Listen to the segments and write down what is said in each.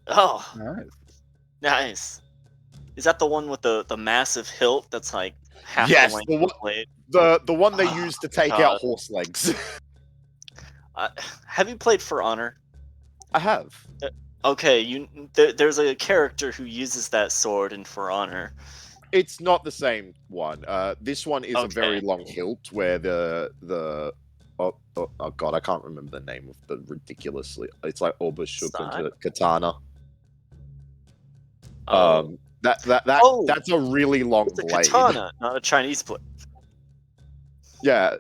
Oh, Nice. nice. Is that the one with the massive hilt that's like half the Yes, length the of one, the blade? the one they Oh, use to take God. out horse legs. Uh, have you played For Honor? I have. Okay, there's a character who uses that sword in For Honor. It's not the same one. This one is a very Okay. long hilt where the oh god, I can't remember the name of the ridiculously. It's like Side? Obashuka Katana. Oh. Oh, That's a really long it's a blade. katana, not a Chinese blade. Yeah,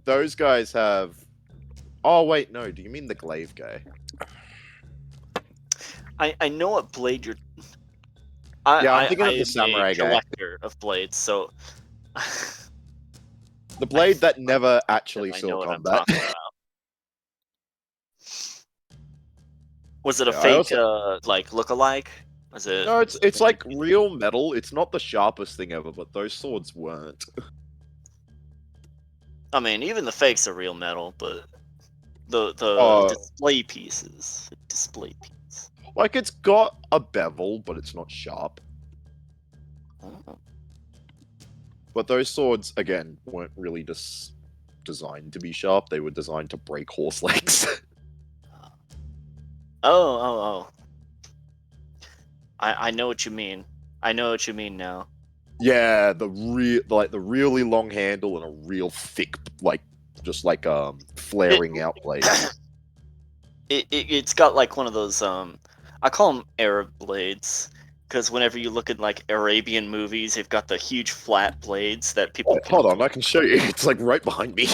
those guys have. Oh wait, no. Do you mean the glaive guy? I know what blade you're. Yeah, I'm I thinking I of the am a samurai guy. collector of blades, so The I blade that think never that actually I saw know what I'm combat. talking about. Was it a Yeah, I fake also like look-alike? Was it? no, Was it it's like fake? real metal. It's not the sharpest thing ever, but those swords weren't. I mean, even the fakes are real metal, but the Uh, display pieces, display piece. like it's got a bevel, but it's not sharp. Oh. But those swords, again, weren't really designed to be sharp. They were designed to break horse legs. Oh. I know what you mean. I know what you mean now. Yeah, the really long handle and a real thick, just like flaring out blade. It's got like one of those I call them Arab blades because whenever you look at like Arabian movies, they've got the huge flat blades that people Wait, can. hold on, I can show you. It's like right behind me.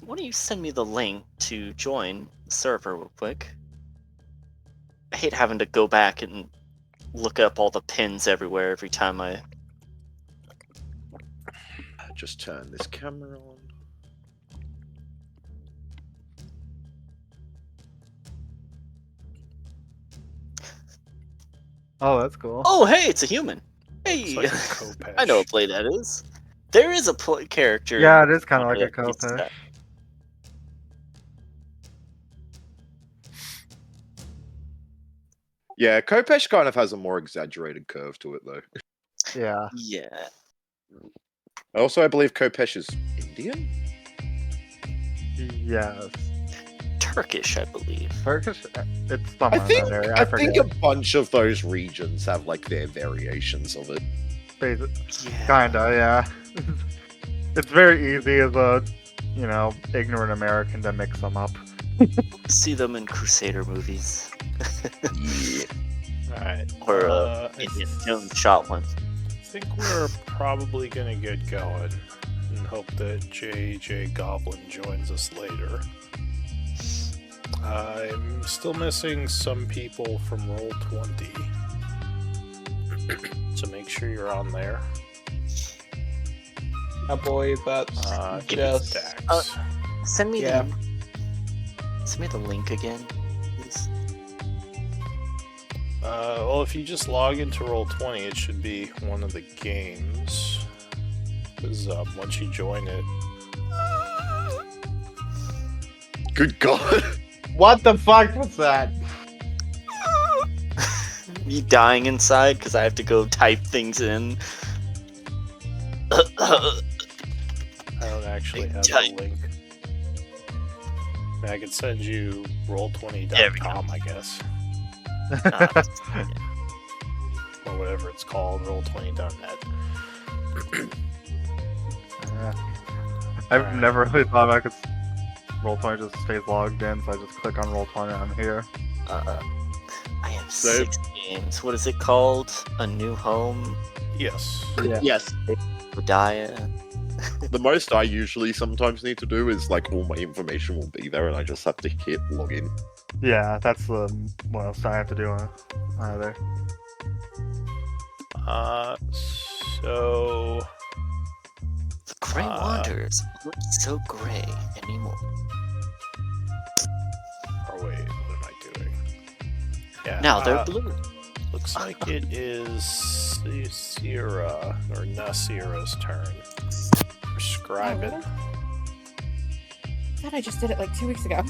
Why don't you send me the link to join the server real quick? I hate having to go back and look up all the pins everywhere every time I. Just turn this camera on. Oh, that's cool. Oh, hey, it's a human. Looks Hey, like a Khopesh. I know what blade that is. There is a character. Yeah, in it is kind of Honor like a that uses Khopesh. that. Yeah, Khopesh kind of has a more exaggerated curve to it, though. Yeah. Yeah. Also, I believe Khopesh is Indian? Yes. Turkish, I believe. Turkish. It's I somewhere in think that area. I forget. think a bunch of those regions have like their variations of it. Yeah. Kinda, yeah. It's very easy as a, ignorant American to mix them up. See them in Crusader movies. Yeah. Alright. Or I Indiana Jones shot one. think we're probably gonna get going and hope that JJ Goblin joins us later. I'm still missing some people from Roll20. So make sure you're on there. Oh boy, that's just Dax. Send me Yeah. Send me the link again, please. Well, if you just log into Roll20, it should be one of the games. Because once you join it, Good God. what the fuck was that? Me dying inside because I have to go type things in. I don't actually have Tight. the link. I could send you There we roll20.com, I guess. Or whatever it's called, roll20.net. I've Alright. never really thought I could Roll20 just stays logged in, so I just click on Roll20. I'm here. I have Save. 6 games. What is it called? A New Home? Yes. Yeah. Yes. Obadiah? The most I usually sometimes need to do is like all my information will be there and I just have to hit login. Yeah, that's the most I have to do either. So The Grey Wanderers aren't so grey anymore. or wait, what am I doing? Yeah. Now they're blue. Looks like it is Sierra or Nasira's turn. Prescribe it. thought I just did it like 2 weeks ago.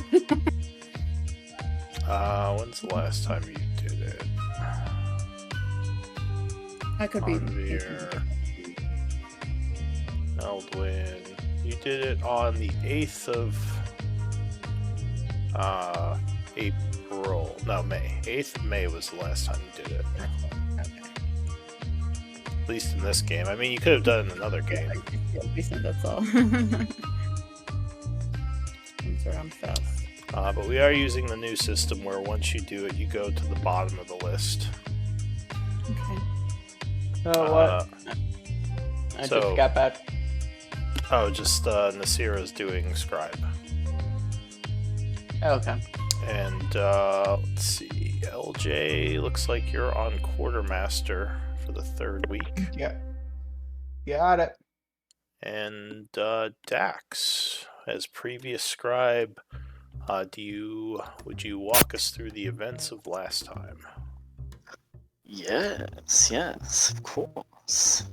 When's the last time you did it? I could be. Conveer. Eldwin. You did it on the 8th of April. No, May. 8th of May was the last time you did it. Okay. At least in this game. I mean, you could have done it in another game. That's all. Comes around fast. But we are using the new system where once you do it, you go to the bottom of the list. Okay. Oh, what? I so- just got back. Oh, just Nasira's doing Scribe. Okay. And let's see, LJ, looks like you're on Quartermaster for the 3rd week. Yeah. Got it. And Dax, as previous Scribe, would you walk us through the events of last time? Yes, of course.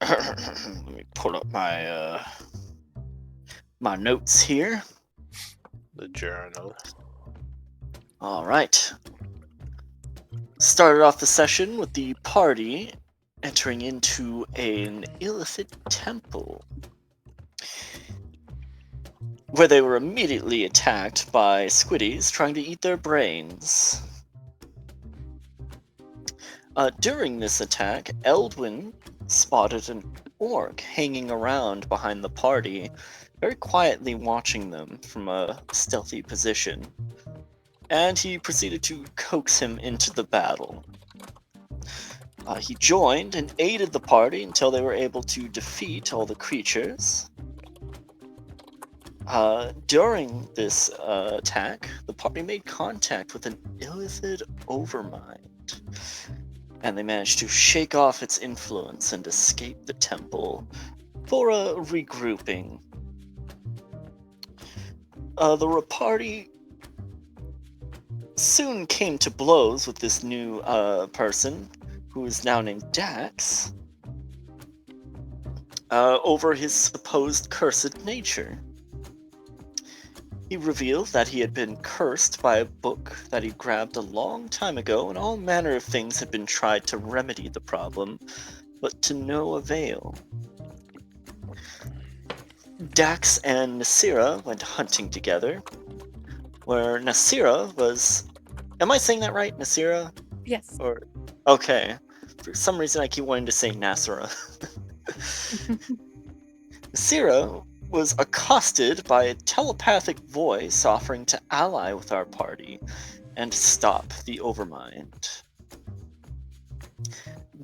Let me pull up my my notes here. The journal. All right. Started off the session with the party entering into an Illithid temple, where they were immediately attacked by squiddies trying to eat their brains. During this attack, Eldwin spotted an orc hanging around behind the party, very quietly watching them from a stealthy position, and he proceeded to coax him into the battle. He joined and aided the party until they were able to defeat all the creatures. During this attack, the party made contact with an Illithid overmind, and they managed to shake off its influence and escape the temple for a regrouping. The party soon came to blows with this new person, who is now named Dax, over his supposed cursed nature. He revealed that he had been cursed by a book that he grabbed a long time ago, and all manner of things had been tried to remedy the problem, but to no avail. Dax and Nasira went hunting together, where Nasira was... Am I saying that right, Nasira? Yes. Or... Okay. For some reason I keep wanting to say Nasira. Nasira was accosted by a telepathic voice offering to ally with our party and stop the Overmind.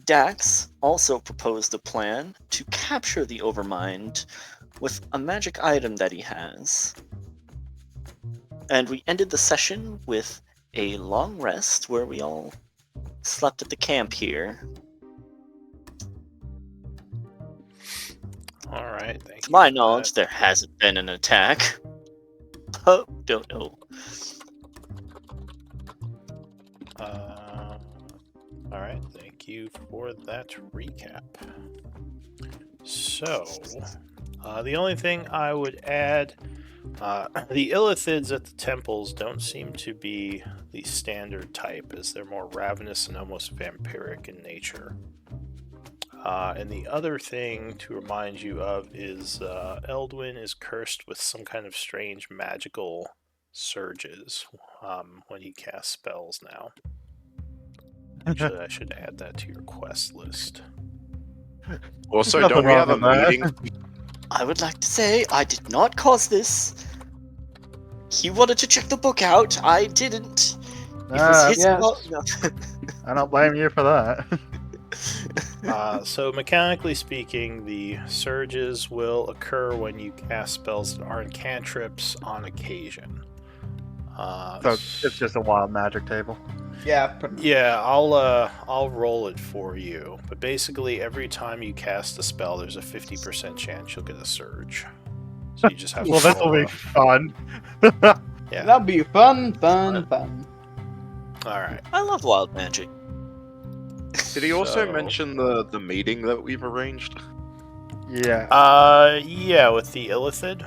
Dax also proposed a plan to capture the Overmind with a magic item that he has. And we ended the session with a long rest where we all slept at the camp here. Alright, thank you. To my for knowledge, that. there hasn't been an attack. Oh, don't know. Alright, thank you for that recap. So, the only thing I would add, the Illithids at the temples don't seem to be the standard type, as they're more ravenous and almost vampiric in nature. And the other thing to remind you of is Eldwin is cursed with some kind of strange magical surges when he casts spells now. Actually, I should add that to your quest list. Also, Nothing don't we have a wrong with that. meeting? I would like to say I did not cause this. He wanted to check the book out. I didn't. It was his yes. fault. No. I don't blame you for that. So mechanically speaking, the surges will occur when you cast spells that aren't cantrips on occasion. So it's just a wild magic table. Yeah. Yeah, I'll roll it for you. But basically, every time you cast a spell, there's a 50% chance you'll get a surge. So you just have Well, to this will roll be fun. Yeah. That'll be fun. All right. I love wild magic. Did he also So- mention the meeting that we've arranged? Yeah. Yeah, with the Illithid.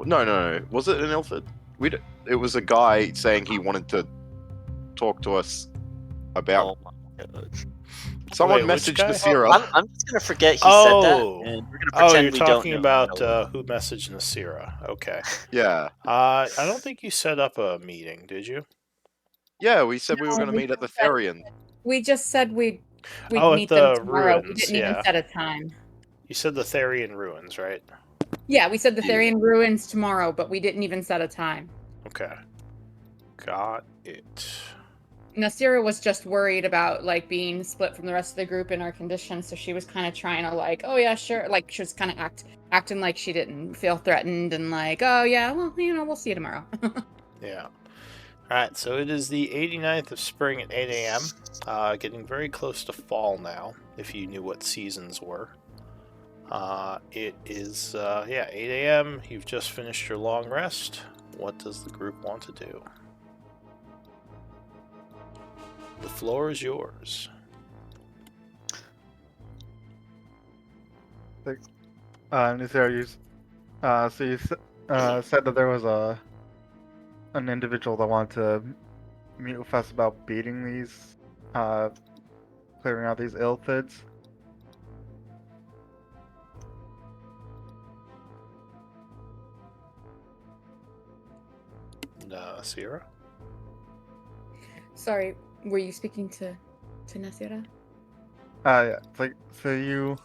No. Was it an Ilford? It was a guy saying he wanted to talk to us about. Oh my gosh. Someone Wait, which messaged guy? Nasira. I'm just gonna forget he Oh. said that, and we're gonna Oh, pretend you're we talking don't know. about who messaged Nasira. Okay. Yeah. I don't think you set up a meeting, did you? Yeah, we said we were No, going to we meet at the just said- Therian. We just said we'd Oh, at meet them the tomorrow. We ruins, didn't even yeah. set a time. You said the Therian ruins, right? Yeah, we said the Yeah. Therian ruins tomorrow, but we didn't even set a time. Okay. Got it. Nasira was just worried about like being split from the rest of the group in our condition, so she was kind of trying to like, oh yeah, sure, like she was kind of acting like she didn't feel threatened and like, oh yeah, well, we'll see you tomorrow. Yeah. Alright, so it is the 89th of spring at 8 a.m. Getting very close to fall now, if you knew what seasons were. It is, 8 a.m. You've just finished your long rest. What does the group want to do? The floor is yours. Nizar, so you said that there was an individual that wanted to meet with us about beating these, clearing out these Ilthids. Sierra? Sorry, were you speaking to Nasira? Yeah, it's like, so you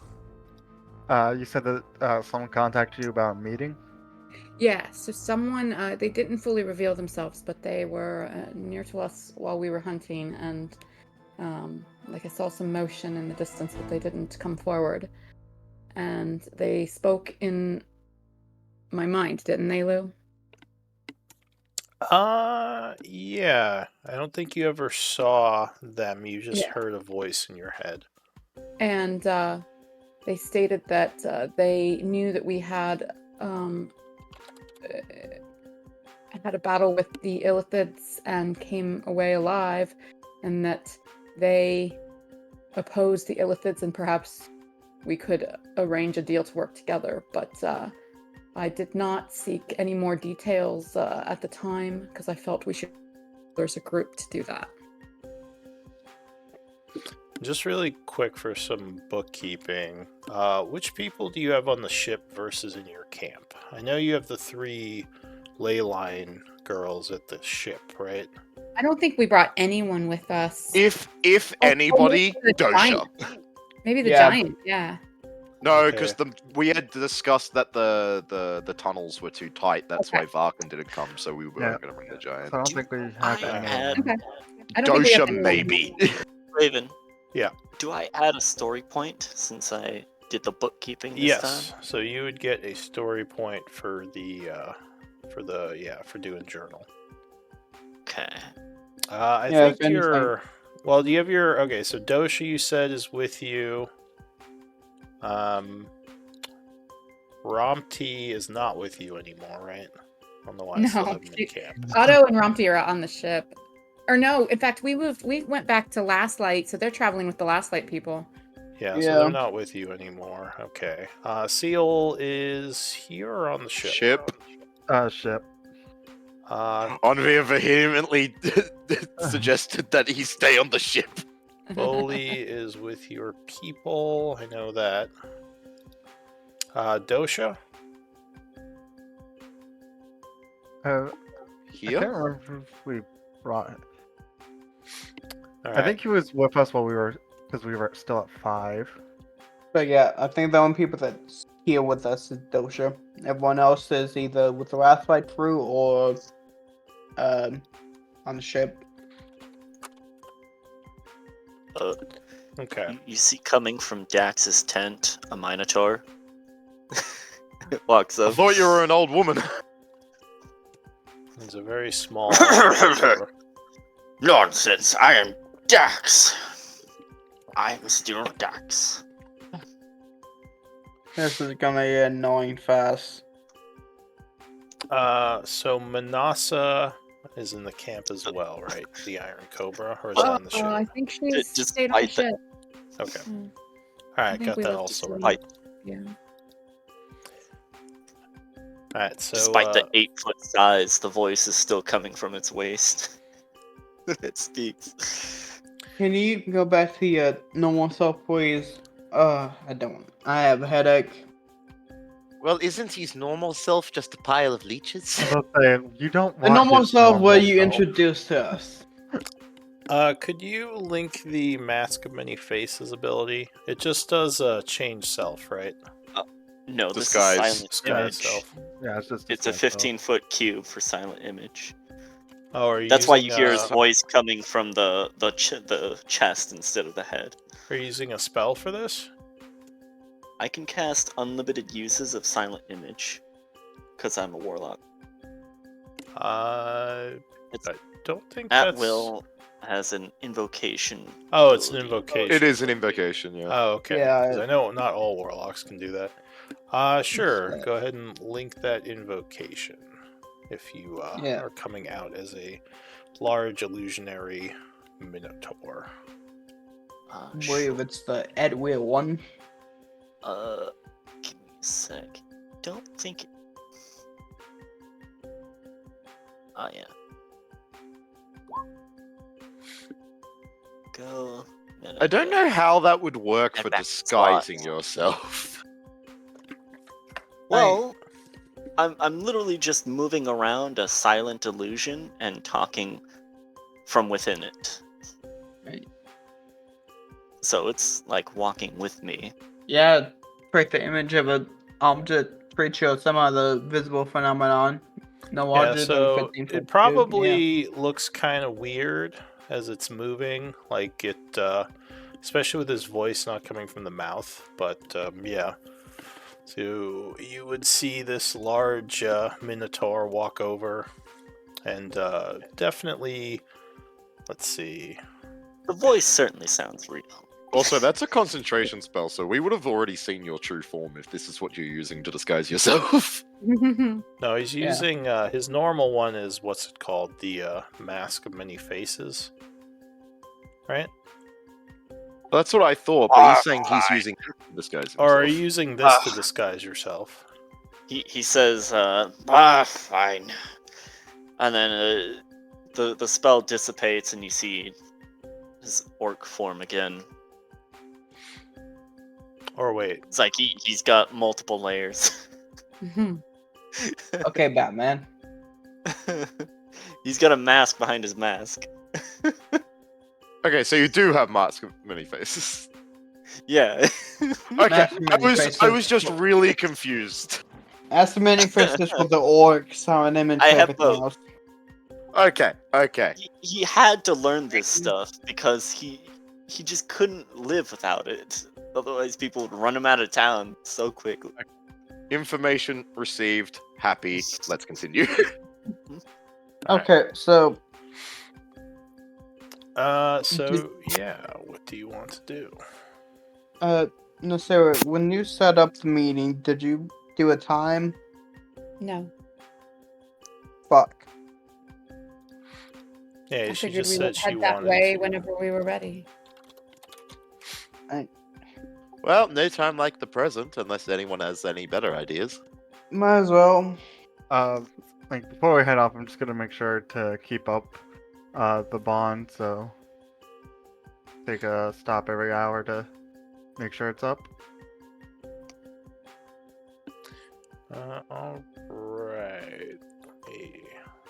said that someone contacted you about a meeting? Yeah, so someone, they didn't fully reveal themselves, but they were near to us while we were hunting, and like I saw some motion in the distance, but they didn't come forward. And they spoke in my mind, didn't they, Lou? Yeah. I don't think you ever saw them. You just Yeah. heard a voice in your head. And they stated that they knew that we had a battle with the Illithids and came away alive, and that they opposed the Illithids, and perhaps we could arrange a deal to work together. But I did not seek any more details at the time because I felt we should. There's a group to do that. Just really quick for some bookkeeping. Which people do you have on the ship versus in your camp? I know you have the 3 ley line girls at the ship, right? I don't think we brought anyone with us. If anybody, maybe the Dosha. giant. Maybe the Yeah. giant, yeah. No, Okay. because we had discussed that the tunnels were too tight. That's Okay. why Varkin didn't come, so we weren't Yeah. going to bring the giant. So I don't think we I have any. had Okay. I don't think we have Dosha, anyone. maybe. Raven. Yeah. Do I add a story point since I did the bookkeeping this Yes. time? So you would get a story point for for doing journal. Okay. I Yeah, think if anything- you're. Well, do you have your? Okay, so Dosha, you said, is with you. Romti is not with you anymore, right? On the one I still No, have him in camp. Otto and Romti are on the ship. Or no, in fact, we went back to Last Light, so they're traveling with the Last Light people. Yeah, so Yeah. they're not with you anymore. Okay. Seal is here or on the ship? Ship. Ship. Envia vehemently suggested that he stay on the ship. Foley is with your people. I know that. Dosha? I can't Here? remember if we brought it. All I right. think he was with us while we were still at 5. But yeah, I think the only people that's here with us is Dosha. Everyone else is either with the last fight crew or on the ship. Okay. You see coming from Dax's tent a Minotaur. Walks I up. thought you were an old woman. It's a very small. Nonsense! I am Dax. I am still Dax. This is gonna get annoying fast. So Manasa is in the camp as well, right? The Iron Cobra, or is that on the ship? I think she's Just stayed on the fight the- ship. Okay. Mm, All I right, think got we that left all the sorted. ship. Fight. Yeah. Alright, so Despite the 8-foot size, the voice is still coming from its waist. It speaks. Can you go back to your normal self, please? I don't. I have a headache. Well, isn't his normal self just a pile of leeches? I was saying, you don't The want normal his self where normal you self. introduced to us. could you link the Mask of Many Faces ability? It just does change self, right? No, this Disguise. is silent Disguise image. self. Yeah, it's just. It's a disguise self. 15-foot cube for silent image. Oh, are you That's why you using hear his a- voice coming from the chest instead of the head. Are you using a spell for this? I can cast unlimited uses of silent image because I'm a warlock. I don't think At that's... will has an invocation. Oh, it's an ability. invocation. It is an invocation, yeah. Oh, okay. Yeah. 'Cause I know not all warlocks can do that. Sure. that? Go ahead and link that invocation if you Yeah. are coming out as a large illusionary minotaur. I believe it's the Ed Wheel one. Give me a sec. Don't think. Oh yeah. Go. I don't know how that would work for And back disguising spot. yourself. Well, I'm literally just moving around a silent illusion and talking from within it. Right. So it's like walking with me. Yeah, create the image of an object creature or some other visible phenomenon. No Yeah, larger so than 15 foot it cube. probably looks kind of weird as it's moving, like it, especially with his voice not coming from the mouth. But yeah, so you would see this large minotaur walk over, and definitely, let's see. The voice certainly sounds real. Also, that's a concentration spell, so we would have already seen your true form if this is what you're using to disguise yourself. No, he's Yeah. using his normal one is what's it called? The Mask of Many Faces, right? That's what I thought, but he's saying he's using it to disguise himself. Or are you using this to disguise yourself? He says, fine. And then the spell dissipates and you see his orc form again. Or wait, It's like he's got multiple layers. Okay, Batman. He's got a mask behind his mask. Okay, so you do have Mask of Many Faces. Yeah. Okay, Mask of Many I Faces. was just really confused. As the many faces with the orcs, silent image, I have everything both. else. Okay. he had to learn this stuff because he just couldn't live without it. Otherwise, people would run him out of town so quickly. Information received. Happy. Let's continue. Okay, so so yeah, what do you want to do? no, Sarah, when you set up the meeting, did you do a time? No, Fuck. Yeah, I she figured just we said would she head that wanted way to. whenever we were ready. Well, no time like the present, unless anyone has any better ideas. Might as well. Like before we head off, I'm just gonna make sure to keep up the bond. So take a stop every hour to make sure it's up. All right. Hey,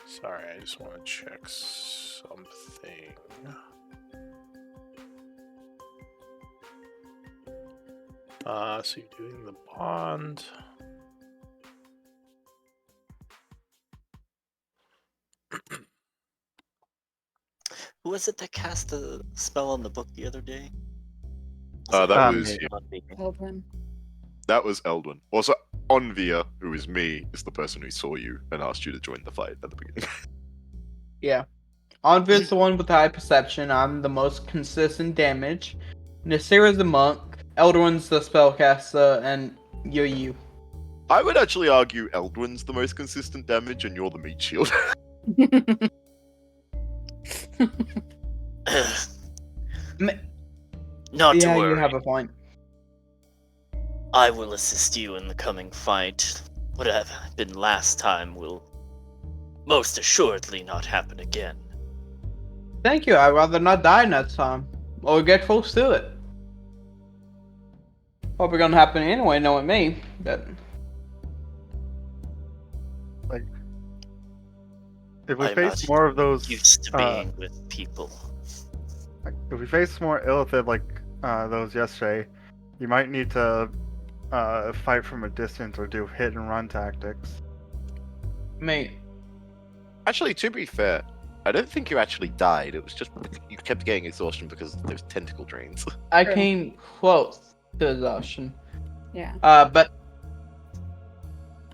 sorry, I just want to check something. So you're doing the bond. Who was it that cast the spell on the book the other day? That Um, was Not me. Eldwin. that was Eldwin. Also, Onvia, who is me, is the person who saw you and asked you to join the fight at the beginning. Yeah. Onvid's the one with the high perception. I'm the most consistent damage. Nasira's the monk. Eldwin's the spellcaster, and you're you. I would actually argue Eldwin's the most consistent damage, and you're the meat shield. Not to Yeah, worry. you have a point. I will assist you in the coming fight. what happened last time will most assuredly not happen again. Thank you. I'd rather not die next time, or get close to it. Probably gonna happen anyway, knowing me. But If we I'm face not more of those, Used to being with people. if we face more illithid like those yesterday, you might need to fight from a distance or do hit and run tactics. I mean, Actually, to be fair, I don't think you actually died. It was just you kept getting exhaustion because there's tentacle drains. I True. came close to exhaustion. Yeah. But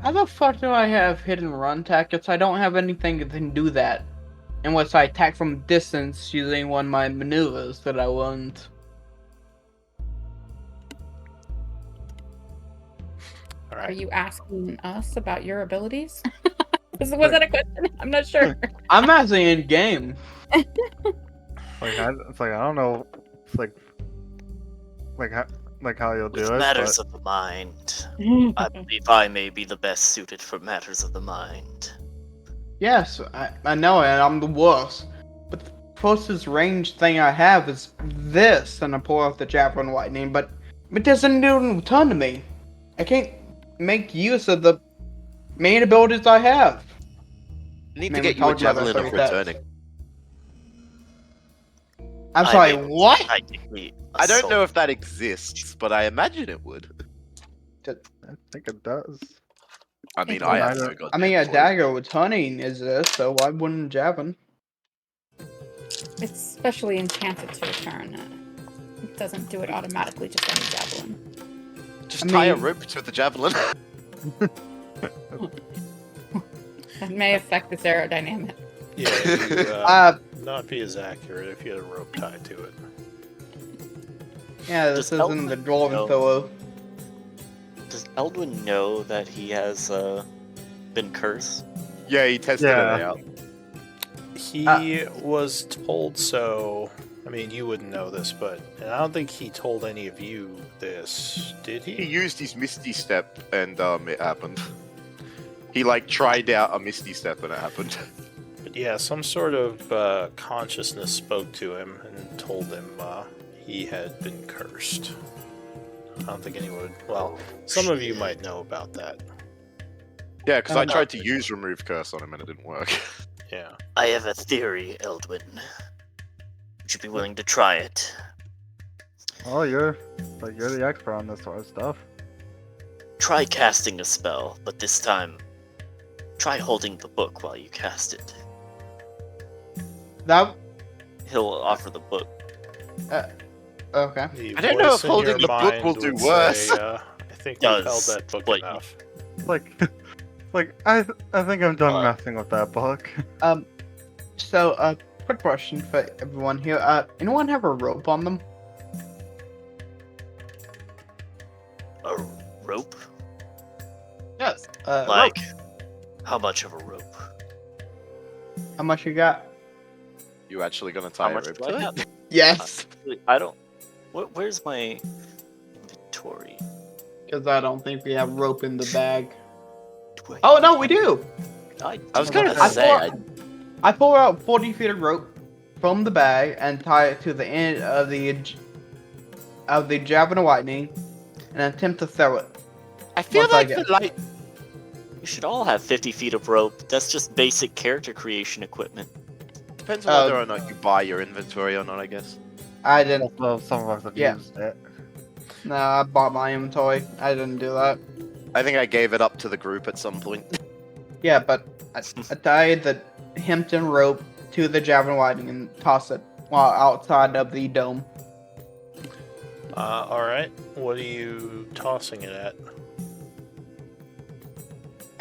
how the fuck do I have hit and run tactics? I don't have anything that can do that. Unless I attack from distance using one of my maneuvers that I learned. All Are right. you asking us about your abilities? Was that a question? I'm not sure. I'm actually in game. It's like I don't know. It's like how you'll do With it. matters But of the mind, I believe I may be the best suited for matters of the mind. Yes, I know, and I'm the worst. But the closest range thing I have is this, and I pull out the Javelin Lightning, but it doesn't even return to me. I can't make use of the main abilities I have. Need to Man, get we you a talked about javelin that of for that. returning. I'm I sorry, may be what? technically I don't know assault- if that exists, but I imagine it would. I think it does. I mean, It's I not- have no I goddamn mean, a clue. dagger returning is this, so why wouldn't Javelin? It's specially enchanted to return. It doesn't do it automatically, just any javelin. Just I tie a mean- rope to the javelin. That may affect its aerodynamic. Yeah, you, not be as accurate if you had a rope tied to it. Yeah, this Does isn't the Elfman Dwarven know- Pillow. Does Eldwin know that he has been cursed? Yeah, he tested Yeah. it out. He was told so. I mean, you wouldn't know this, but and I don't think he told any of you this, did He he? used his Misty Step, and it happened. He like tried out a Misty Step, and it happened. But yeah, some sort of consciousness spoke to him and told him he had been cursed. I don't think anyone would. Well, some of you might know about that. Yeah, because I Um, tried to use Remove Curse on him, and it didn't work. Yeah. I have a theory, Eldwin. Would you be willing to try it? Oh, you're the expert on this sort of stuff. Try casting a spell, but this time, try holding the book while you cast it. That He'll offer the book. okay. The I don't know if voice in holding your the book will mind do would worse. say, I think we've held Does that book what you- enough. I think I'm done messing with that book. So, quick question for everyone here. Anyone have a rope on them? A rope? Yes. Like, how much of a rope? How much you got? You actually gonna How tie a much rope do I to have? it? Yes. I don't. Where's my inventory? Because I don't think we have rope in the bag. Do I- Oh no, we do. I was do gonna not say, have- I pull out 40 feet of rope from the bag and tie it to the end of the Javelin Lightning and attempt to throw it. I feel Once I like get- the light. You should all have 50 feet of rope. That's just basic character creation equipment. Depends on whether or not you buy your inventory or not, I guess. I didn't. Also, some of us have Yeah. used it. No, I bought my inventory. I didn't do that. I think I gave it up to the group at some point. Yeah, but I tied the Hampton rope to the Javelin Lightning and toss it while outside of the dome. Alright. What are you tossing it at?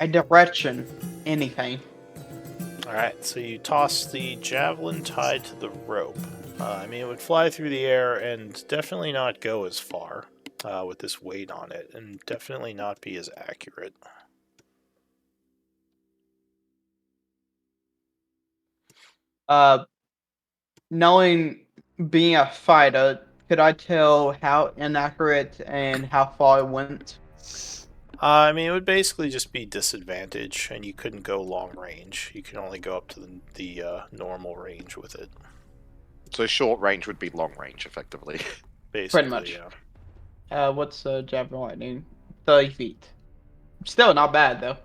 A direction. Anything. Alright, so you toss the javelin tied to the rope. I mean, it would fly through the air and definitely not go as far with this weight on it, and definitely not be as accurate. Knowing being a fighter, could I tell how inaccurate and how far it went? I mean, it would basically just be disadvantage, and you couldn't go long range. You can only go up to the normal range with it. So short range would be long range, effectively. Basically, much. yeah. What's Javelin Lightning? 30 feet. Still not bad though.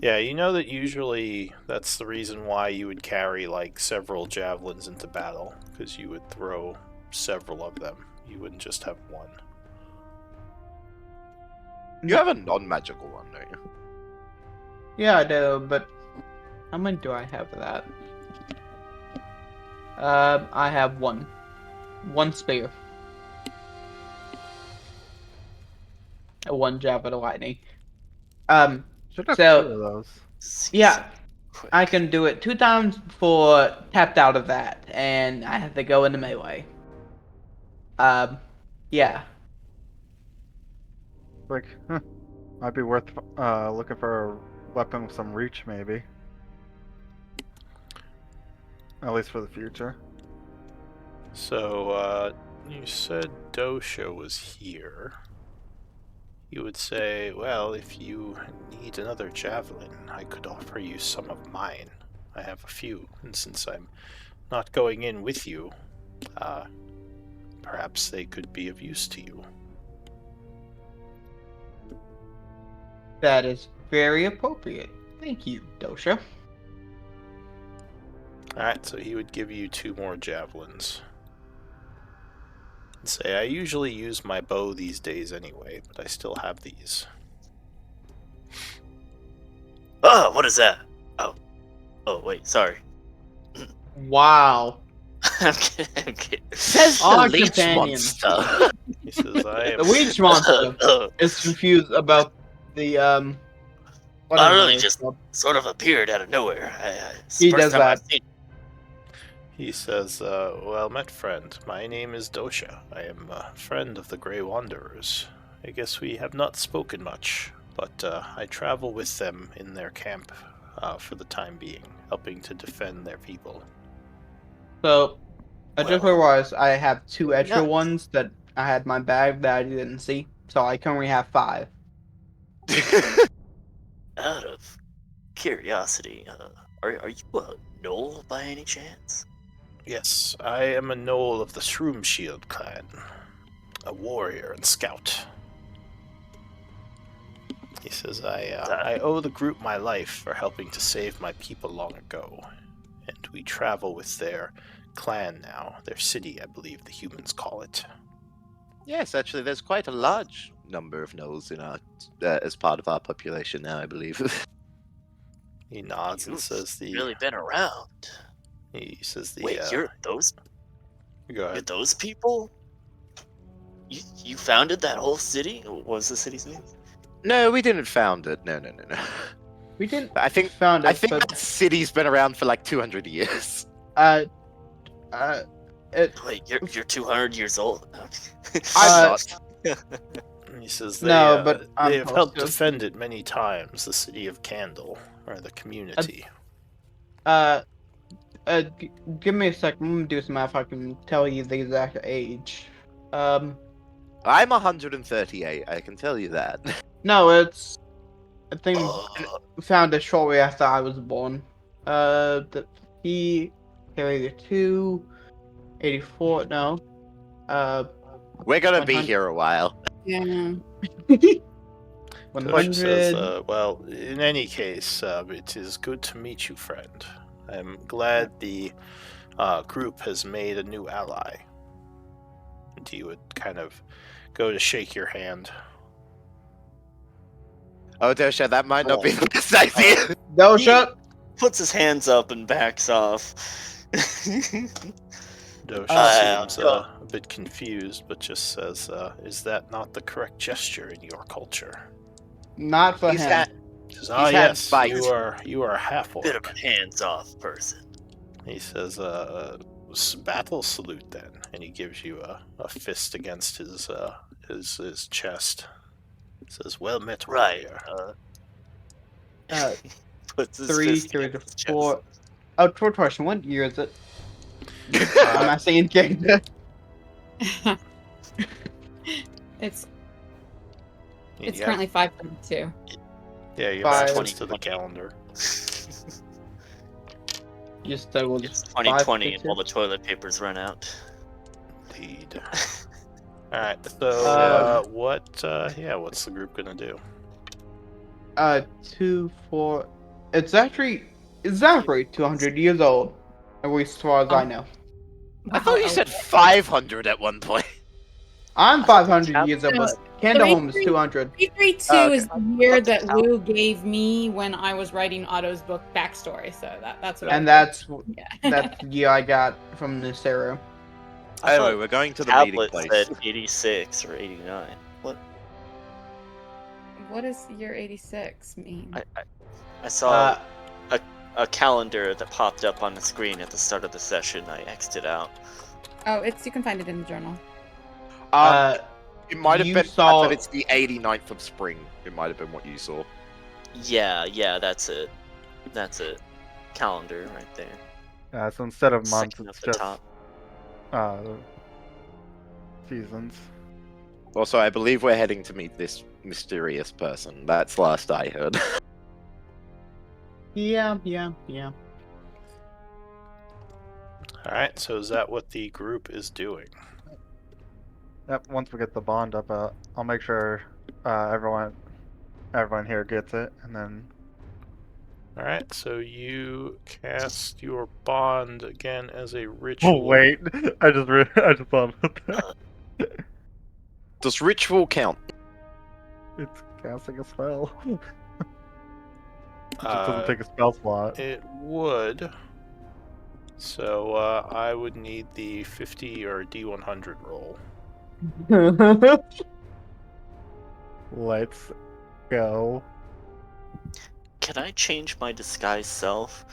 Yeah, you know that usually that's the reason why you would carry like several javelins into battle, because you would throw several of them. You wouldn't just have one. You have a non-magical one, don't you? Yeah, I do, but how many do I have of that? I have one. One spear. One Javelin Lightning. Should have So- 2 of those. Yeah, Quick. I can do it 2 times before tapped out of that, and I have to go into melee. Yeah. Like, might be worth looking for a weapon with some reach, maybe. At least for the future. So, you said Dosha was here. You would say, well, if you need another javelin, I could offer you some of mine. I have a few, and since I'm not going in with you, perhaps they could be of use to you. That is very appropriate. Thank you, Dosha. Alright, so he would give you 2 more javelins. And say, I usually use my bow these days anyway, but I still have these. Oh, what is that? Oh, wait, sorry. Wow. I'm kidding. I'm kidding. Says the Our leech companion. monster. He says, I am... The Weech monster Oh, is confused about the what I is really it just called? sort of appeared out of nowhere. It's He the first does time I've that. seen- He says, well met friend, my name is Dosha. I am a friend of the Grey Wanderers. I guess we have not spoken much, but I travel with them in their camp for the time being, helping to defend their people. So I just Well, realized I have 2 extra yeah. ones that I had in my bag that I didn't see. So I currently have 5. Out of curiosity, are you a gnoll by any chance? Yes, I am a gnoll of the Shroomshield clan, a warrior and scout. He says, I owe the group my life for helping to save my people long ago, and we travel with their clan now, their city, I believe the humans call it. Yes, actually, there's quite a large number of gnolls in our as part of our population now, I believe. He nods and You've says really been around. he says the Wait, you're those go you're ahead. those people? You founded that whole city? What was the city's name? No, we didn't found it. No. We didn't I think found it, I think but that city's been around for like 200 years. it Wait, you're 200 years old. I'm Uh, not. He says No, but I'm they have helped close to- defend it many times, the city of Candle, or the community. give me a sec. I'm gonna do some math. I can tell you the exact age. I'm 138. I can tell you that. No, it's. I think Uh, we found it shortly after I was born. He carried 84. No. We're gonna be 100. here a while. Yeah. Dosha 100. says, well, in any case, it is good to meet you, friend. I'm glad the group has made a new ally. And he would kind of go to shake your hand. Oh, Dosha, that might not be the best idea. Dosha. puts his hands up and backs off. Dosha seems a bit confused, but just says, is that not the correct gesture in your culture? Not for He's him. had- He says, He's had yes, fight. you are a half-orc. Bit of a hands-off person. He says, battle salute then, and he gives you a fist against his chest. He says, well met, Right. warrior. Puts his 3, fist 3 to against his 4. chest. Oh, short question. What year is it? I'm asking in character. It's It's Yeah. currently 5:32. Yeah, you Five. have access to the 2020. calendar. You said it was It's 2020 and 5:52? all the toilet papers run out. Indeed. All right. So, what's the group gonna do? 2, 4. It's actually exactly 200 years old, at least as far as I know. I thought you said 500 at one point. I'm I thought the 500 cap- years old, but Candleholm is 200. 332 Oh, is the year What the that hell? Lou gave me when I was writing Otto's book backstory. So that's what. And I that's yeah. that's the year I got from Nacero. I Anyway, thought we're going to the meeting tablet place. said 86 or 89. What? What does year 86 mean? I saw Uh, a calendar that popped up on the screen at the start of the session. I X'd it out. Oh, you can find it in the journal. It might have you been saw- that it's the 89th of spring. It might have been what you saw. Yeah, that's it. That's it. Calendar right there. So instead of months, Section it's up the just top. seasons. Also, I believe we're heading to meet this mysterious person. That's last I heard. yeah. All right. So is that what the group is doing? Yep. Once we get the bond up, I'll make sure everyone here gets it, and then All right. So you cast your bond again as a ritual. oh wait, I just thought about that. Does ritual count? It's casting a spell. It just Uh, doesn't take a spell slot. It would. So I would need the 50 or D100 roll. Let's go. Can I change my disguise self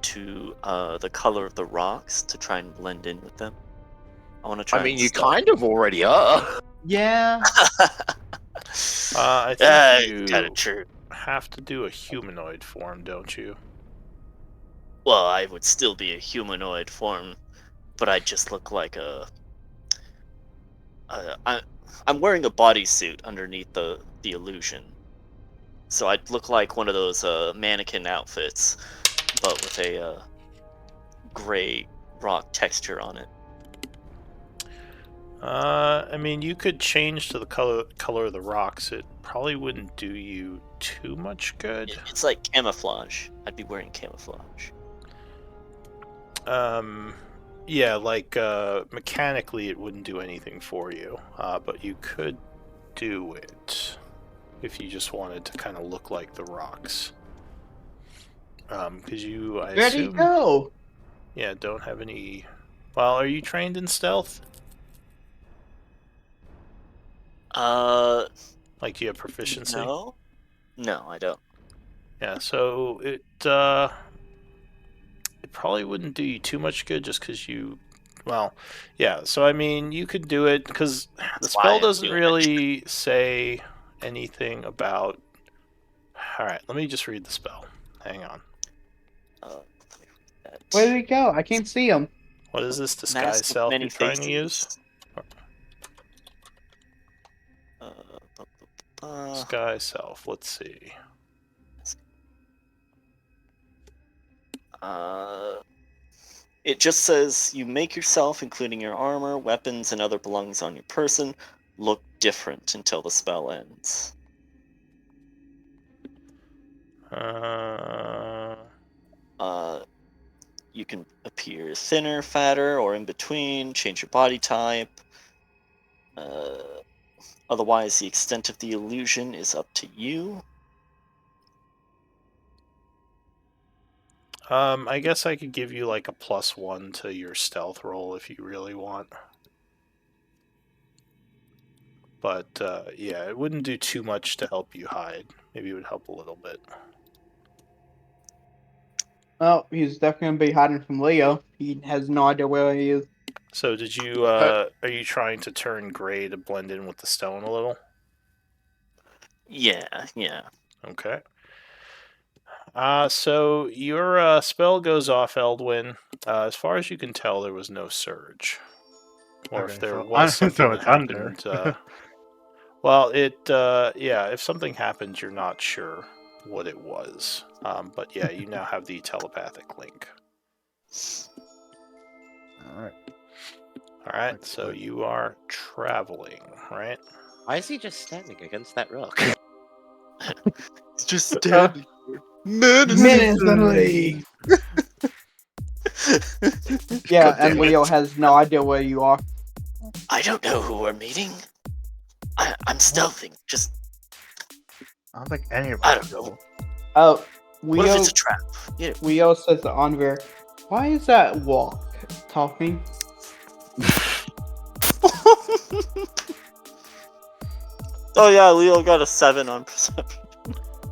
to the color of the rocks to try and blend in with them? I want to try. I mean, and you stealth. kind of already are. Yeah. I think you kind of true. have to do a humanoid form, don't you? Well, I would still be a humanoid form, but I just look like a. I'm wearing a bodysuit underneath the illusion, so I'd look like one of those mannequin outfits, but with a gray rock texture on it. I mean, you could change to the color of the rocks. It probably wouldn't do you too much good. It's like camouflage. I'd be wearing camouflage. Yeah, like mechanically, it wouldn't do anything for you, but you could do it if you just wanted to kind of look like the rocks. Because you, I Ready assume, go. yeah, don't have any. Well, are you trained in stealth? Like, do you have proficiency? No, I don't. Yeah, so it probably wouldn't do you too much good just because you. Well, yeah. So I mean, you could do it because the That's why spell I'm doesn't doing it. really say anything about. All right, let me just read the spell. Hang on. Where did he go? I can't see him. What is this disguise Mask of self many you're trying to use? faces. Uh, Disguise self. Let's see. It just says you make yourself, including your armor, weapons, and other belongings on your person, look different until the spell ends. You can appear thinner, fatter, or in between, change your body type. Otherwise, the extent of the illusion is up to you. I guess I could give you like a +1 to your stealth roll if you really want. But yeah, it wouldn't do too much to help you hide. Maybe it would help a little bit. Well, he's definitely gonna be hiding from Leo. He has no idea where he is. So did you are you trying to turn gray to blend in with the stone a little? Yeah. Okay. So your spell goes off, Eldwin. As far as you can tell, there was no surge. Or if Okay, there so was something so that it's under. happened, Well, yeah, if something happens, you're not sure what it was. But yeah, you now have the telepathic link. All right. All right, so you are traveling, right? Why is he just standing against that rock? It's just standing Menacingly. Yeah, and Leo has no idea where you are. I don't know who we're meeting. I'm stealthing. Just, I don't think any of I us don't know. Oh, What if Leo. it's a trap? Yeah. Leo says to Anvir, "Why is that walk talking?" Oh yeah, Leo got a 7 on perception.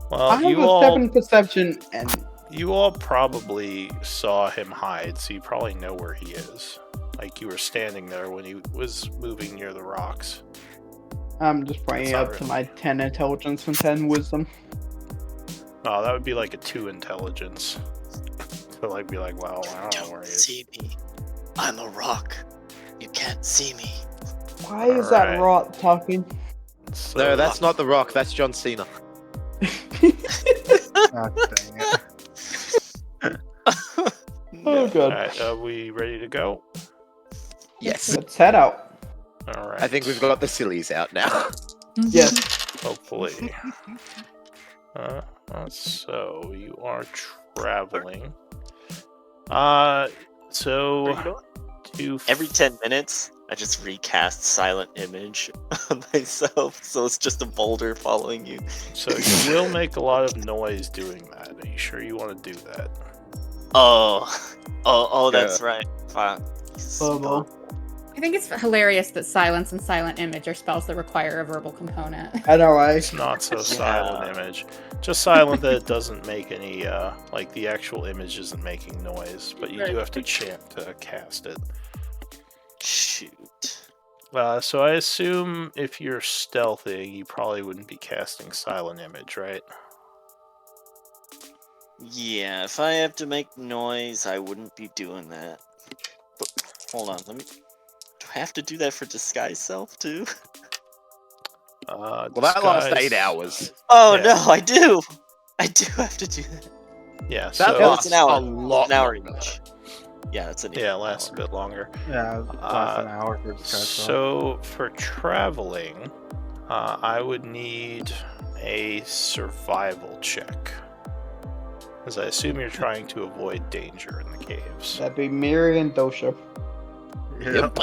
Well, I have a 7 perception, and you all probably saw him hide, so you probably know where he is. Like, you were standing there when he was moving near the rocks. I'm just bringing That's up not to my 10 intelligence and 10 wisdom. Oh, that would be like a 2 intelligence. To like be like, well, I don't know where Don't he is. see me. I'm a rock. You can't see me. Why is that Alright. rock talking? So, No, that's not The Rock. That's John Cena. Oh, dang it. Oh, No. good. Alright, are we ready to go? Yes. Let's head out. Alright. I think we've got the sillies out now. Yes. Hopefully. So you are traveling. So Every 10 minutes, I just recast Silent Image on myself, so it's just a boulder following you. So you will make a lot of noise doing that. Are you sure you want to do that? Oh, that's right. Fuck. Bubble. I think it's hilarious that silence and silent image are spells that require a verbal component. I know, right? It's not so silent image. Just silent that it doesn't make any, like the actual image isn't making noise, but you do have to chant to cast it. Shoot. So I assume if you're stealthing, you probably wouldn't be casting silent image, right? Yeah, if I have to make noise, I wouldn't be doing that. But, hold on, do I have to do that for disguise self too? Well, that lasts Disguise- 8 hours. Oh Yeah. no, I do! I do have to do that. Yeah, That so No, lasts it's an hour. a lot An hour longer. each. Yeah, it's an yeah, it lasts a bit longer. Yeah, less an hour for disguise. So for traveling, I would need a survival check, because I assume you're trying to avoid danger in the caves. That'd be Miri and Dosha. Yep.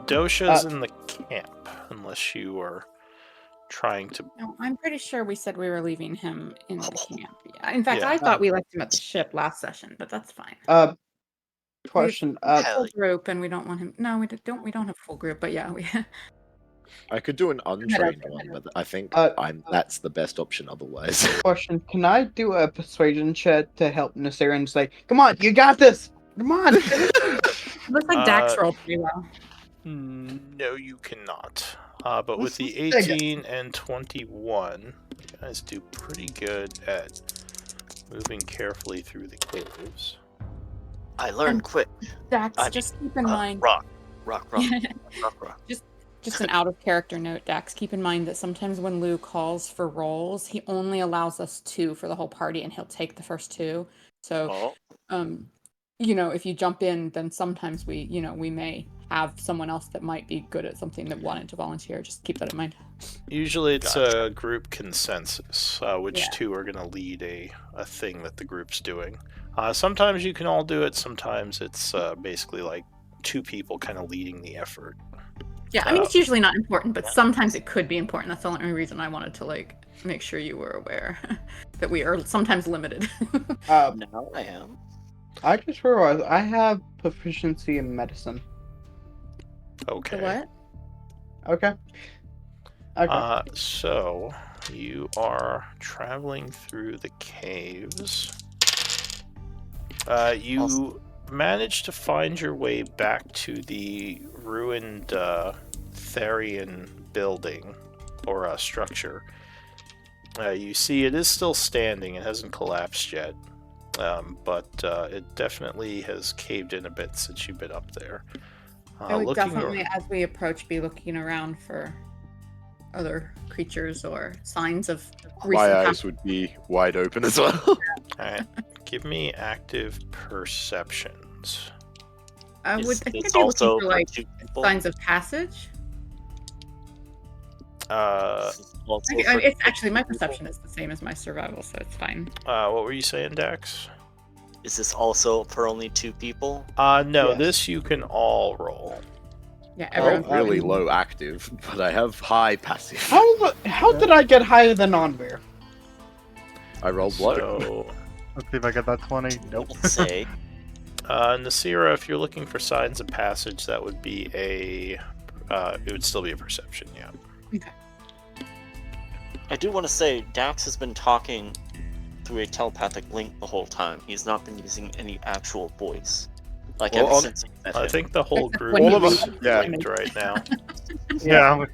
Dosha's in the camp, unless you are trying to. No, I'm pretty sure we said we were leaving him in the camp. Yeah. In fact, Yeah. I thought we left him at the ship last session, but that's fine. Question. Full group, and we don't want him. No, we don't. We don't have full group, but yeah, we. I could do an untrained okay. one, but I think Uh, that's the best option otherwise. Question. Can I do a persuasion check to help Nasira and say, "Come on, you got this. Come on." Looks like Dax rolled pretty well. No, you cannot. But with the Dang it. 18 and 21, you guys do pretty good at moving carefully through the caves. I learned quick. Dax, I- just keep in mind. Rock. Rock. Just an out of character note, Dax. Keep in mind that sometimes when Lou calls for rolls, he only allows us 2 for the whole party, and he'll take the first 2. So, Oh, if you jump in, then sometimes we may have someone else that might be good at something that wanted to volunteer. Just keep that in mind. Usually it's Gotcha. a group consensus, which Yeah. 2 are going to lead a thing that the group's doing. Sometimes you can all do it, sometimes it's basically like 2 people kind of leading the effort. Yeah, I mean it's usually not important, but sometimes it could be important. That's the only reason I wanted to make sure you were aware that we are sometimes limited. now I am. I just realized I have proficiency in medicine. Okay. What? Okay. Okay. So you are traveling through the caves. You managed to find your way back to the ruined Therian building or structure. You see it is still standing. It hasn't collapsed yet. But it definitely has caved in a bit since you've been up there. I would Looking definitely, as we approach, be looking around for other creatures or signs of My recent eyes would be wide open as well. Alright, give me active perceptions. I Is think this I'd be looking also for like two people? signs of passage. Is this also for It's actually my two people? perception is the same as my survival, so it's fine. What were you saying, Dax? Is this also for only 2 people? No, Yes. this you can all roll. Yeah, I'm everyone's really rolling. low active, but I have high passive. How did I get higher than Onbear? I rolled low. So, Let's see if I get that 20. Nope. Let's say. Nasira, if you're looking for signs of passage, that would be it would still be a perception, yeah. I do want to say, Dax has been talking through a telepathic link the whole time. He's not been using any actual voice. Like, Well, ever on- since he met I him. think the whole Except group when All he of us- is yeah. linked right now. Yeah.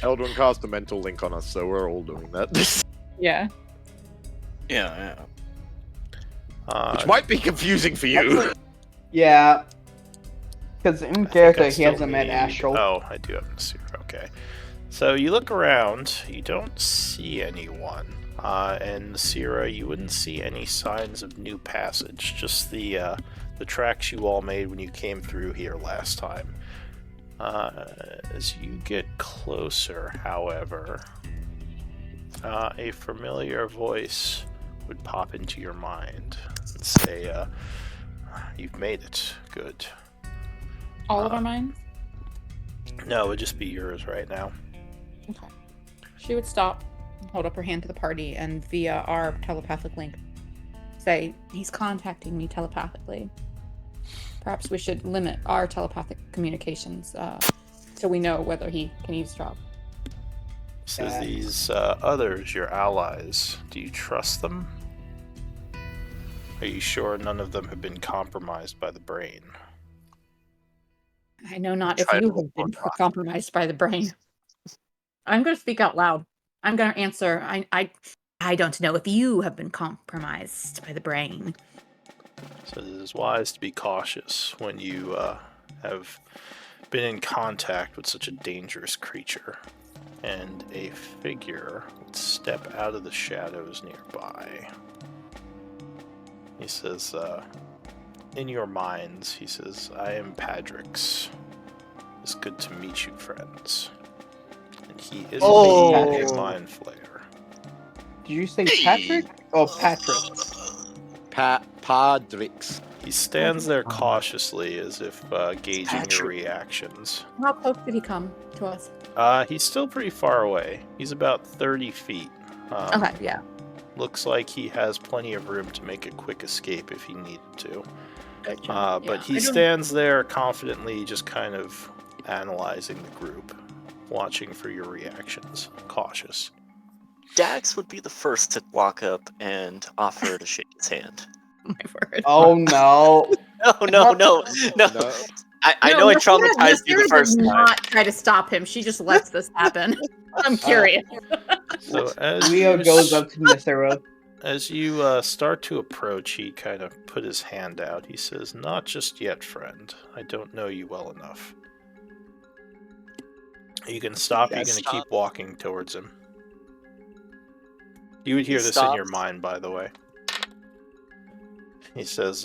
Eldrin cast a mental link on us, so we're all doing that. Yeah. Yeah, Which might be confusing for you. Yeah. Because in I think character, I he still hasn't met need- Astral. Oh, I do have Nasira, okay. So you look around, you don't see anyone. And Nasira, you wouldn't see any signs of new passage, just the tracks you all made when you came through here last time. As you get closer, however, a familiar voice would pop into your mind and say, you've made it. Good. All of our minds? No, it would just be yours right now. Okay. She would stop, hold up her hand to the party, and via our telepathic link, say, he's contacting me telepathically. Perhaps we should limit our telepathic communications so we know whether he can eavesdrop. Says these others, your allies, do you trust them? Are you sure none of them have been compromised by the brain? I know not if Try to you roll have been for compromised by the brain. I'm going to speak out loud. I'm going to answer. I don't know if you have been compromised by the brain. So it is wise to be cautious when you have been in contact with such a dangerous creature. And a figure would step out of the shadows nearby. He says, in your minds, he says, I am Padrix. It's good to meet you, friends. And he is indeed a mind flayer. Did you say Patrick or Patrick? Padrix. He stands there cautiously as if gauging your Patrick. reactions. How close did he come to us? He's still pretty far away. He's about 30 feet. Okay, yeah. Looks like he has plenty of room to make a quick escape if he needed to. But he stands there confidently, just kind of analyzing the group, watching for your reactions, cautious. Dax would be the first to walk up and offer to shake his hand. My word. Oh no. No. No. I know I traumatized you the Nasira first does time. not try to stop him. She just lets this happen. I'm curious. So as Leo you goes up to Nasira. As you start to approach, he kind of put his hand out. He says, "Not just yet, friend. I don't know you well enough." You can stop. Yeah, You're going to stop. keep walking towards him. You would hear He this in your stops. mind, by the way. He says,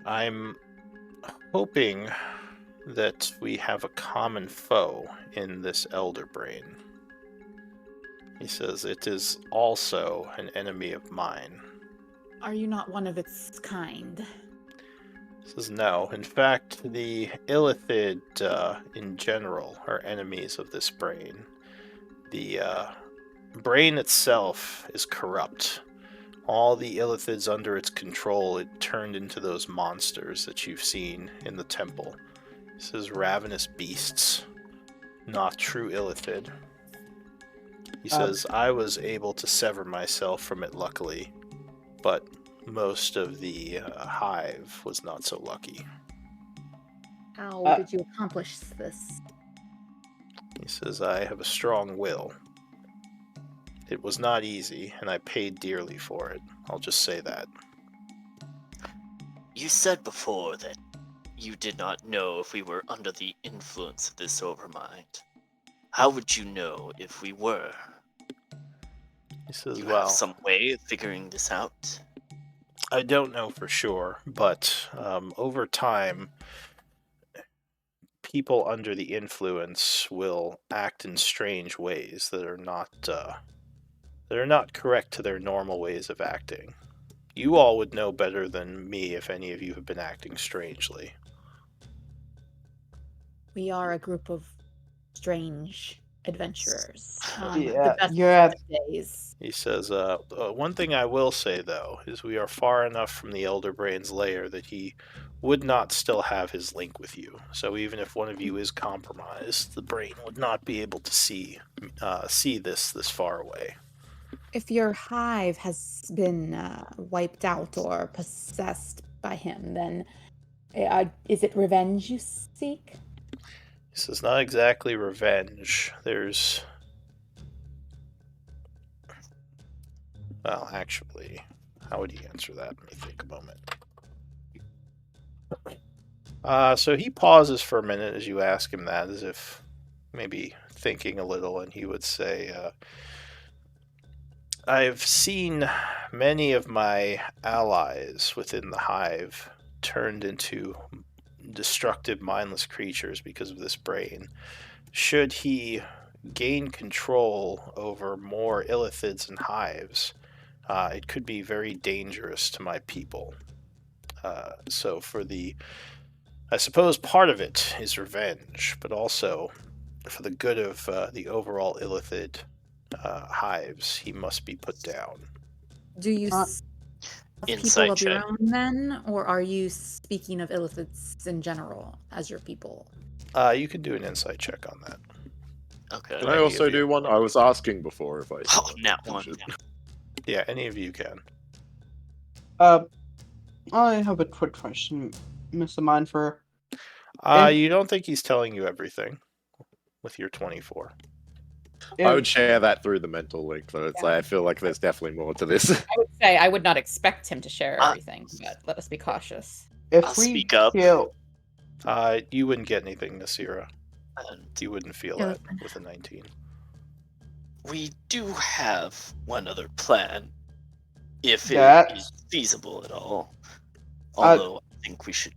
I'm hoping that we have a common foe in this Elder Brain. He says, it is also an enemy of mine. Are you not one of its kind? He says, no. In fact, the Illithid in general are enemies of this brain. The brain itself is corrupt. All the Illithids under its control, it turned into those monsters that you've seen in the temple. He says, ravenous beasts, not true Illithid. He says, I was able to sever myself from it luckily, but most of the hive was not so lucky. How Uh, did you accomplish this? He says, I have a strong will. It was not easy, and I paid dearly for it. I'll just say that. You said before that you did not know if we were under the influence of this overmind. How would you know if we were? He says, You well, have some way of figuring this out? I don't know for sure, but over time, people under the influence will act in strange ways that are not correct to their normal ways of acting. You all would know better than me if any of you have been acting strangely. We are a group of strange adventurers. Yeah, the best you're at- of the days. He says, one thing I will say, though, is we are far enough from the Elder Brain's lair that he would not still have his link with you. So even if one of you is compromised, the Brain would not be able to see this far away. If your hive has been wiped out or possessed by him, then is it revenge you seek? He says, not exactly revenge. Well, actually, how would he answer that? Let me think a moment. So he pauses for a minute as you ask him that, as if maybe thinking a little, and he would say, I've seen many of my allies within the hive turned into destructive, mindless creatures because of this brain. Should he gain control over more illithids and hives, it could be very dangerous to my people. So I suppose part of it is revenge, but also for the good of the overall illithid hives, he must be put down. Do you Uh, people Insight of your check. own then, or are you speaking of illithids in general as your people? You can do an insight check on that. Okay. Can I Any also of you. do one? I was asking before if I. Oh, now one. should. Yeah, any of you can. I have a quick question, Mr. Mindfer. You don't think he's telling you everything with your 24. I would share that through the mental link, though. It's like I feel like there's definitely more to this. I would say I would not expect him to share Uh, everything, but let us be cautious. If I'll we speak up. kill, You wouldn't get anything, Nasira. And You wouldn't feel Yeah, that that's fine. with a 19. we do have one other plan, if it That- is feasible at all. Uh, Although I think we should.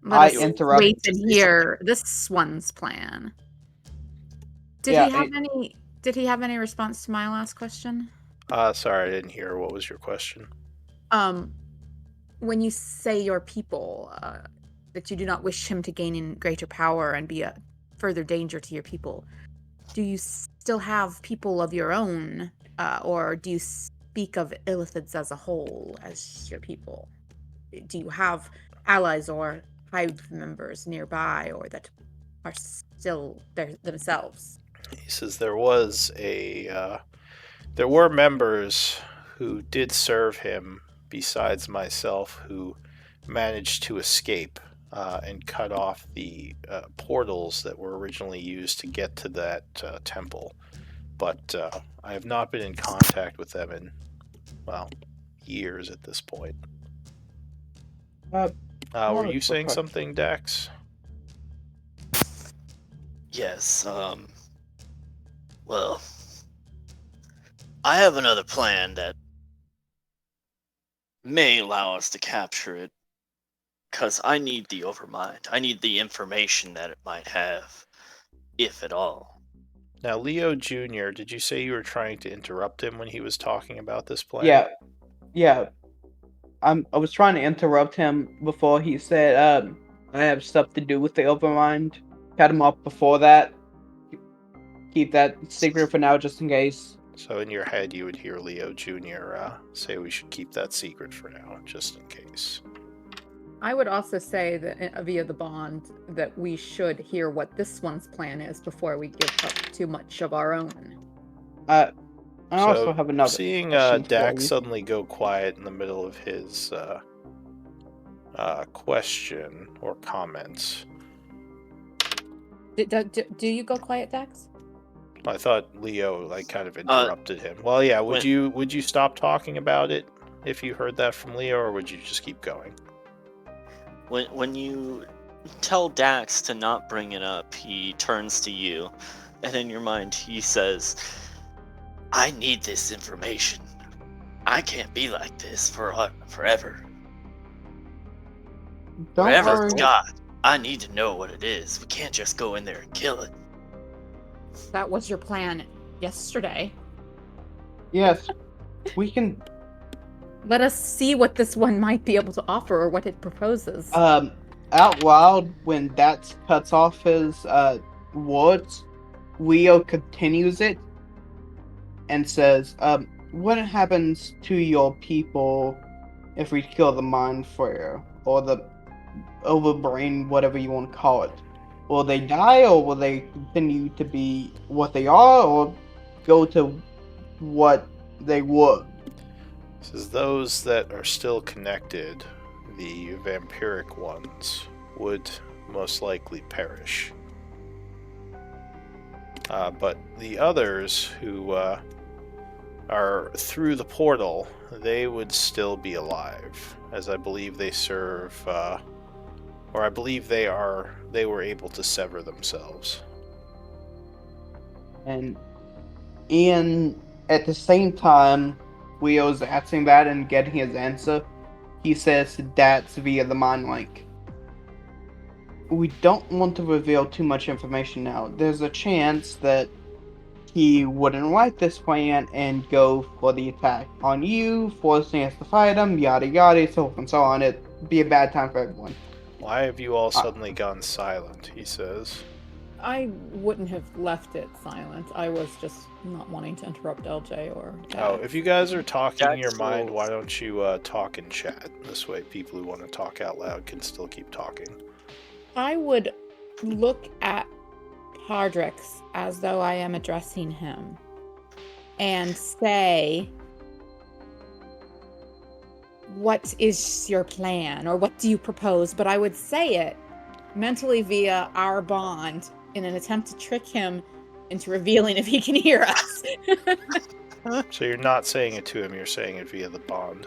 Let I us interrupt- wait and hear this one's plan. Did Yeah, he have any response to my last question? Sorry, I didn't hear. What was your question? When you say your people, that you do not wish him to gain in greater power and be a further danger to your people, do you still have people of your own, or do you speak of illithids as a whole as your people? Do you have allies or hive members nearby, or that are still there themselves? He says there were members who did serve him besides myself who managed to escape and cut off the portals that were originally used to get to that temple. But I have not been in contact with them in, well, years at this point. Were you saying something, Dax? Yes, well, I have another plan that may allow us to capture it, because I need the Overmind. I need the information that it might have, if at all. Now, Leo Jr., did you say you were trying to interrupt him when he was talking about this plan? yeah. I was trying to interrupt him before he said, I have stuff to do with the Overmind. Cut him off before that. Keep that secret for now, just in case. So in your head, you would hear Leo Jr. Say we should keep that secret for now, just in case. I would also say that via the bond that we should hear what this one's plan is before we give up too much of our own. I also have another. Seeing question for Dax you. suddenly go quiet in the middle of his question or comments, Do you go quiet, Dax? I thought Leo kind of interrupted him. Well, yeah. Would you stop talking about it if you heard that from Leo, or would you just keep going? When you tell Dax to not bring it up, he turns to you. and in your mind he says, I need this information. I can't be like this forever. Don't Forever, worry. God. I need to know what it is. We can't just go in there and kill it. That was your plan yesterday. Yes, we can. Let us see what this one might be able to offer or what it proposes. Out loud, when that cuts off his words, Leo continues it and says, what happens to your people if we kill the Mind Flayer or the Overbrain, whatever you want to call it? Will they die, or will they continue to be what they are, or go to what they were? This is those that are still connected, the vampiric ones, would most likely perish. But the others who are through the portal, they would still be alive, as I believe they serve, or I believe they were able to sever themselves. And Ian, at the same time, Leo's asking that and getting his answer, he says that's via the mind link. We don't want to reveal too much information now. There's a chance that he wouldn't like this plan and go for the attack on you, forcing us to fight him, yada yada, so forth and so on. It'd be a bad time for everyone. Why have you all suddenly gone silent? He says. I wouldn't have left it silent. I was just not wanting to interrupt LJ or. Oh, if you guys are talking in your Jack's mind, rules. why don't you talk in chat? This way, people who want to talk out loud can still keep talking. I would look at Hardrix as though I am addressing him and say, what is your plan, or what do you propose? But I would say it mentally via our bond in an attempt to trick him into revealing if he can hear us. So you're not saying it to him, you're saying it via the bond.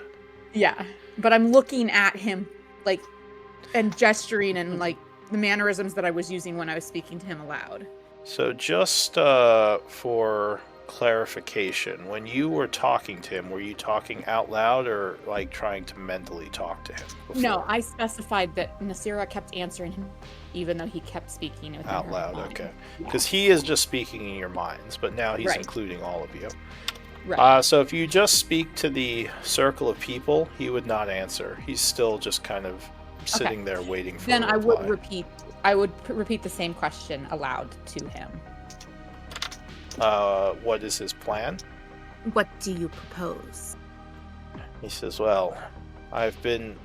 Yeah, but I'm looking at him, like, and gesturing and, like, the mannerisms that I was using when I was speaking to him aloud. So just for clarification, when you were talking to him, were you talking out loud or, like, trying to mentally talk to him before? No, I specified that Nasira kept answering him, even though he kept speaking within Out her loud, mind. okay. Yeah. Because he is just speaking in your minds, but now he's Right. including all of you. Right. So if you just speak to the circle of people, he would not answer. He's still just kind of sitting there waiting for Then a I would reply. repeat the same question aloud to him. What is his plan? What do you propose? He says, well, I've been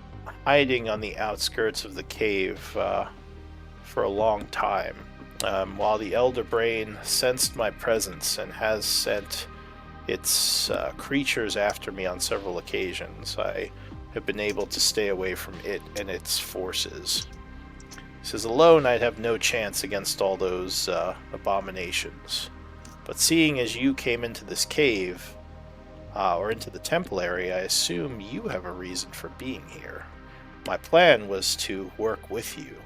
hiding on the outskirts of the cave for a long time. While the Elder Brain sensed my presence and has sent its creatures after me on several occasions, I have been able to stay away from it and its forces. He says, alone I'd have no chance against all those abominations. But seeing as you came into this cave, or into the temple area, I assume you have a reason for being here. My plan was to work with you,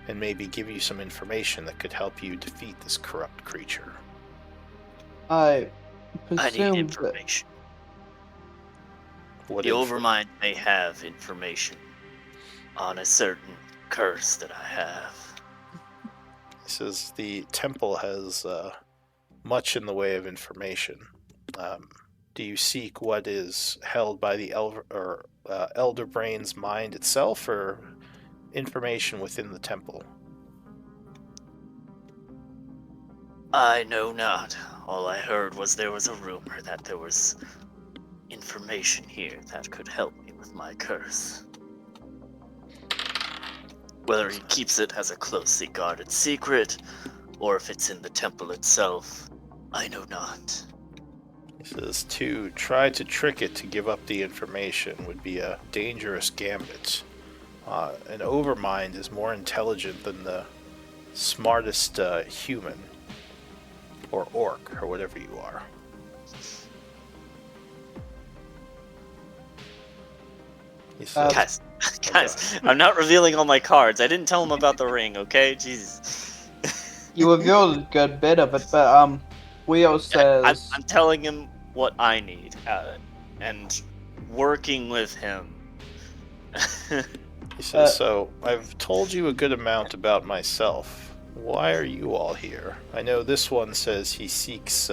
and maybe give you some information that could help you defeat this corrupt creature. I I need presume that information. What The info- Overmind may have information on a certain curse that I have. He says the temple has much in the way of information. Do you seek what is held by the Elder Brain's mind itself, or information within the temple? I know not. All I heard was there was a rumor that there was information here that could help me with my curse. Whether he keeps it as a closely guarded secret, or if it's in the temple itself, I know not. He says to try to trick it to give up the information would be a dangerous gambit. An Overmind is more intelligent than the smartest human, or orc, or whatever you are. He says, Guys, I'm not revealing all my cards. I didn't tell him about the ring, okay? Jesus. You revealed a good bit of it, but Leo I'm, says, I'm telling him what I need, and working with him. He says, so I've told you a good amount about myself. Why are you all here? I know this one says he seeks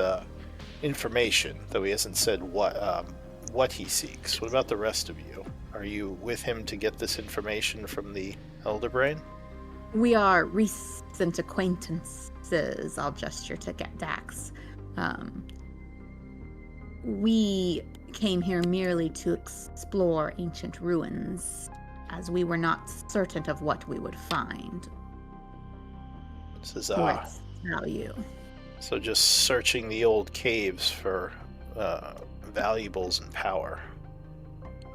information, though he hasn't said what he seeks. What about the rest of you? Are you with him to get this information from the Elder Brain? We are recent acquaintances. I'll gesture to get Dax. We came here merely to explore ancient ruins, as we were not certain of what we would find. Says, What's value? So just searching the old caves for valuables and power.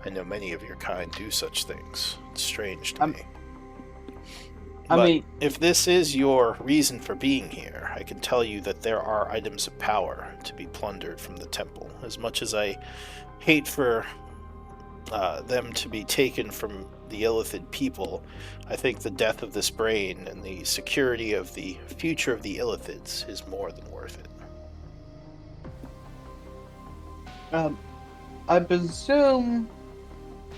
I know many of your kind do such things. It's strange to me. I But mean, if this is your reason for being here, I can tell you that there are items of power to be plundered from the temple. As much as I hate for them to be taken from the Illithid people, I think the death of this brain and the security of the future of the Illithids is more than worth it. I presume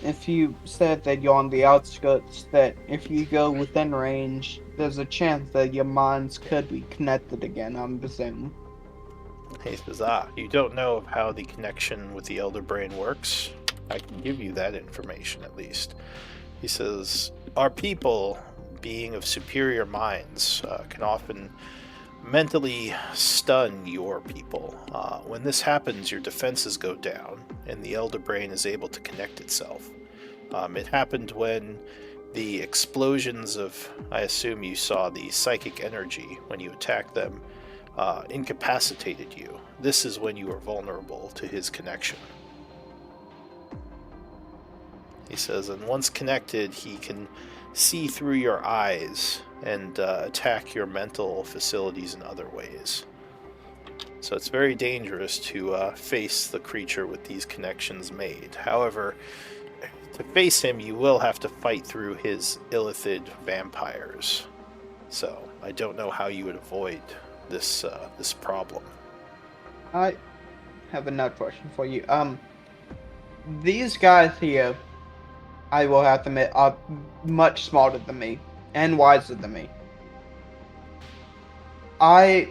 if you said that you're on the outskirts, that if you go within range, there's a chance that your minds could be connected again, I'm presuming. He says, you don't know of how the connection with the Elder Brain works? I can give you that information at least. He says, our people, being of superior minds, can often mentally stun your people. When this happens, your defenses go down, and the Elder Brain is able to connect itself. It happened when the explosions of, I assume you saw the psychic energy when you attacked them, incapacitated you. This is when you are vulnerable to his connection. He says, and once connected, he can see through your eyes and attack your mental facilities in other ways. So it's very dangerous to face the creature with these connections made. However, to face him, you will have to fight through his Illithid vampires. So I don't know how you would avoid this problem. I have another question for you. These guys here, I will have to admit, are much smarter than me and wiser than me. I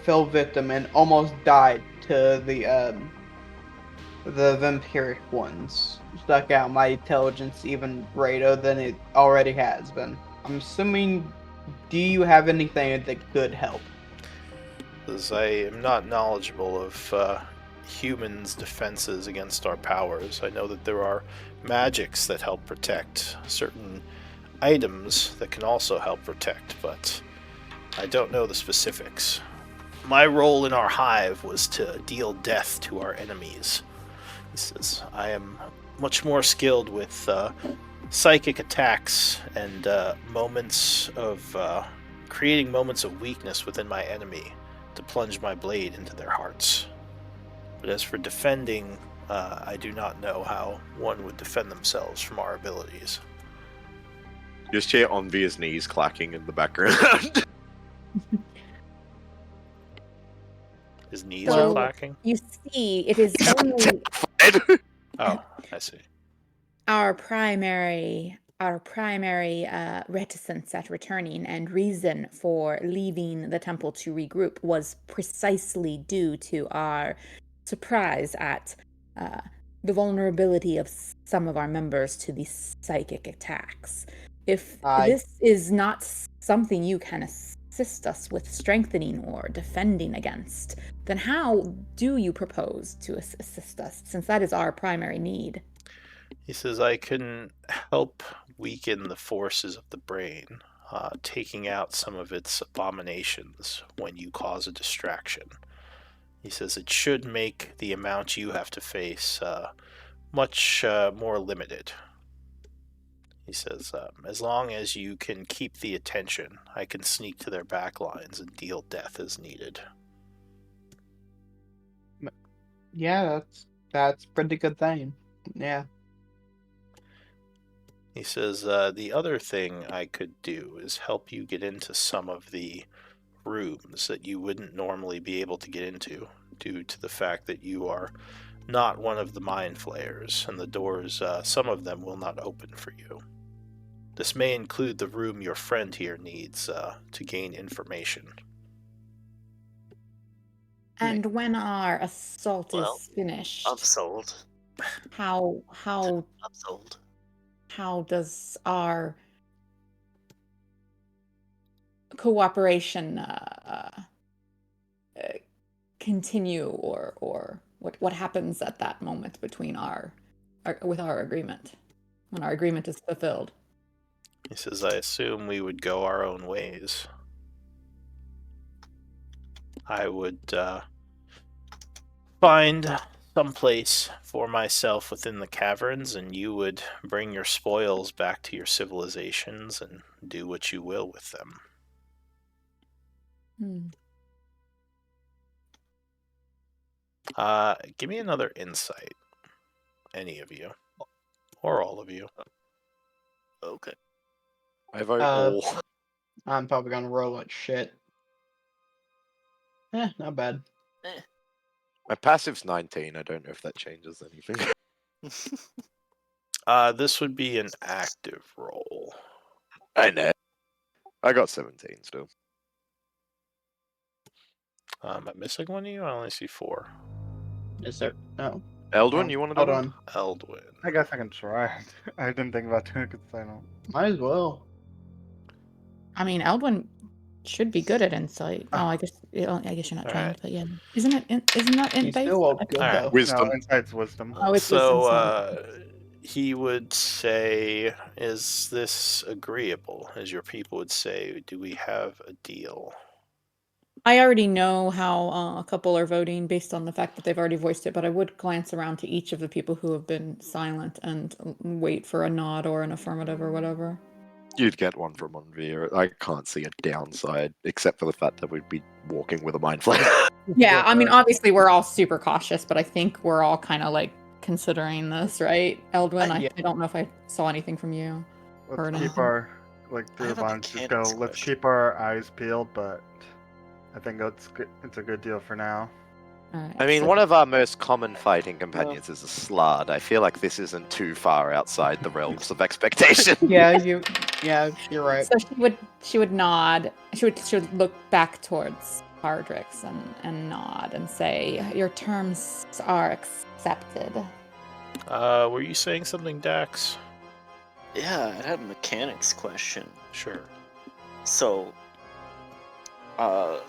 fell victim and almost died to the vampiric ones. Stuck out my intelligence even greater than it already has been. I'm assuming, do you have anything that could help? As I am not knowledgeable of humans' defenses against our powers. I know that there are magics that help protect, certain items that can also help protect, but I don't know the specifics. My role in our hive was to deal death to our enemies. He says, I am much more skilled with psychic attacks and moments of creating moments of weakness within my enemy to plunge my blade into their hearts. But as for defending, I do not know how one would defend themselves from our abilities. Just hear Envia's knees clacking in the background. His knees So- are clacking? You see, it is only Oh, I see. our primary reticence at returning and reason for leaving the temple to regroup was precisely due to our surprise at the vulnerability of some of our members to these psychic attacks. If this is not something you can assist us with strengthening or defending against, then how do you propose to assist us, since that is our primary need? He says, I can help weaken the forces of the brain, taking out some of its abominations when you cause a distraction. He says it should make the amount you have to face much more limited. He says, as long as you can keep the attention, I can sneak to their back lines and deal death as needed. Yeah, that's a pretty good thing. Yeah. He says, the other thing I could do is help you get into some of the rooms that you wouldn't normally be able to get into due to the fact that you are not one of the mind flayers, and the doors, some of them will not open for you. This may include the room your friend here needs to gain information. And when our assault Well, is finished, I'm sold. how I'm sold. how does our cooperation continue, or what happens at that moment between with our agreement, when our agreement is fulfilled? He says, I assume we would go our own ways. I would find some place for myself within the caverns, and you would bring your spoils back to your civilizations and do what you will with them. Give me another insight, any of you, or all of you. Okay. I vote Uh, all. I'm probably gonna roll like shit. Not bad. My passive's 19. I don't know if that changes anything. This would be an active roll. I know. I got 17 still. Am I missing one of you? I only see 4. Is there? No. Eldwin, you want to Hold do on. Eldwin. I guess I can try. I didn't think about doing it because I don't. Might as well. I mean, Eldwin should be good at insight. Oh, I guess you're not All trained, right. but yeah, isn't that int He's based? still all good Alright. though. Wisdom. No, insight's wisdom. Oh, it's wisdom, So, sorry. he would say, is this agreeable? As your people would say, do we have a deal? I already know how a couple are voting based on the fact that they've already voiced it, but I would glance around to each of the people who have been silent and wait for a nod or an affirmative or whatever. You'd get one from Onvia. I can't see a downside, except for the fact that we'd be walking with a mind flayer. Yeah, I mean, obviously we're all super cautious, but I think we're all kind of like considering this, right, Eldwin? Yeah. I don't know if I saw anything from you. Or Let's keep not. our through the have a bonds. Just mechanics go. Let's question. keep our eyes peeled, but I think it's good. It's a good deal for now. All right, I mean, so- one of our most common fighting companions is a Slard. I feel like this isn't too far outside the realms of expectation. Yeah, you're right. So she would nod. She would look back towards Hardrix and nod and say, "Your terms are accepted." Were you saying something, Dax? Yeah, I had a mechanics question. Sure. So, I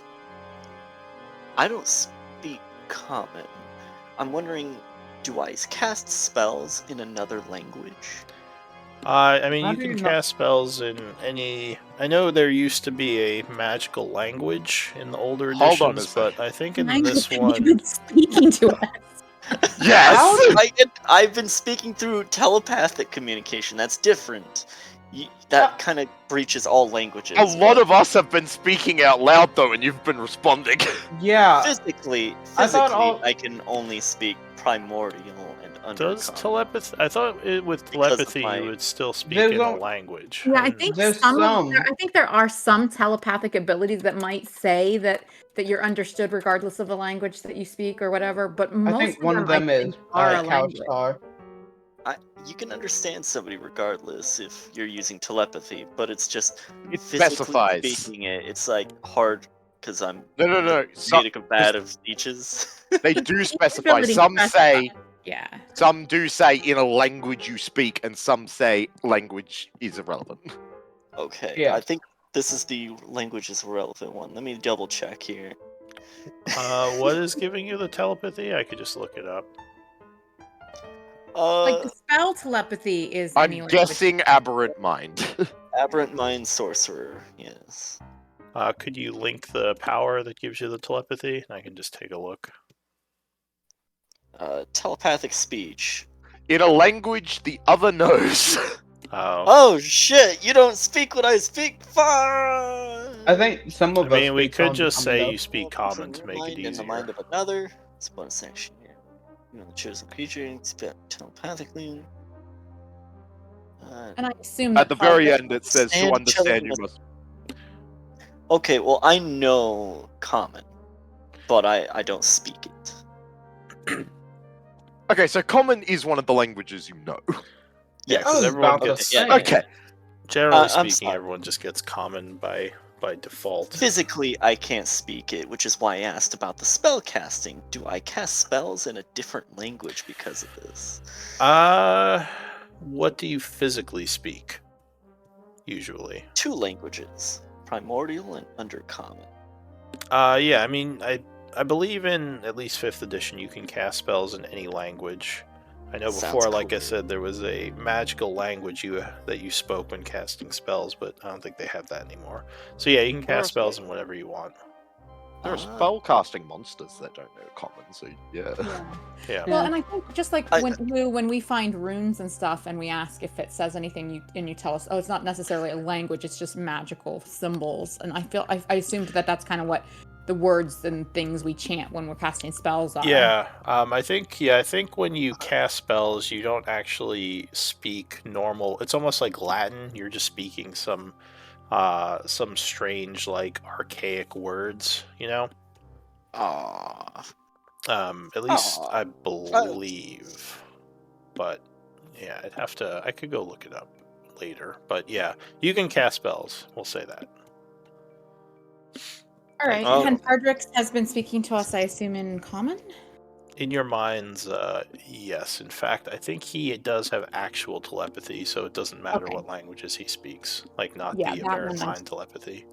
don't speak common. I'm wondering, do I cast spells in another language? I mean, How you do can you not- cast spells in any. I know there used to be a magical language in the older Hold on a editions, but I think in Language this you've one, been speaking to us. Yes! I've been speaking through telepathic communication. That's different. That kind of breaches all languages. A lot but of us have been speaking out loud though, and you've been responding. Yeah. physically, I thought all- I can only speak primordial and does undercommon. telepathy? I thought with Because of telepathy my- you would still speak There's in a no- language. Yeah, I didn't- think There's some. some. I think there are some telepathic abilities that might say that you're understood regardless of the language that you speak or whatever. But most I think one of I them is think are a language. Cowstar. You can understand somebody regardless if you're using telepathy, but it's just It physically specifies. speaking it. It's like hard because I'm No. comedic of bad of speeches. They do specify. Ability Some say, specified. Yeah. some do say in a language you speak, and some say language is irrelevant. Okay, Yeah. I think this is the language is a relevant one. Let me double check here. What is giving you the telepathy? I could just look it up. Like the spell telepathy is. I'm any language. guessing aberrant mind. Aberrant Mind Sorcerer, yes. Could you link the power that gives you the telepathy? I can just take a look. Telepathic speech. In a language the other knows. Oh shit, you don't speak what I speak? Fine! I think some I of us. mean, we speak could on- just on say the- you speak Well, common it's to in make your it mind and the mind easier. of another. It's a bonus action here. You know, the chosen creature, speak telepathically. And I assume that At the very Parvus- end, it says, to Sand understand, chilling you with- must... Okay, well, I know Common, but I don't speak it. Okay, so Common is one of the languages you know. Yes. because was everyone about to gets say. Okay. generally I'm speaking, sorry. everyone just gets common by default. Physically, I can't speak it, which is why I asked about the spell casting. Do I cast spells in a different language because of this? What do you physically speak? Usually. 2 languages, Primordial and Undercommon. Yeah, I mean, I believe in at least 5th edition you can cast spells in any language. I know Sounds before, like I cool. said, there was a magical language that you spoke when casting spells, but I don't think they have that anymore. So yeah, you can cast spells in whatever you want. There are Ah. spellcasting monsters that don't know Common, so yeah. Yeah. Well, and I think just like I- when we find runes and stuff, and we ask if it says anything, you tell us, oh, it's not necessarily a language; it's just magical symbols. And I assumed that that's kind of what the words and things we chant when we're casting spells are. Yeah, I think when you cast spells, you don't actually speak normal. It's almost like Latin. You're just speaking some strange, like, archaic words, you know. Ah, At least Aw. I believe. But yeah, I could go look it up later. But yeah, you can cast spells. We'll say that. All right. Oh. And Ardrix has been speaking to us, I assume, in common. In your minds, yes. In fact, I think he does have actual telepathy, so it doesn't matter Okay. what languages he speaks. Like, not Yeah, the that one I'm- Maritime telepathy.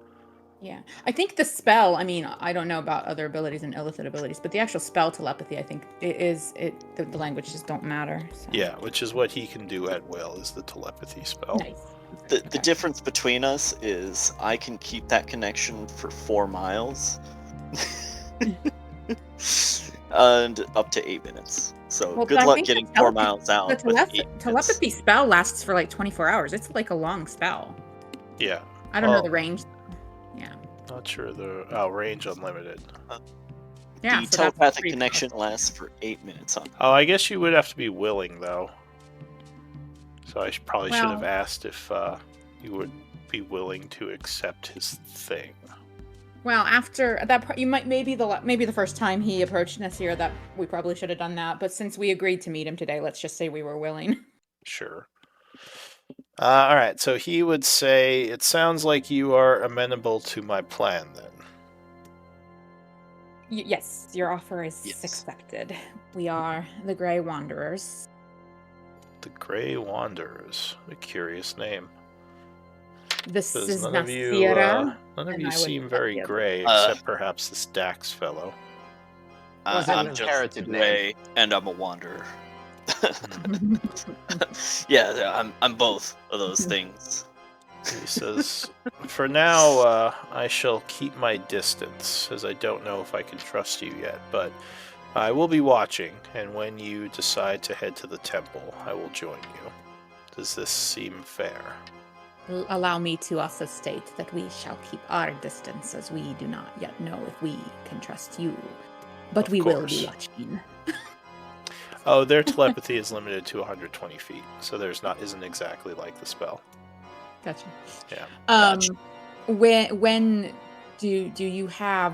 Yeah, I think the spell. I mean, I don't know about other abilities and illithid abilities, but the actual spell telepathy, I think, the languages don't matter. So. Yeah, which is what he can do at will, is the telepathy spell. Nice. the Okay. difference between us is I can keep that connection for 4 miles, and up to 8 minutes. So Well, but good I luck think getting the 4 telepathy- miles out. The with 8 minutes. telepathy spell lasts for like 24 hours. It's like a long spell. Yeah, I don't know Oh. the range. Yeah. not sure the range unlimited. Yeah. The so that's telepathic pretty connection lasts for 8 minutes on. Oh, I guess you would have to be willing, though. So I probably should have Well- asked if you would be willing to accept his thing. Well, after that, you might maybe the first time he approached Nasir, that we probably should have done that. But since we agreed to meet him today, let's just say we were willing. Sure. All right, so he would say, it sounds like you are amenable to my plan, then. Yes, your offer is Yes. accepted. We are the Grey Wanderers. The Grey Wanderers. A curious name. This Because is none of you, Nasira. none of and you I would seem accept very the other. grey, except perhaps this Dax fellow. Was it an I'm just inherited name? gray, and I'm a wanderer. Yeah, I'm both of those things. He says, "For now, I shall keep my distance, as I don't know if I can trust you yet, but I will be watching, and when you decide to head to the temple, I will join you. Does this seem fair?" Allow me to also state that we shall keep our distance, as we do not yet know if we can trust you. But Of we will course. be watching. Oh, their telepathy is limited to 120 feet, so isn't exactly like the spell. Gotcha. Yeah. Gotcha. When do you have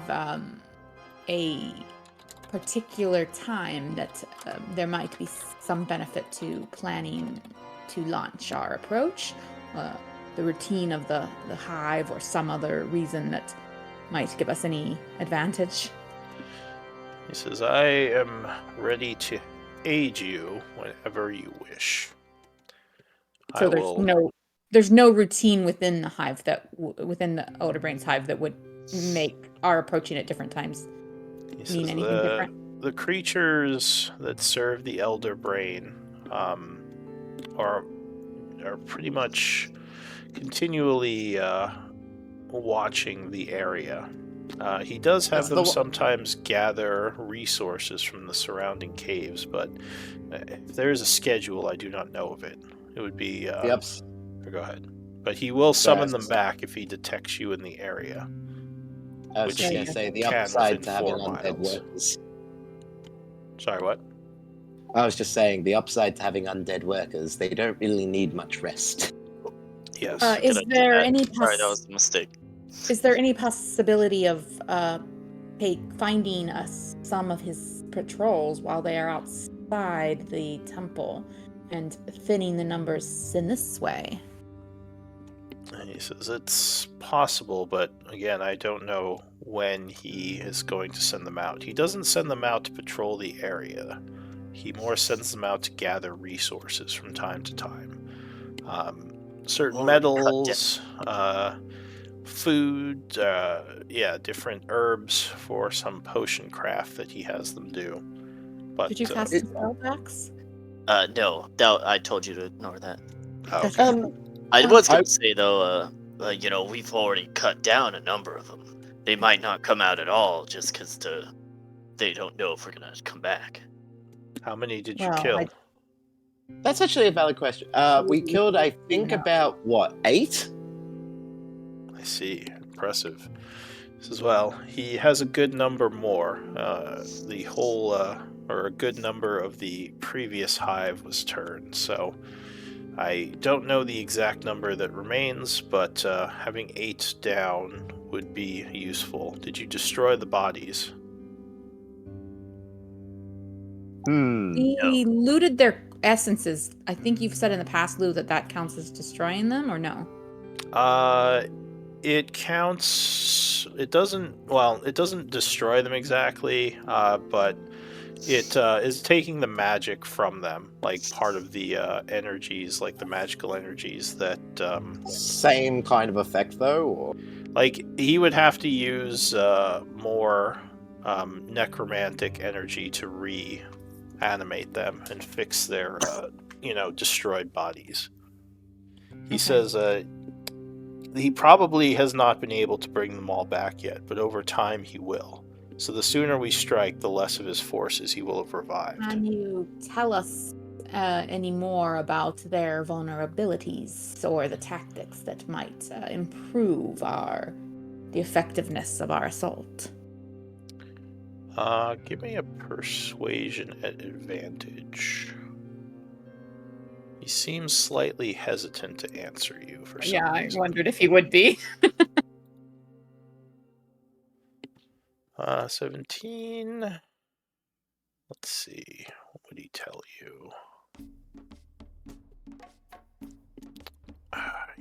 a particular time that there might be some benefit to planning to launch our approach? The routine of the hive, or some other reason that might give us any advantage? He says, "I am ready to aid you whenever you wish." So I will- there's no routine within the hive within the Elderbrain's hive that would make our approaching at different times He mean says, anything different. The creatures that serve the Elder Brain are pretty much continually watching the area. He does have That's them the sometimes gather resources from the surrounding caves, but if there is a schedule, I do not know of it. It would be... Yep. Go ahead. But he will summon them Yes. back if he detects you in the area. I was Which just he gonna say the can upside within to having 4 undead miles. workers. Sorry, what? I was just saying, the upside to having undead workers, they don't really need much rest. Yes. Is there any Sorry, that was a mistake. Is there any possibility of finding some of his patrols while they are outside the temple and thinning the numbers in this way? And he says it's possible, but again, I don't know when he is going to send them out. He doesn't send them out to patrol the area. He more sends them out to gather resources from time to time. Certain metals, food, different herbs for some potion craft that he has them do. But Did you cast spellbacks? No, I told you to ignore that. okay. I was going to say, though, we've already cut down a number of them. They might not come out at all just because they don't know if we're going to come back. How many did you kill? That's actually a valid question. We killed, I think, about, 8? I see. Impressive. This is, well, he has a good number more. The whole, or a good number of the previous hive was turned, so I don't know the exact number that remains, but having 8 down would be useful. Did you destroy the bodies? He looted their essences. I think you've said in the past, Lou, that counts as destroying them, or no? It counts. It doesn't destroy them exactly, but it is taking the magic from them, like part of the energies, like the magical energies that. Same kind of effect, though? Or? Like, he would have to use more necromantic energy to reanimate them and fix their, destroyed bodies. He says he probably has not been able to bring them all back yet, but over time he will. So the sooner we strike, the less of his forces he will have revived. Can you tell us any more about their vulnerabilities or the tactics that might improve the effectiveness of our assault? Give me a persuasion at advantage. He seems slightly hesitant to answer you for some reason. I wondered if he would be. 17. Let's see. What would he tell you?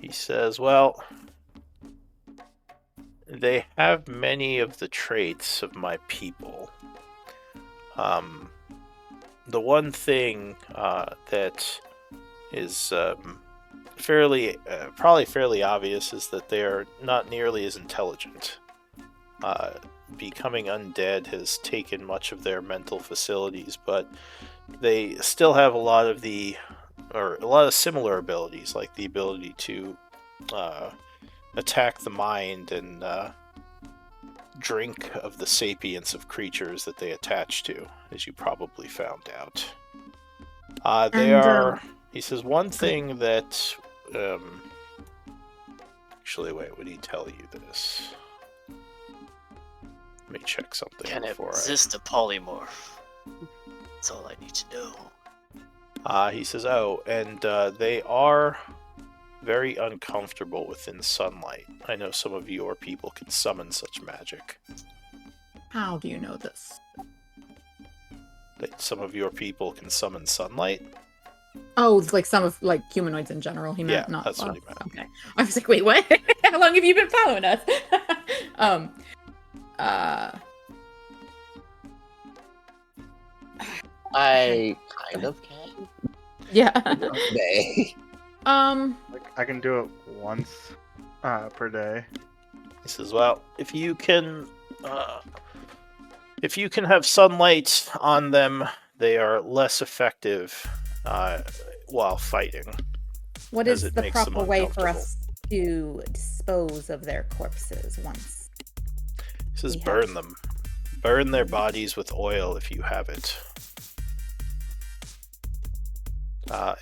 He says, well, they have many of the traits of my people. The one thing that is probably fairly obvious is that they are not nearly as intelligent. Becoming undead has taken much of their mental facilities, but they still have a lot of similar abilities, like the ability to attack the mind and drink of the sapience of creatures that they attach to, as you probably found out. He says one thing that actually, wait, would he tell you this? Let me check something. Can it before resist a polymorph? That's all I need to know. He says, and they are very uncomfortable within sunlight. I know some of your people can summon such magic. How do you know this? That some of your people can summon sunlight? Oh, it's like some of humanoids in general. He meant not. That's what he meant. Okay, I was like, wait, what? How long have you been following us? I kind of can. Yeah. Day. I can do it once per day. He says, well, if you can have sunlight on them, they are less effective while fighting. What as is it the makes them proper way for uncomfortable. us to dispose of their corpses once? He says, we burn have- them. Burn their bodies with oil if you have it.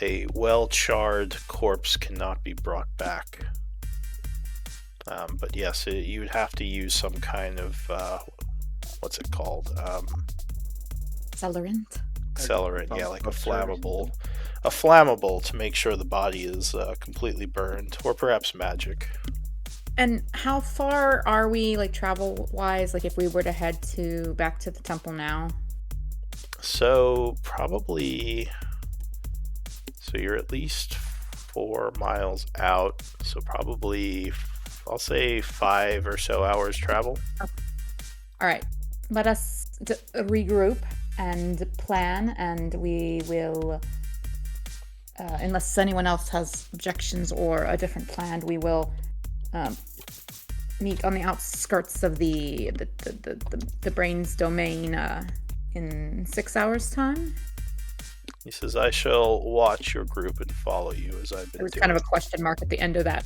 A well-charred corpse cannot be brought back. But yes, you would have to use some kind of, what's it called? Accelerant? accelerant, some yeah, like a substance. flammable to make sure the body is completely burned, or perhaps magic. And how far are we, like, travel-wise, like, if we were to head back to the temple now? So probably, so you're at least 4 miles out. So probably, I'll say 5 or so hours travel. All right, let us regroup and plan, and we will, unless anyone else has objections or a different plan, we will meet on the outskirts of the brain's domain in 6 hours' time. He says, "I shall watch your group and follow you as I've been There was doing." kind of a question mark at the end of that,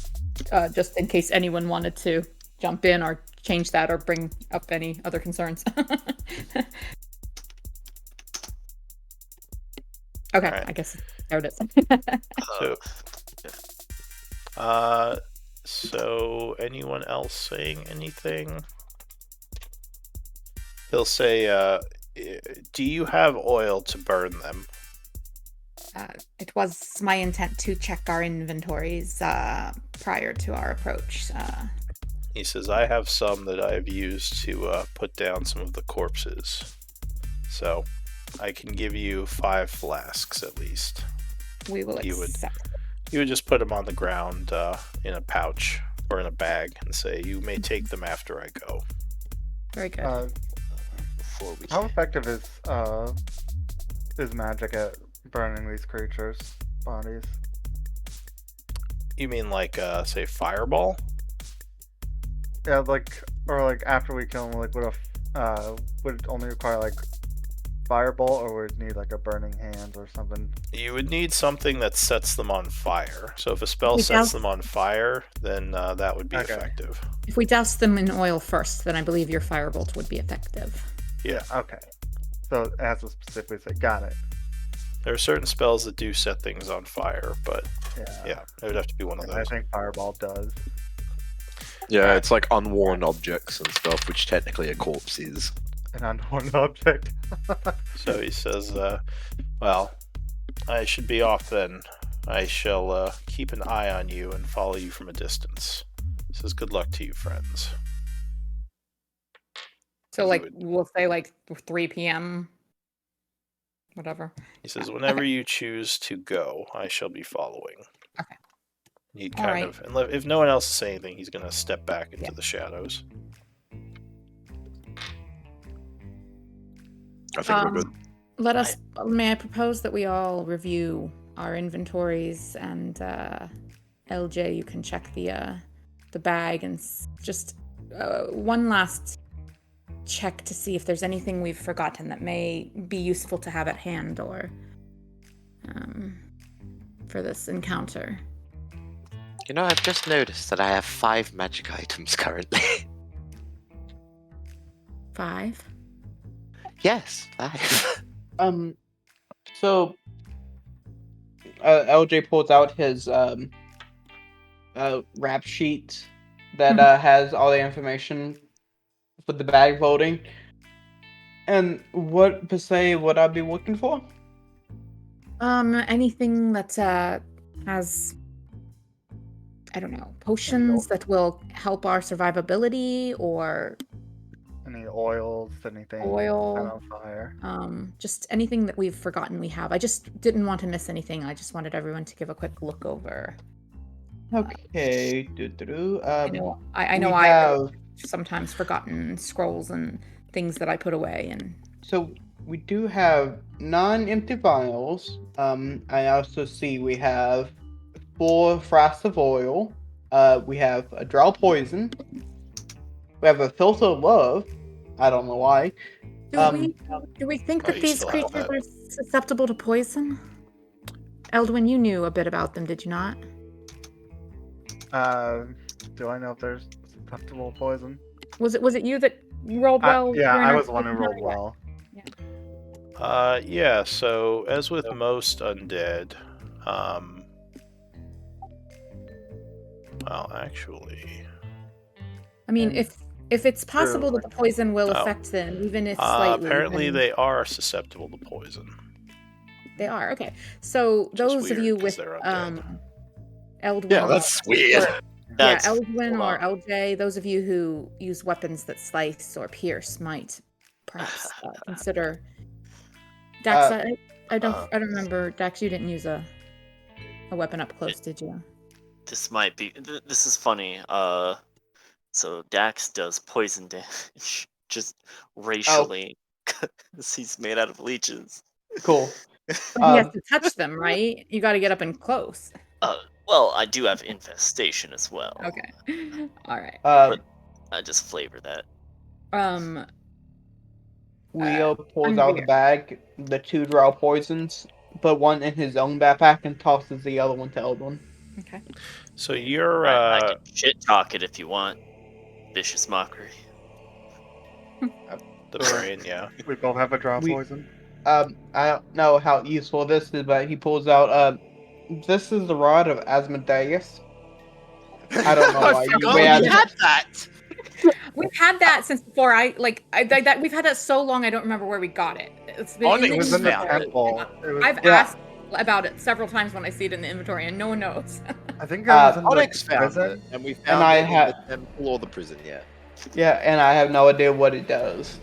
just in case anyone wanted to jump in or change that or bring up any other concerns. Okay, Alright. I guess there it is. So anyone else saying anything? He'll say, "Do you have oil to burn them?" It was my intent to check our inventories prior to our approach. He says, "I have some that I've used to put down some of the corpses. So I can give you 5 flasks at least." We will You would- accept. You would just put them on the ground in a pouch or in a bag and say, "You may take them after I go." Very good. Before we How effective is magic at burning these creatures' bodies? You mean like, say, fireball? Yeah, like, or like after we kill them, like would it only require like fireball, or would it need like a burning hand or something? You would need something that sets them on fire. So if a spell We sets douse- them on fire, then that would be Okay. effective. If we douse them in oil first, then I believe your firebolt would be effective. Yeah. Okay. So it has to specifically say, got it. There are certain spells that do set things on fire, but yeah, it would have to be one of And I those. think fireball does. Yeah, it's like unworn objects and stuff, which technically a corpse is. An unworn object. So he says, well, I should be off then. I shall keep an eye on you and follow you from a distance. He says, "Good luck to you, friends." So, He like, would- we'll say, like, 3 p.m., whatever. He says, "Whenever you choose to go, I shall be following." Okay. He'd All kind right. of, and if no one else is saying anything, he's going to step back into Yeah. the shadows. I think we're good. Let us. May I propose that we all review our inventories, and LJ, you can check the bag and just one last check to see if there's anything we've forgotten that may be useful to have at hand or for this encounter. You know, I've just noticed that I have 5 magic items currently. 5. Yes, 5. So LJ pulls out his rap sheet that has all the information for the bag voting. And what per se would I be looking for? Anything that has, I don't know, potions that will help our survivability, or Any oils, anything Oil. set on fire. just anything that we've forgotten we have. I just didn't want to miss anything. I just wanted everyone to give a quick look over. Okay. I know we I have. sometimes forgotten scrolls and things that I put away, and So we do have 9 empty vials. I also see we have 4 flasks of oil. We have a drow poison. We have a filter of love. I don't know why. do we think Oh, that you these still have creatures that. are susceptible to poison? Eldwin, you knew a bit about them, did you not? Do I know if there's susceptible poison? Was it you that rolled well? Yeah, during I our was the one who rolled poison? well. Yeah, so as with most undead, well, actually, I mean, And if it's possible that the poison will Oh. affect them, even if slightly. apparently then- they are susceptible to poison. They are okay. So Which is those of weird, you 'cause with they're undead. Eldwin, Yeah, that's weird. That's Eldwin hold or on. LJ, those of you who use weapons that slice or pierce might perhaps consider. Dax, I don't remember. Dax, you didn't use a weapon up close, did you? This might be. This is funny. So Dax does poison damage, just racially, because he's made out of leeches. Cool. But he has to touch them, right? You got to get up and close. Well, I do have infestation as well. Okay. All right. I just flavor that. Leo pulls out of the bag the 2 drow poisons, put one in his own backpack, and tosses the other one to Eldwin. Okay. So you're I can shit talk it if you want. Vicious mockery. the brain, yeah. We both have a draw We- poison. I don't know how useful this is, but he pulls out, this is the rod of Asmodeus. I don't know why you forgot ran- we had that. We've had that since before. We've had that so long. I don't remember where we got it. It's been Onyx It was in the found it. temple. It was, I've asked about it several times when I see it in the inventory, and no one knows. I think it was in Onyx the found prison. it, and we found I it ha- in the temple or the prison yet. Yeah, and I have no idea what it does.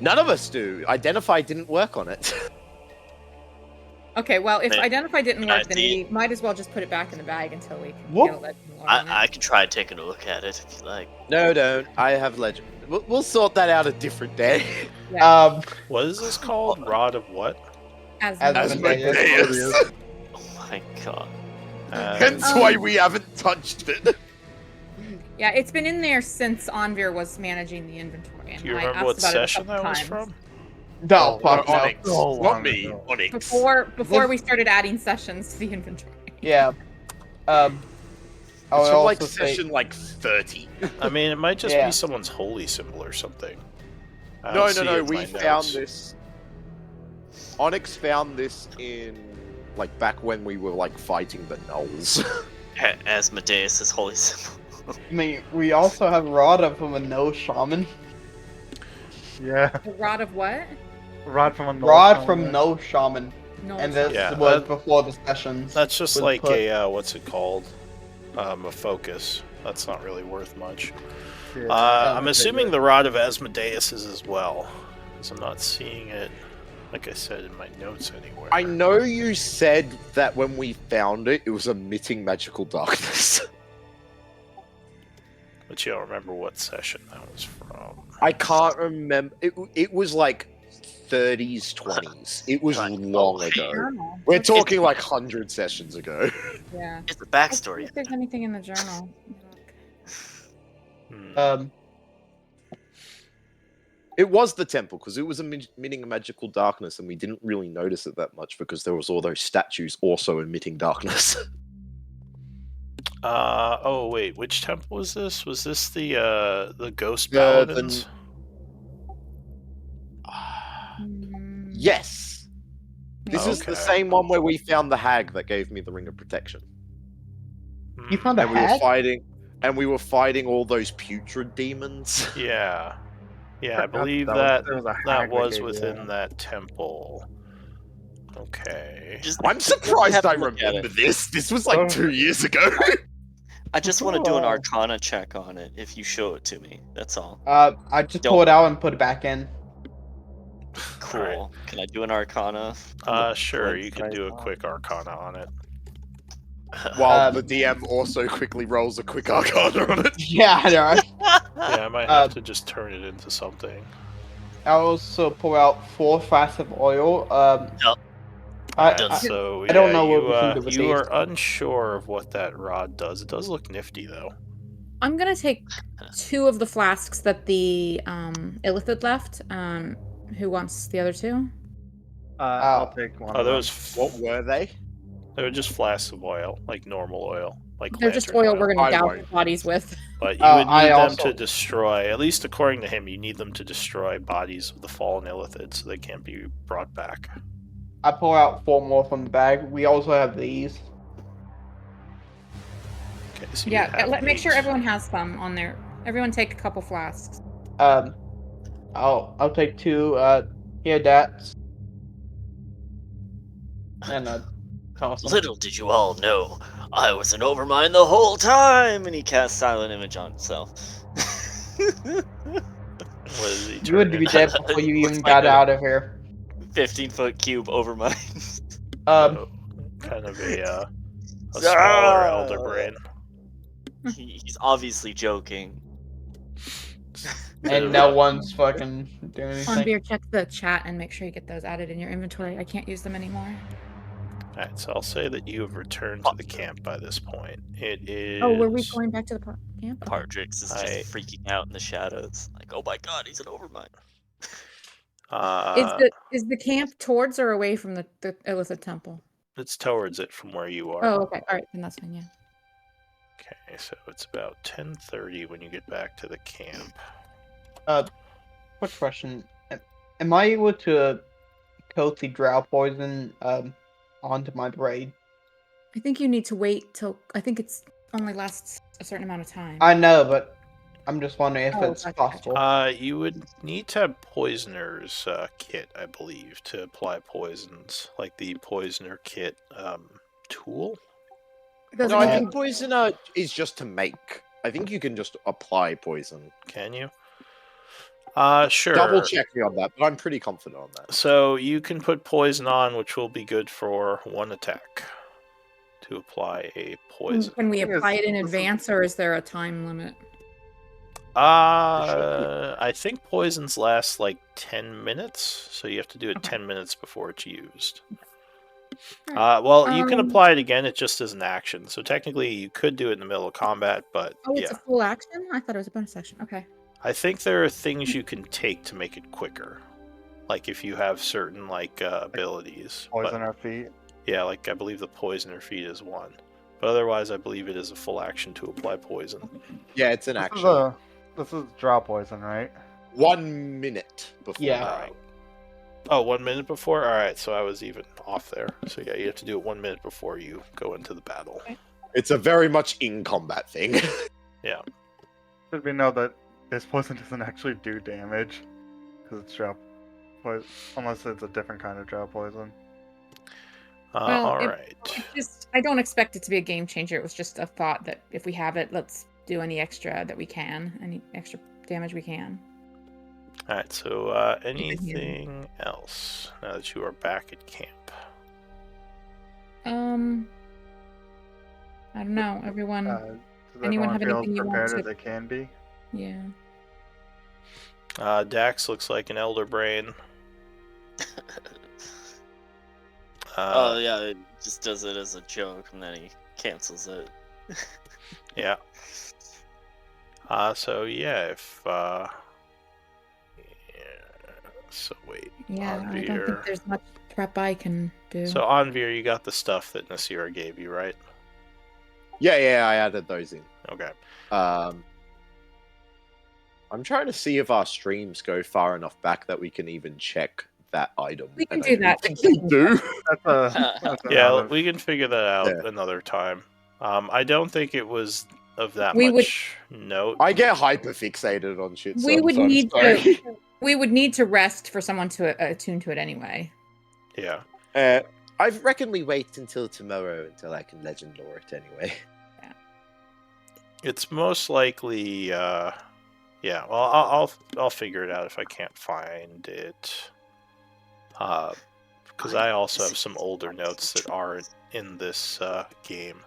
None of us do. Identify didn't work on it. Okay, well, if Man, Identify didn't can I work, then see we might as well just put it back in the bag until we can Whoop. get a legend lore on I it. can try taking a look at it if you like. No, don't. I have legend. We'll sort that out a different day. What is this called? Rod of what? Asmodeus. Oh my god. Hence why we haven't touched it. Yeah, it's been in there since Anvir was managing the inventory. And Do you I remember asked what about it a session couple that was times. from? No, fuck no. Onyx. So Not long me. ago. Onyx. Before we started adding sessions to the inventory. Yeah. I would It's from like also say- session like 30. I mean, it might just Yeah. be someone's holy symbol or something. I No, don't see it no. in We my found notes. this. Onyx found this in like back when we were like fighting the gnolls. Asmodeus' holy symbol. I mean, we also have Rod of a no shaman. Yeah, The rod of what? rod from a null Rod shaman. from no shaman. No. And this Yeah, was that- before the sessions. That's just was like put- a what's it called? A focus. That's not really worth much. Yeah, I'm assuming the Rod of Asmodeus is as well, because I'm not seeing it, like I said, in my notes anywhere. I know you said that when we found it, it was emitting magical darkness. But you don't remember what session that was from. I can't remember. It was like 30s, 20s. It was Right. long Oh, ago. Journal. We're Let's- talking like 100 sessions ago. Yeah. It's the Let's see backstory. if there's anything in the journal. Hmm. It was the temple because it was emitting a magical darkness, and we didn't really notice it that much because there was all those statues also emitting darkness. Oh wait, which temple was this? Was this the ghost The- paladins? Mm, Yes, this is the Okay. same one where we found the hag that gave me the ring of protection, You Hmm. found a and we were hag? fighting, all those putrid demons. Yeah, yeah, I Forgot believe was- that there was a that hag was gave you within that. that temple. Okay. Just, I'm surprised have to I look at remember it. this. This was like Oh. 2 years ago. I just want to do an Oh. Arcana check on it if you show it to me. That's all. I just Don't- pull it out and put it back in. Cool. Alright. Can I do an Arcana? Sure, Like, you can do a quick arcana on it. While the DM also quickly rolls a quick arcana on it. Yeah, I know. Yeah, I might have to just turn it into something. I also pull out 4 flasks of oil. And so I don't yeah, know what you, we can do with you these. are unsure of what that rod does. It does look nifty though. I'm gonna take 2 of the flasks that the Illithid left. Who wants the other 2? I'll take one. Oh, of them. those What were they? they were just flasks of oil, like normal oil, like They're just lantern oil we're gonna I douse won't. the bodies with. But you Oh, would I need them also- to destroy, at least according to him, you need them to destroy bodies of the fallen Illithid so they can't be brought back. I pull out 4 more from the bag. We also have these. Okay, so you Yeah, have make sure these. everyone has some on there. Everyone take a couple flasks. I'll take 2. Here, Dats. And toss him. Little did you all know, I was an Overmind the whole time! And he casts Silent Image on himself. What is he You would turning be into? dead before you Looks even like got a- out of here. 15-foot cube Overmind. So, kind of a smaller Ah! elder brain. He's obviously joking. And no one's fucking doing anything. Onbeer, check the chat and make sure you get those added in your inventory. I can't use them anymore. Alright, so I'll say that you have returned to the camp by this point. It is. Oh, were we going back to the camp? Okay. Pardrix is just freaking out in the shadows. Like, oh my god, he's an Overmind. Is the camp towards or away from the Illithid temple? It's towards it from where you are. Oh, okay. All right, then that's fine. Yeah. Okay, so it's about 10:30 when you get back to the camp. Quick question. Am I able to coat the drow poison onto my braid? I think you need to wait till. I think it's only lasts a certain amount of time. I know, but I'm just wondering if Oh, it's gotcha, possible. You would need to have Poisoner's kit, I believe, to apply poisons, like the Poisoner kit tool. Doesn't No, I it- think poisoner is just to make. I think you can just apply poison. Can you? Sure. Double check me on that, but I'm pretty confident on that. So you can put poison on, which will be good for one attack to apply a poison. Can we Thing is, apply it in this is- advance, or is there a time limit? I think poisons last like 10 minutes, so you have to do it Okay. 10 minutes before it's used. Alright. Well, you can Um, apply it again, it just is an action. So technically, you could do it in the middle of combat, but Oh, it's yeah. a full action? I thought it was a bonus action. Okay. I think there are things you can take to make it quicker. Like if you have certain like abilities. But- Poison our feet. yeah, like I believe the poisoner feat is one. But otherwise, I believe it is a full action to apply poison. Yeah, it's an This is action. this is draw poison, right? 1 minute before. Yeah. Right. Oh, 1 minute before? Alright, so I was even off there. So yeah, you have to do it 1 minute before you go into the battle. It's a very much in combat thing. Should we know that this poison doesn't actually do damage? Because it's draw poison. Unless it's a different kind of draw poison. Well, it- Alright. I don't expect it to be a game changer. It was just a thought that if we have it, let's do any extra that we can, any extra damage we can. Alright, so anything else now that you are back at camp? I don't know. Everyone, Does anyone everyone have feel anything you want prepared to- as they can be? yeah. Dax looks like an elder brain. Oh yeah, it just does it as a joke and then he cancels it. Yeah. So yeah, if yeah. So wait. Yeah, I don't think Anvir. there's much prep I can do. So Anvir, you got the stuff that Nasira gave you, right? Yeah, I added those in. Okay. I'm trying to see if our streams go far enough back that we can even check that item. We can and do I that. think they do. That's Yeah, another- we can figure that out Yeah. another time. I don't think it was of that We would- much note. I get hyper fixated on shit. we would sometimes, need sorry. to. We would need to rest for someone to attune to it anyway. Yeah. I reckon we wait until tomorrow until I can legend lore it anyway. It's most likely yeah, well I'll figure it out if I can't find it. Because I also have some older notes that aren't in this game.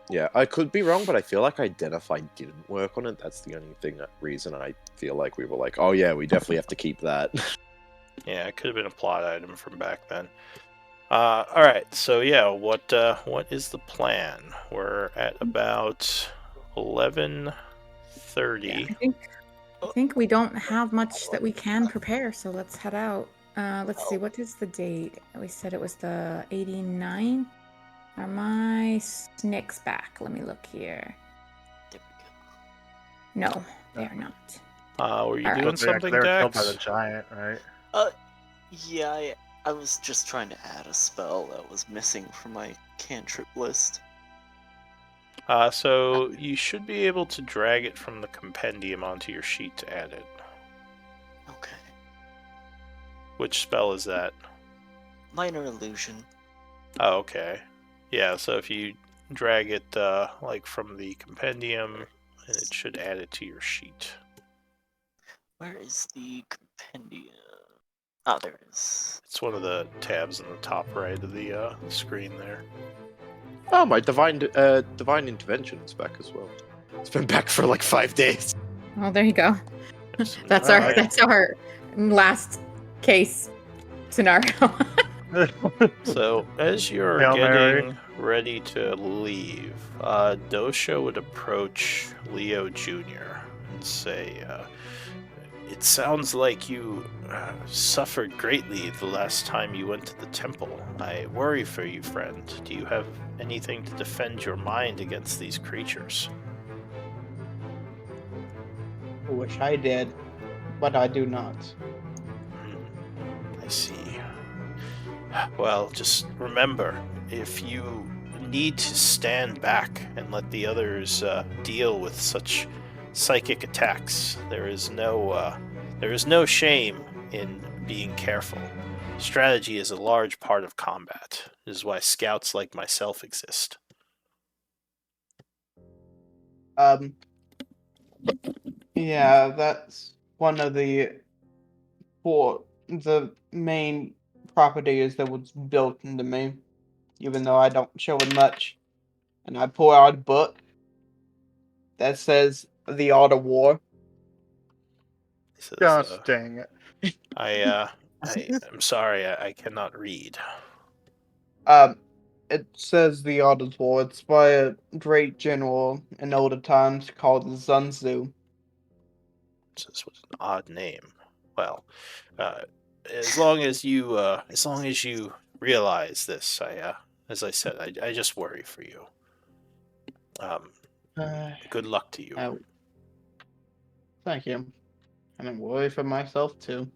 Yeah, I could be wrong, but I feel like Identify didn't work on it. That's the only reason I feel like we were like, oh yeah, we definitely have to keep that. Yeah, it could have been a plot item from back then. Alright, so yeah, what is the plan? We're at about 11:30. I think we don't have much that we can prepare, so let's head out. Let's see, what is the date? We said it was the 89th. Are my snicks back? Let me look here. There we No, they are not. Were you Alright. doing They were something, killed by Dax? the giant, right? go. Yeah, I was just trying to add a spell that was missing from my cantrip list. So you should be able to drag it from the compendium onto your sheet to add it. Okay. Which spell is that? Minor illusion. Oh, okay. Yeah, so if you drag it like from the compendium, and it should add it to your sheet. Where is the compendium? Ah, there it is. It's one of the tabs in the top right of the screen there. Oh, my divine intervention is back as well. It's been back for like 5 days. Oh, there you go. That's Alright. our last case scenario. So as you're Hail Mary. getting ready to leave, Dosha would approach Leo Jr. and say, "It sounds like you suffered greatly the last time you went to the temple. I worry for you, friend. Do you have anything to defend your mind against these creatures?" I wish I did, but I do not. I see. Well, just remember, if you need to stand back and let the others deal with such psychic attacks, there is no shame in being careful. Strategy is a large part of combat. This is why scouts like myself exist. Yeah, that's one of the main properties that was built into me, even though I don't show it much. And I pull out a book that says The Art of War. He says, Gosh dang it. I'm sorry, I cannot read. It says The Art of War. It's by a great general in older times called Sun Tzu. This was an odd name. Well, as long as you realize this, as I said, I just worry for you. Good luck to you. Thank you. And I'm worried for myself too.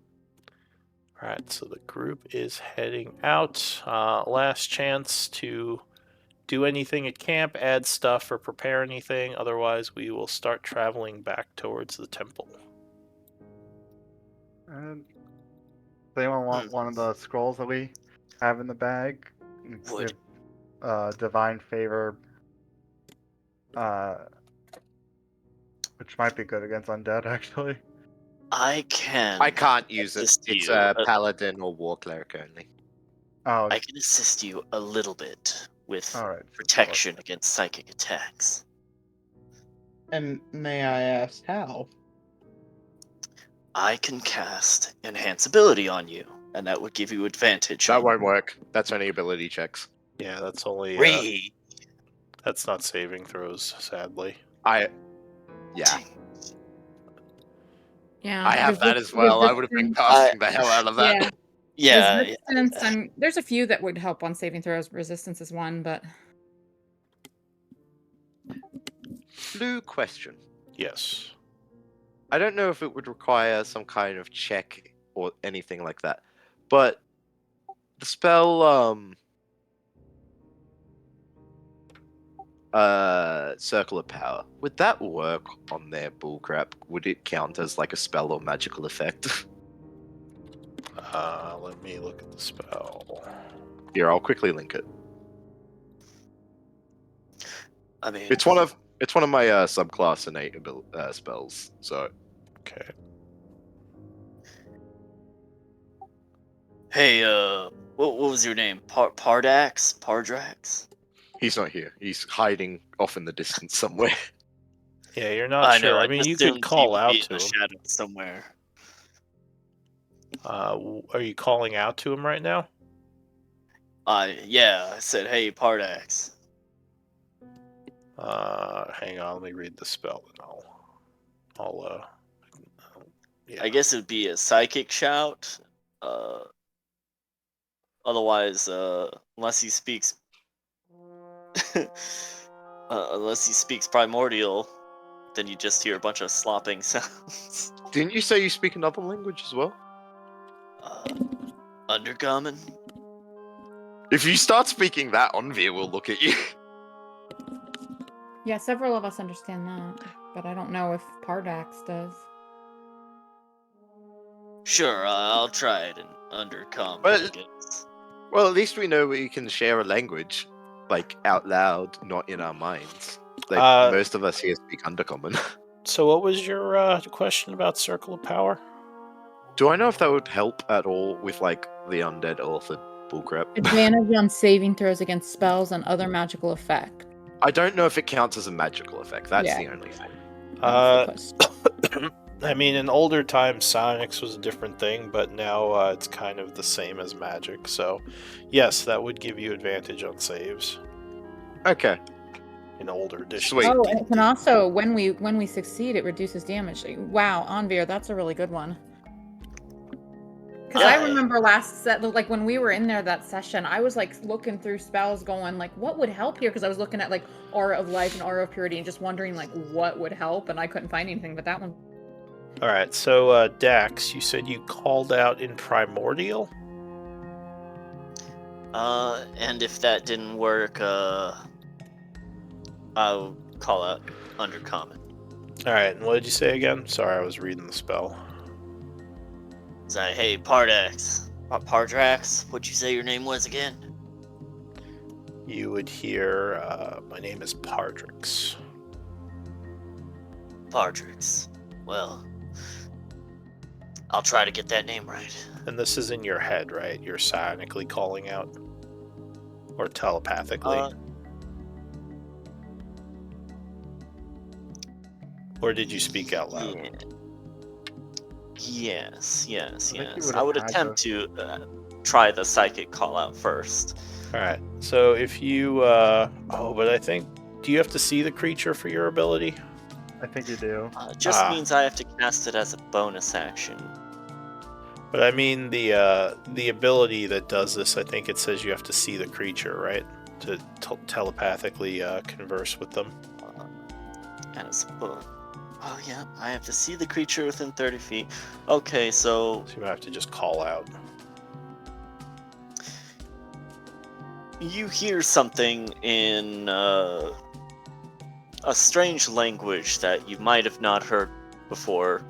Alright, so the group is heading out. Last chance to do anything at camp, add stuff, or prepare anything. Otherwise, we will start traveling back towards the temple. And does anyone want one of the scrolls that we have in the bag? Would. Divine favor, which might be good against undead, actually. I can. I can't use it. assist It's you a paladin or war cleric only. Oh, I can assist you a little bit with all right. protection against psychic attacks. And may I ask how? I can cast Enhance Ability on you, and that would give you advantage. That on won't work. That's only ability checks. Yeah, that's only. Raid. That's not saving throws, sadly. Yeah, Yeah. I have that as well. I would have been casting the hell out of that. Yeah. Yeah. Resistance, there's a few that would help on saving throws. Resistance is one, but Blue question. Yes. I don't know if it would require some kind of check or anything like that, but the spell, Circle of Power, would that work on their bullcrap? Would it count as like a spell or magical effect? Let me look at the spell. Here, I'll quickly link it. I mean, It's one of my subclass innate spells. So Okay. hey, what was your name? Pardrax? he's not here. He's hiding off in the distance somewhere. Yeah, you're not I sure. know. I mean, just you assumed could call he would out be in to the him. shadows somewhere. Are you calling out to him right now? Yeah. I said, hey, Pardax. Hang on, let me read the spell and I'll yeah. I guess it would be a psychic shout. Otherwise, unless he speaks, primordial, then you just hear a bunch of slopping sounds. Didn't you say you speak another language as well? Undercommon. If you start speaking that, Onvir will look at you. yeah, several of us understand that, but I don't know if Pardax does. Sure, I'll try it in Undercommon. But- I guess. Well, at least we know we can share a language, like out loud, not in our minds. Like most of us here speak Undercommon. So, what was your question about Circle of Power? Do I know if that would help at all with like the undead elephant bullcrap? Advantage on saving throws against spells and other magical effects. I don't know if it counts as a magical effect. That's Yeah. the only thing. That's the question. I mean, in older times, Psionics was a different thing, but now it's kind of the same as magic. So, yes, that would give you advantage on saves Okay. in older editions. Sweet. Oh, and also when we succeed, it reduces damage. Wow, Anvir, that's a really good one. Because I Yeah. remember like when we were in there that session, I was like looking through spells, going like, what would help here? Because I was looking at like Aura of Life and Aura of Purity, and just wondering like what would help, and I couldn't find anything. But that one. All right, so Dax, you said you called out in Primordial. And if that didn't work, I'll call out Undercommon. All right, and what did you say again? Sorry, I was reading the spell. Say, hey, Pardax. Pardrax, what'd you say your name was again? You would hear, my name is Pardrix. Pardrix. Well, I'll try to get that name right. And this is in your head, right? You're psionically calling out? Or telepathically? Or did you speak out loud? Yeah. Yes. think you would've I would had attempt to try the psychic call out first. Alright, so if you, but I think, do you have to see the creature for your ability? I think you do. Just means I have to cast it as a bonus action. But I mean the ability that does this, I think it says you have to see the creature, right? To telepathically converse with them. As oh yeah, I have to see the creature within 30 feet. Okay, so So you have to just call out. you hear something in a strange language that you might have not heard before.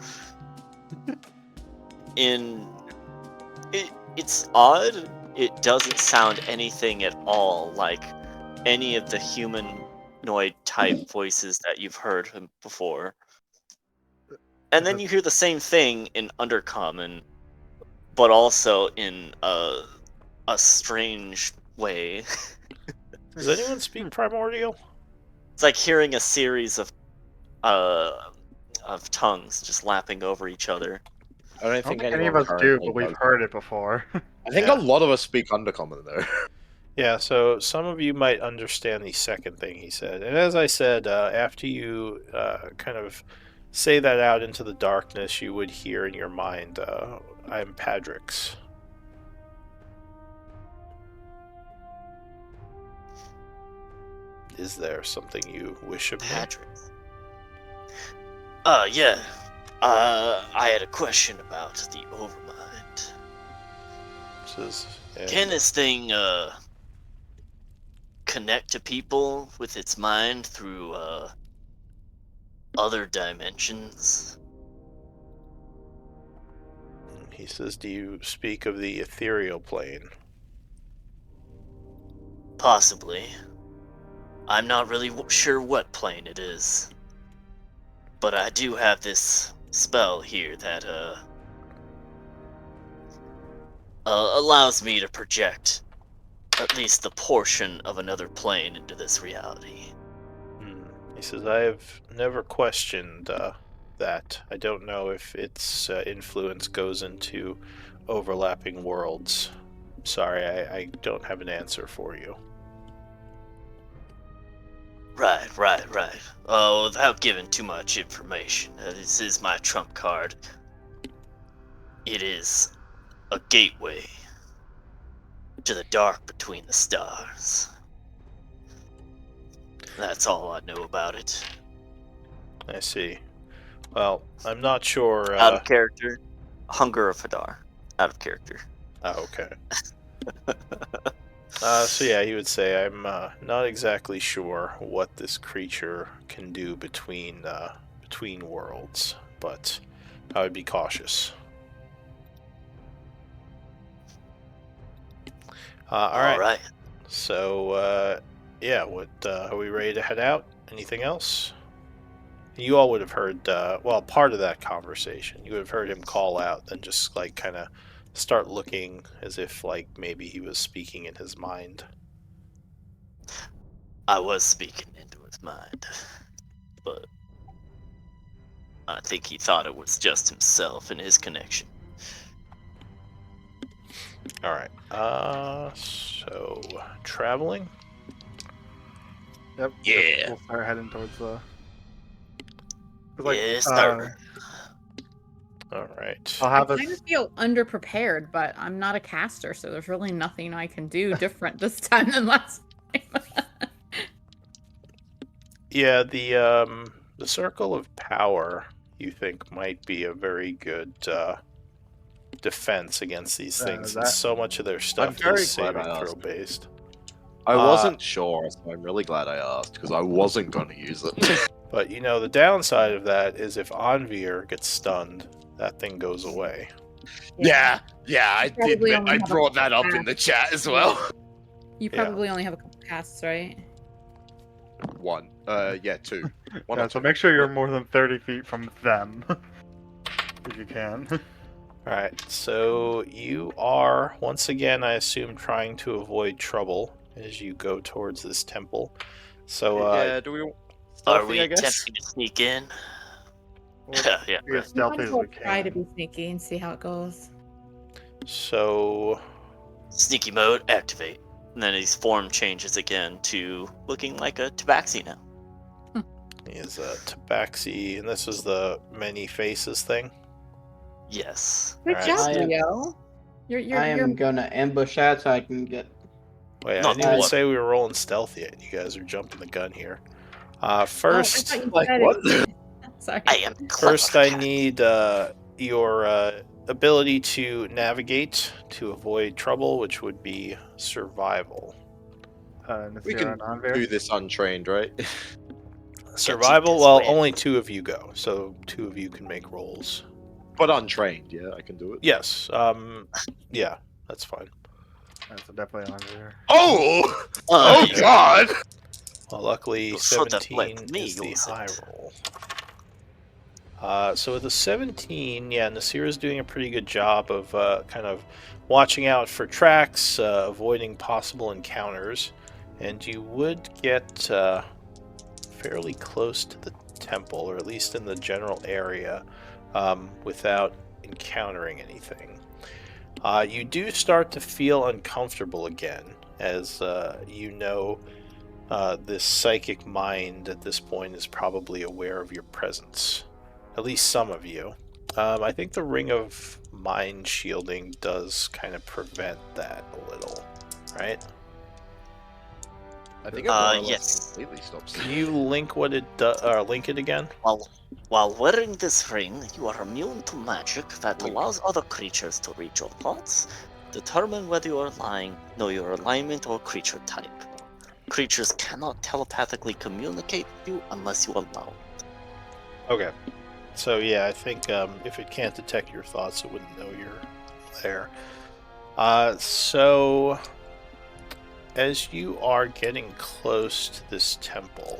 It's odd. It doesn't sound anything at all like any of the humanoid type voices that you've heard before. And then you hear the same thing in Undercommon, but also in a strange way. Does anyone speak Primordial? It's like hearing a series of tongues just lapping over each other. I don't I don't think think any of anyone us do, currently but we've does. heard it before. I think Yeah. a lot of us speak Undercommon though. Yeah, so some of you might understand the second thing he said. And as I said, after you kind of say that out into the darkness, you would hear in your mind, I'm Padrix. Is there something you wish of me? Patrick. Yeah. I had a question about the Overmind. Can this thing, connect to people with its mind through, other dimensions? He says, do you speak of the ethereal plane? Possibly. I'm not really sure what plane it is. But I do have this spell here that, allows me to project at least the portion of another plane into this reality. He says, I have never questioned that. I don't know if its influence goes into overlapping worlds. Sorry, I don't have an answer for you. Right. Without giving too much information, this is my trump card. It is a gateway to the dark between the stars. That's all I know about it. I see. Well, I'm not sure. Out of character. Hunger of Hadar. Out of character. Oh, okay. So yeah, he would say, I'm not exactly sure what this creature can do between worlds, but I would be cautious. All right. right. So, yeah, what are we ready to head out? Anything else? You all would have heard, well, part of that conversation. You would have heard him call out, then just like kind of start looking as if like maybe he was speaking in his mind. I was speaking into his mind, but I think he thought it was just himself and his connection. All right. So traveling. Yep. Yeah. We'll start heading towards the. Yeah, start. All right. I'll I have us. kind of feel underprepared, but I'm not a caster, so there's really nothing I can do different this time than last time. Yeah, the circle of power you think might be a very good defense against these things. that- So much of their stuff very is glad saving I throw asked. based. I wasn't sure, so I'm really glad I asked because I wasn't going to use it. But you know, the downside of that is if Anvir gets stunned, that thing goes away. Yeah, I Probably only have a brought that up pass. in the chat as well. You Yeah. probably only have a couple casts, right? One. Yeah, two. One Yeah, or so two. make sure you're more than 30 feet from them. If you can. Alright, so you are, once again, I assume, trying to avoid trouble as you go towards this temple. So, Yeah, do we... Are Stealthy, we I guess? attempting to sneak in? Yeah, Be as right. stealthy as we Try to can. be sneaky and see how it goes. so Sneaky mode, activate. And then his form changes again to looking like a tabaxi now. he is a tabaxi, and this is the many faces thing. Yes. Good Alright, job, so- Leo. I am gonna ambush that so I can get. Wait, I Not didn't even what? say we were rolling stealth yet. You guys are jumping the gun here. First, Oh, I thought you like, said what? it. Sorry. I am First, clever I cat. need your ability to navigate to avoid trouble, which would be survival. We Nasira can and Anvir. do this untrained, right? Survival, this well, way. only two of you go, so two of you can make rolls. But untrained, yeah, I can do it. Yes, yeah, that's fine. That's definitely Anvir. Oh! Oh, Oh god! Well, luckily, You should have 17 let me is the use it. high roll. So with the 17, yeah, Nasira's doing a pretty good job of kind of watching out for tracks, avoiding possible encounters, and you would get fairly close to the temple, or at least in the general area, without encountering anything. You do start to feel uncomfortable again, as you know this psychic mind at this point is probably aware of your presence. At least some of you. I think the Ring of Mind Shielding does kind of prevent that a little, right? I think it more or less yes. completely stops. Can you link what it does, or link it again? While wearing this ring, you are immune to magic that Wink. allows other creatures to read your thoughts. Determine whether you are lying, know your alignment or creature type. Creatures cannot telepathically communicate with you unless you allow. Okay. So yeah, I think if it can't detect your thoughts, it wouldn't know you're there. So as you are getting close to this temple,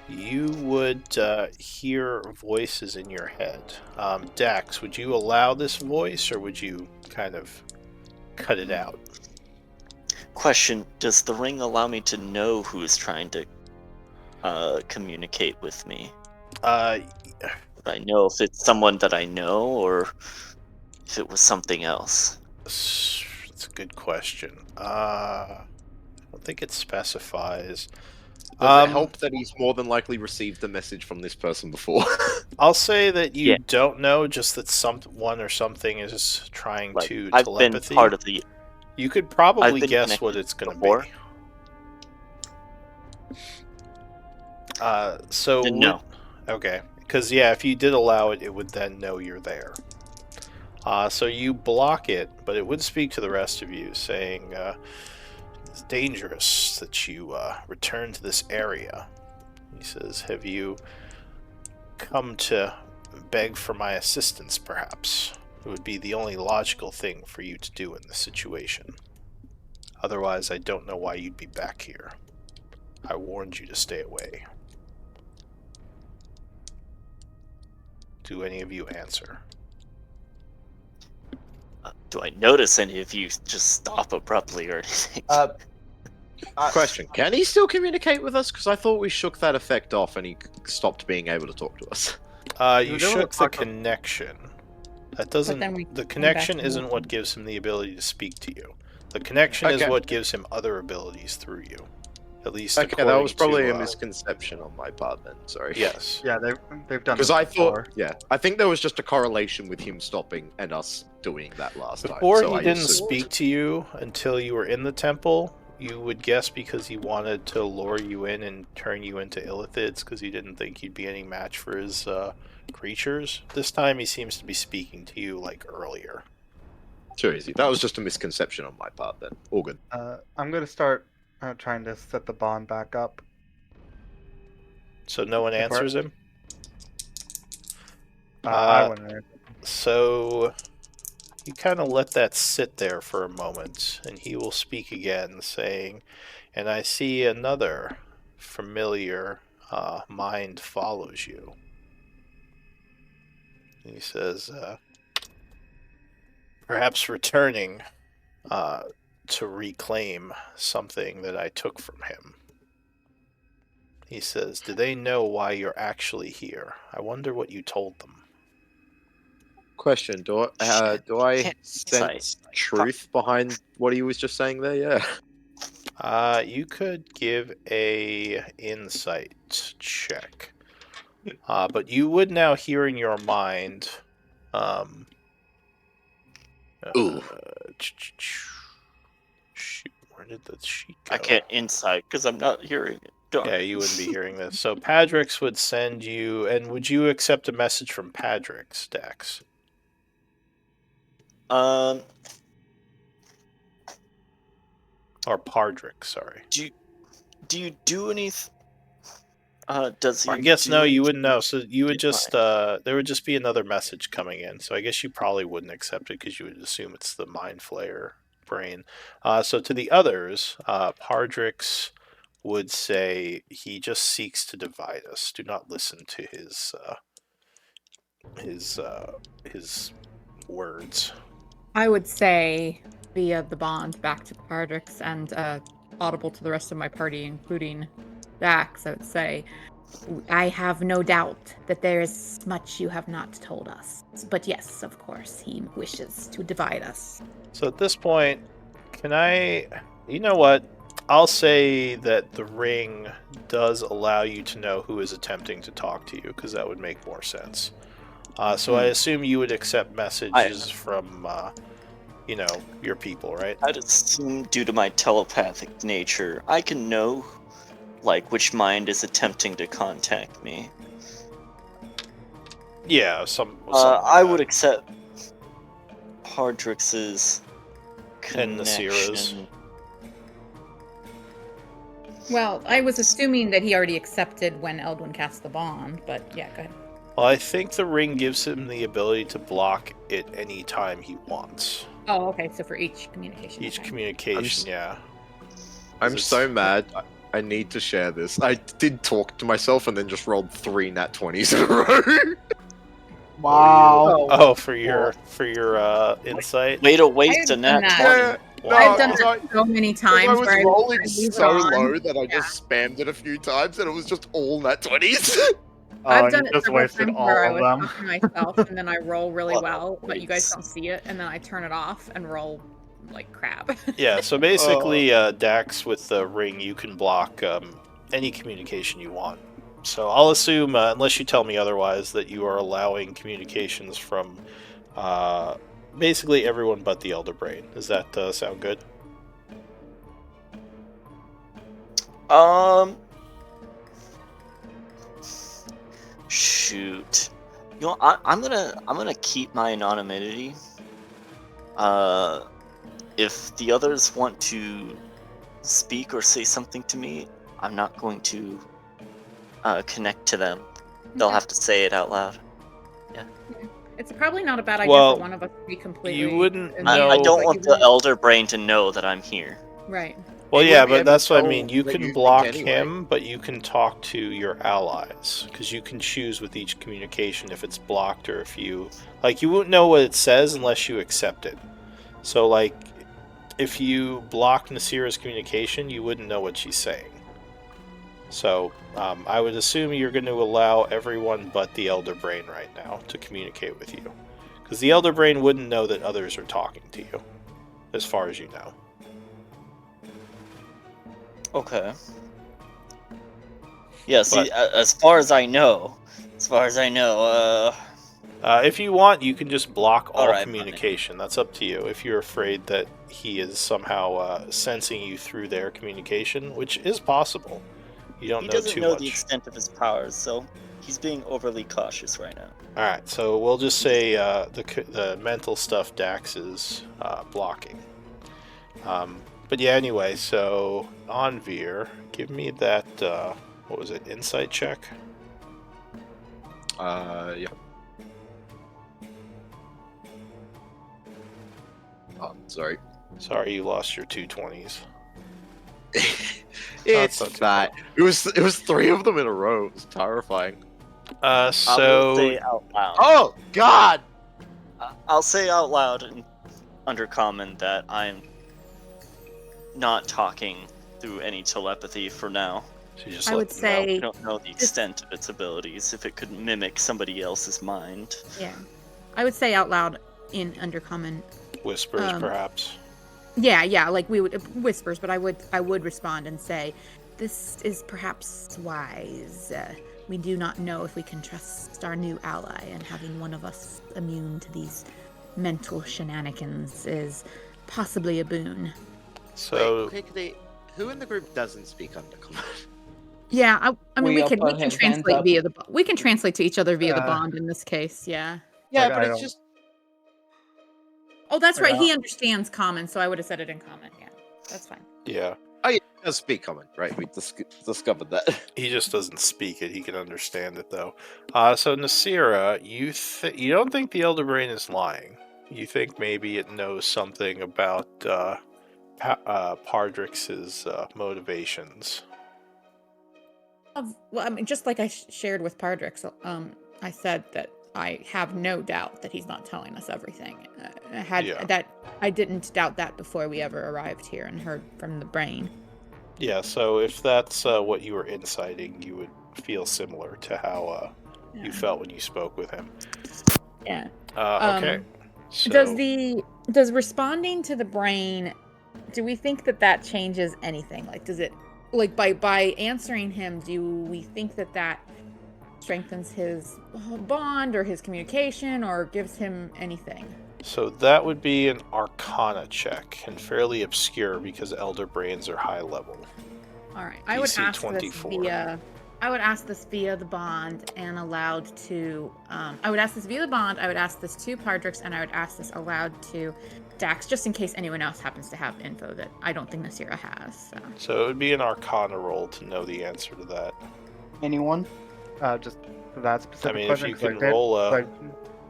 you would hear voices in your head. Dax, would you allow this voice, or would you kind of cut it out? Question: does the ring allow me to know who is trying to communicate with me? Would I know if it's someone that I know, or if it was something else? It's a good question. I don't think it specifies. Does it help that he's more than likely received a message from this person before? I'll say that you Yeah. don't know, just that someone or something is trying Like, to I've been telepathy. part of the. You could probably I've been guess what connected it's going to before. be. So Didn't would- know. Okay, because yeah, if you did allow it, it would then know you're there. So you block it, but it would speak to the rest of you, saying it's dangerous that you return to this area. He says, "Have you come to beg for my assistance, perhaps?" It would be the only logical thing for you to do in this situation. Otherwise, I don't know why you'd be back here. I warned you to stay away. Do any of you answer? Do I notice any of you just stop abruptly or anything? Question: can he still communicate with us? Because I thought we shook that effect off and he stopped being able to talk to us. You They were shook the talking- connection. That doesn't. then we The came connection back to isn't what gives him the ability to speak to you. The connection is Okay. what gives him other abilities through you. At least Okay, that according was probably to, a misconception on my part then. Sorry. Yes. Yeah, they've done Because this I before. thought, yeah, I think there was just a correlation with him stopping and us doing that last time. Before so he I didn't assumed- speak to you until you were in the temple, you would guess because he wanted to lure you in and turn you into illithids because he didn't think you'd be any match for his creatures. This time he seems to be speaking to you like earlier. Too easy. That was just a misconception on my part then. All good. I'm gonna start trying to set the bond back up. So no one If we're- answers him? I wouldn't. So you kind of let that sit there for a moment, and he will speak again, saying, "And I see another familiar mind follows you." He says, "Perhaps returning to reclaim something that I took from him." He says, "Do they know why you're actually here? I wonder what you told them." Question: do I Can't sense truth behind what he was just saying there? Yeah. You could give a insight check, but you would now hear in your mind. Ooh. Shoot, where did the sheet go? I can't insight because I'm not hearing it. Darn. Yeah, you wouldn't be hearing this. So Padrix would send you, and would you accept a message from Padrix, Dax? Um, Or Pardrix, sorry. do you do anything? Does he? I guess do no, you anything wouldn't know. So you would It's just there would just be another message coming in. So I guess you probably wouldn't accept it because you would assume it's the Mind Flayer brain. So to the others, Pardrix would say he just seeks to divide us. Do not listen to his words. I would say via the bond back to Pardrix and audible to the rest of my party, including Dax, I would say, I have no doubt that there is much you have not told us. But yes, of course, he wishes to divide us. So at this point, you know what? I'll say that the ring does allow you to know who is attempting to talk to you, because that would make more sense. So I assume you would accept messages from, your people, right? I'd assume, due to my telepathic nature, I can know, which mind is attempting to contact me. Yeah, something I like would that. accept Pardrix's And Nasira's. connection. Well, I was assuming that he already accepted when Eldwin cast the bond, but yeah, go ahead. Well, I think the ring gives him the ability to block it any time he wants. Oh, okay, so for each communication. Each okay. communication, yeah. I'm It's- so mad. I need to share this. I did talk to myself and then just rolled 3 nat 20s in a row. Wow. Oh, for your insight. Way to waste I've a done nat that. 20. I've done because that so many I times was where rolling I lose so on. low that I just spammed it a few times and it was just all nat 20s. I've done you it just several wasted times all where I of was them. talking to myself and then I roll really What well, but you guys waste. don't see it, and then I turn it off and roll like crap. Yeah, so basically, Dax, with the ring, you can block any communication you want. So I'll assume, unless you tell me otherwise, that you are allowing communications from basically everyone but the Elder Brain. Does that sound good? Shoot. I'm gonna keep my anonymity. If the others want to speak or say something to me, I'm not going to connect to them. They'll Okay. have to say it out loud. It's probably not a bad idea Well, for one of us to be completely. you wouldn't immune, know- I don't like, want you the wouldn't- Elder Brain to know that I'm here. Right. Well, He yeah, wouldn't be but able to that's what I tell mean. You what can you think block anyway. him, but you can talk to your allies because you can choose with each communication if it's blocked or if you you wouldn't know what it says unless you accept it. So like, if you block Nasira's communication, you wouldn't know what she's saying. So I would assume you're going to allow everyone but the Elder Brain right now to communicate with you, because the Elder Brain wouldn't know that others are talking to you, as far as you know. Okay. Yeah, see, as far as I know, If you want, you can just block all Alright, communication. That's up to you. If you're afraid that he is somehow sensing you through their communication, which is possible. You don't he know doesn't too know much. the extent of his powers, so he's being overly cautious right now. Alright, so we'll just say the mental stuff Dax is blocking. But yeah, anyway, so Anvir, give me that, what was it, insight check? Yeah. Oh, sorry. Sorry you lost your 220s. It's not too fine. It was 3 of them in a row. It was terrifying. I will So say out loud. Oh God! I'll say out loud and under common that I'm not talking through any telepathy for now. so you just I let would them know. I say, don't know the extent of its abilities, if it could mimic somebody else's mind. yeah. I would say out loud in undercommon. Whispers, perhaps. Yeah, like we would whispers, but I would respond and say, "This is perhaps wise. We do not know if we can trust our new ally, and having one of us immune to these mental shenanigans is possibly a boon." So Wait, quickly, who in the group doesn't speak undercommon? Yeah, I mean We we all can put his hands translate up. via the we can translate to each other via the Uh, bond in this case. Yeah. Yeah, Like, but I it's don't- just Oh, that's right. Yeah. He understands common, so I would have said it in common. Yeah, that's fine. yeah, He does speak common, right? We discovered that. he just doesn't speak it. He can understand it though. So Nasira, you don't think the Elder Brain is lying? You think maybe it knows something about Pardrix's motivations? Well, I mean, just like I shared with Pardrix, I said that I have no doubt that he's not telling us everything. I didn't doubt that before we ever arrived here and heard from the brain. Yeah, so if that's what you were inciting, you would feel similar to how you felt when you spoke with him. Yeah. Okay. So, Does responding to the brain, do we think that changes anything? Like, does it, like, by answering him, do we think that strengthens his bond or his communication or gives him anything? So that would be an Arcana check, and fairly obscure because Elder Brains are high level. All right, I would DC ask 24. this via the bond and allowed to. I would ask this via the bond. I would ask this to Pardrix, and I would ask this aloud to Dax, just in case anyone else happens to have info that I don't think Nasira has. So it would be an Arcana roll to know the answer to that. Anyone? Just for that specific I mean, if question. you 'cause I can did- roll a, like,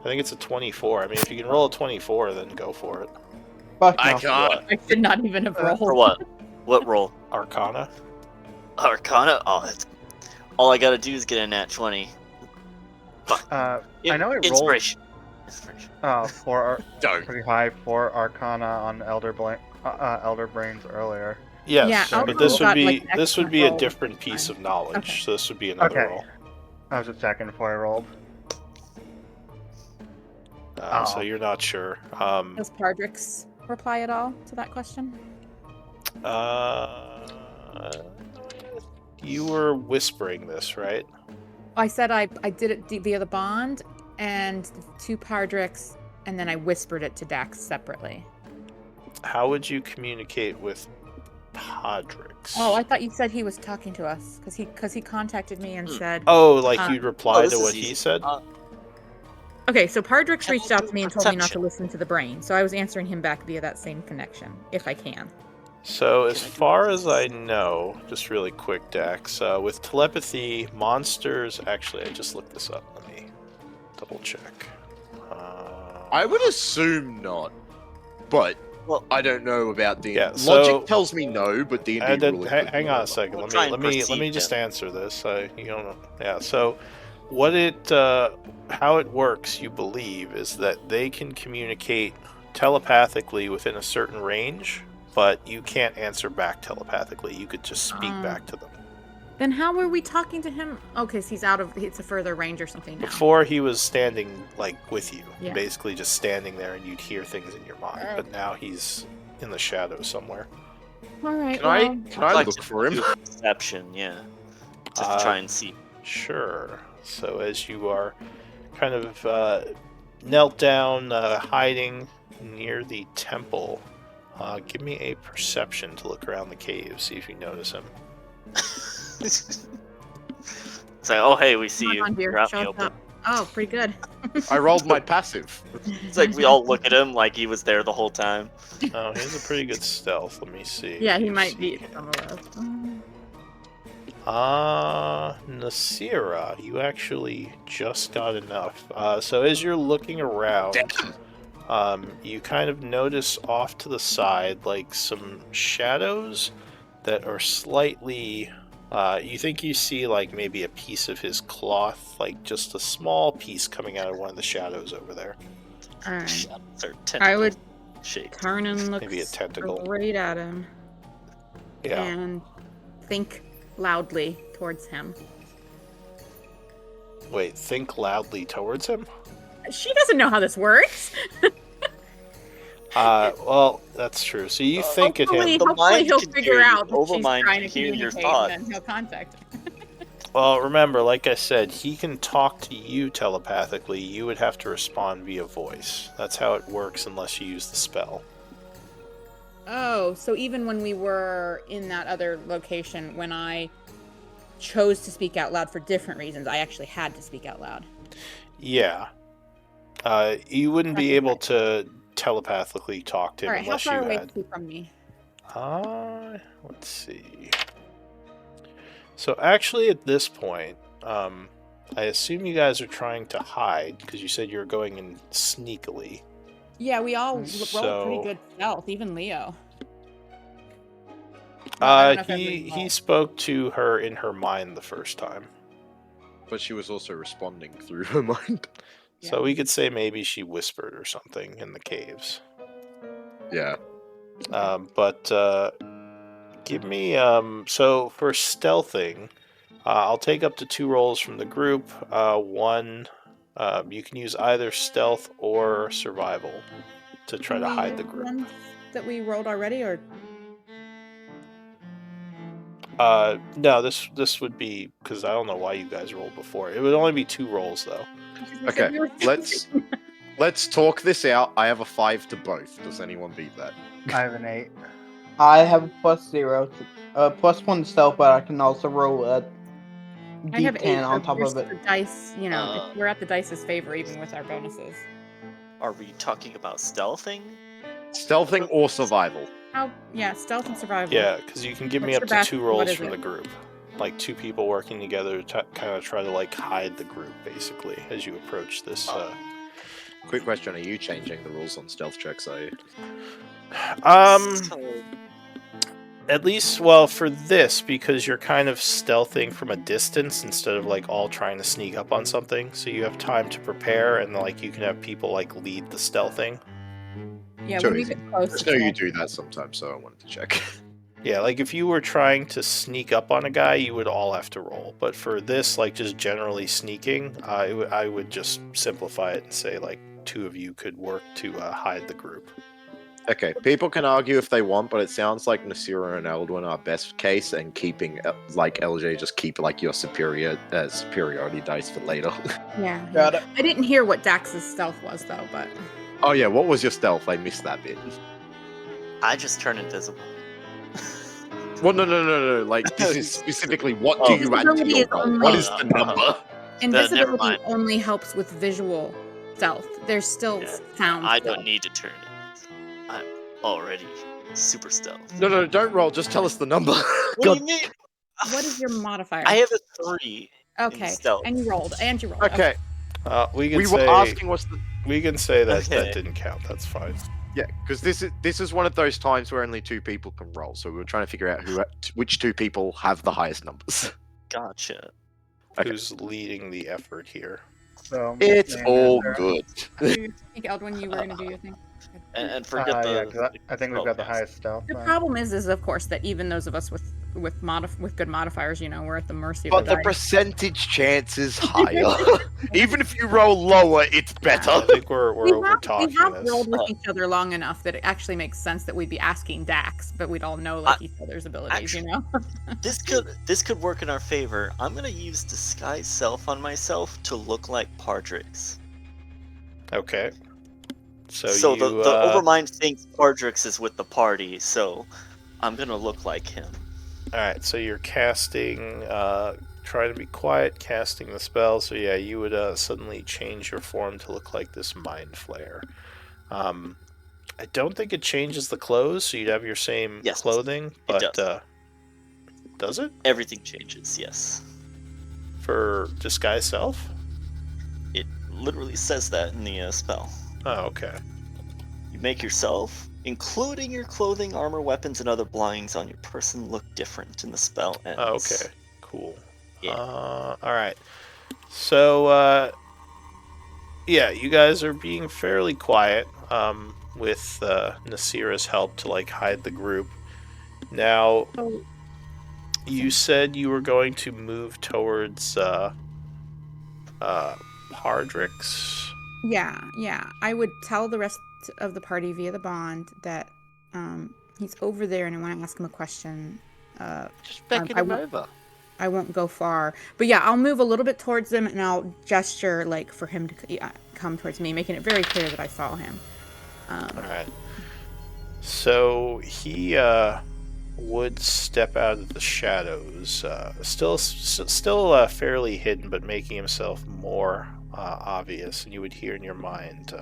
I think it's a 24. I mean, if you can roll a 24, then go for it. Fuck I no. can't. I should not even have rolled. For what? What roll? Arcana? Arcana? Oh, that's... all I gotta do is get a nat 20. I know it rolled Inspiration. Don't. pretty high for Arcana on Elder Brains earlier. Yes, Yeah, but Elder this got, would be like, an this would excellent be a roll. different piece of knowledge. Okay. So this would be another Okay. roll. I was just checking before I rolled. So Oh. you're not sure. Does Pardrix reply at all to that question? You were whispering this, right? I said I did it via the bond and to Pardrix, and then I whispered it to Dax separately. How would you communicate with Pardrix? Oh, I thought you said he was talking to us because he contacted me and said. Oh, like Uh, you'd reply this to is what he easy. said? Okay, so Pardrix Can I reached out do to me and told me not to perception? listen to the brain, so I was answering him back via that same connection, if I can. So, as Can I do far this? as I know, just really quick, Dax, with telepathy, monsters. Actually, I just looked this up. Let me double check. I would assume not, but Well, I don't know about D&D. Yeah, so- Logic tells me no, but D&D And then, ruling hang on a second. We'll Let try me and let me let perceive me just them. answer this. You don't know. Yeah. So, what how it works, you believe, is that they can communicate telepathically within a certain range, but you can't answer back telepathically. You could just speak back to them. Then how were we talking to him? Okay, so it's a further range or something now. Before he was standing like with you, Yeah. basically just standing there, and you'd hear things in your mind. But now he's in the shadows somewhere. All right. Can I well, can I like look to for him? do Perception, yeah. To Uh, try and see. Sure. So as you are kind of knelt down, hiding near the temple, give me a perception to look around the cave, see if you notice him. It's like, oh hey, we see come you. on, dear, You're out in show the us open. up. Oh, pretty good. I rolled my passive. It's like we all look at him like he was there the whole time. Oh, he has a pretty good stealth. Let me see. Yeah, he You might see. beat some of us. Nasira, you actually just got enough. So as you're looking around, you kind of notice off to the side, like some shadows that are slightly. You think you see like maybe a piece of his cloth, like just a small piece coming out of one of the shadows over there. All right. Shadows are I would tentacle shaped. turn and look Maybe a tentacle. straight at him Yeah. and think loudly towards him. Wait, think loudly towards him? She doesn't know how this works. Well, that's true. So you think at Hopefully, him. The hopefully mind he'll can figure hear you. out that she's Overmind trying can to hear your communicate, thoughts. and then he'll contact her. Well, remember, like I said, he can talk to you telepathically. You would have to respond via voice. That's how it works unless you use the spell. Oh, so even when we were in that other location, when I chose to speak out loud for different reasons, I actually had to speak out loud. Yeah. You wouldn't be Okay. able to telepathically talk to him All right, how unless far you away had. is he from me? Let's see. So actually, at this point, I assume you guys are trying to hide because you said you were going in sneakily. Yeah, we all rolled So- pretty good stealth, even Leo. Well, I don't know if everyone He rolled. spoke to her in her mind the first time. But she was also responding through her mind. So Yeah. we could say maybe she whispered or something in the caves. Yeah. But give me so for stealthing, I'll take up to 2 rolls from the group. One, you can use either stealth or survival to try to Can we hide the use group. ones that we rolled already, or No, this would be because I don't know why you guys rolled before. It would only be 2 rolls though. Because we said Okay, we were- let's talk this out. I have a 5 to both. Does anyone beat that? I have an 8. I have a +0, +1 stealth, but I can also roll a I have 8 D10 on top there's of it. the dice. You know, we're at the dice's favor even with our bonuses. Are we talking about stealthing? Stealthing or survival? Oh, yeah, stealth and survival. Yeah, because you can give me What's up your to best? 2 What rolls is from it? the group, like 2 people working together to kind of try to like hide the group basically as you approach this. Quick question: are you changing the rules on stealth checks? So- At least, well, for this, because you're kind of stealthing from a distance instead of like all trying to sneak up on something, so you have time to prepare, and like you can have people like lead the stealthing. Yeah, Too when we easy. get close. I to know you stealth- do that sometimes, so I wanted to check. Yeah, like if you were trying to sneak up on a guy, you would all have to roll. But for this, like just generally sneaking, I would just simplify it and say like 2 of you could work to hide the group. Okay, people can argue if they want, but it sounds like Nasira and Eldwin are best case, and keeping like LJ, just keep like your superiority dice for later. Yeah. Got it. I didn't hear what Dax's stealth was though, but Oh yeah, what was your stealth? I missed that bit. I just turn invisible. Well, no. Like this is specifically what do you add to Invisibility your is roll? only- What is the number? invisibility mind. only helps with visual stealth. There's still Yeah. sound. I stealth. don't need to turn it. I'm already super stealth. No, don't roll. Just tell us the number. What God. do you mean? What is your modifier? I have a 3. Okay. stealth. And you rolled. Okay, We could we say were asking what's the. We can say that Okay. that didn't count. That's fine. Yeah, because this is one of those times where only 2 people can roll, so we were trying to figure out which 2 people have the highest numbers. Gotcha. Okay. Who's leading the effort here? So It's and all is there- good. I think Eldwin, you were gonna do your thing. And forget yeah, the. 'cause I think we've got the spellcast. highest stealth. The then. problem is of course that even those of us with good modifiers, we're at the mercy of But the the dice. percentage chance is higher. Even if you roll lower, it's better. I think we're We over talking have this. rolled with each other long enough that it actually makes sense that we'd be asking Dax, but we'd all know like each other's abilities, This could work in our favor. I'm gonna use disguise self on myself to look like Pardrix. Okay. So So you, the Overmind thinks Pardrix is with the party, so I'm gonna look like him. Alright, so you're casting, trying to be quiet, casting the spell, so yeah, you would suddenly change your form to look like this Mind Flayer. I don't think it changes the clothes, so you'd have your same Yes, clothing, but does. Does it? Everything changes, yes. For Disguise Self? It literally says that in the spell. Oh, okay. You make yourself, including your clothing, armor, weapons, and other belongings on your person, look different in the spell ends. Oh, okay. Cool. Yeah. Alright. So, yeah, you guys are being fairly quiet, with Nasira's help to, hide the group. Now, Oh. you said you were going to move towards, Pardrix. Yeah. I would tell the rest of the party via the bond that he's over there and I want to ask him a question. Just beckon I him won't- over. I won't go far, but yeah, I'll move a little bit towards him and I'll gesture for him to come towards me, making it very clear that I saw him. Alright. So he would step out of the shadows, still fairly hidden, but making himself more obvious. And you would hear in your mind,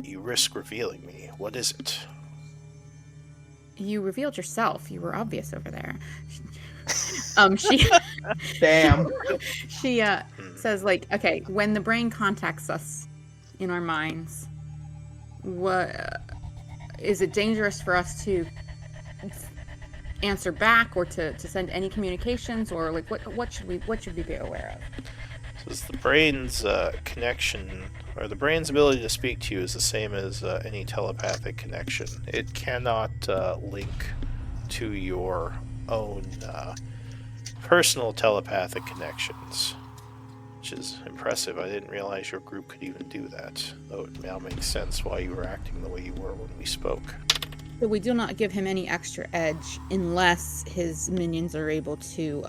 "You risk revealing me. What is it?" You revealed yourself. You were obvious over there. She Damn. she says okay, when the brain contacts us in our minds, what is it dangerous for us to answer back or to send any communications, or what should we be aware of? Says the brain's connection, or the brain's ability to speak to you, is the same as any telepathic connection. It cannot link to your own personal telepathic connections, which is impressive. I didn't realize your group could even do that, though it now makes sense why you were acting the way you were when we spoke. So we do not give him any extra edge unless his minions are able to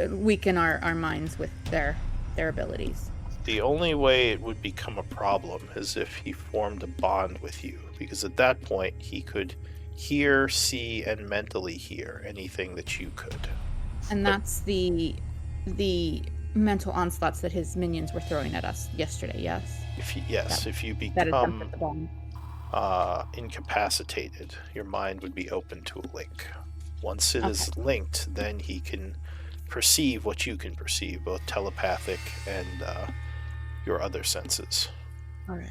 weaken our minds with their abilities. The only way it would become a problem is if he formed a bond with you, because at that point he could hear, see, and mentally hear anything that you could. And that's the mental onslaughts that his minions were throwing at us yesterday. Yes, If you that is become the bond. incapacitated, your mind would be open to a link. Once it is linked, then he can perceive what you can perceive, both telepathic and your other senses. All right.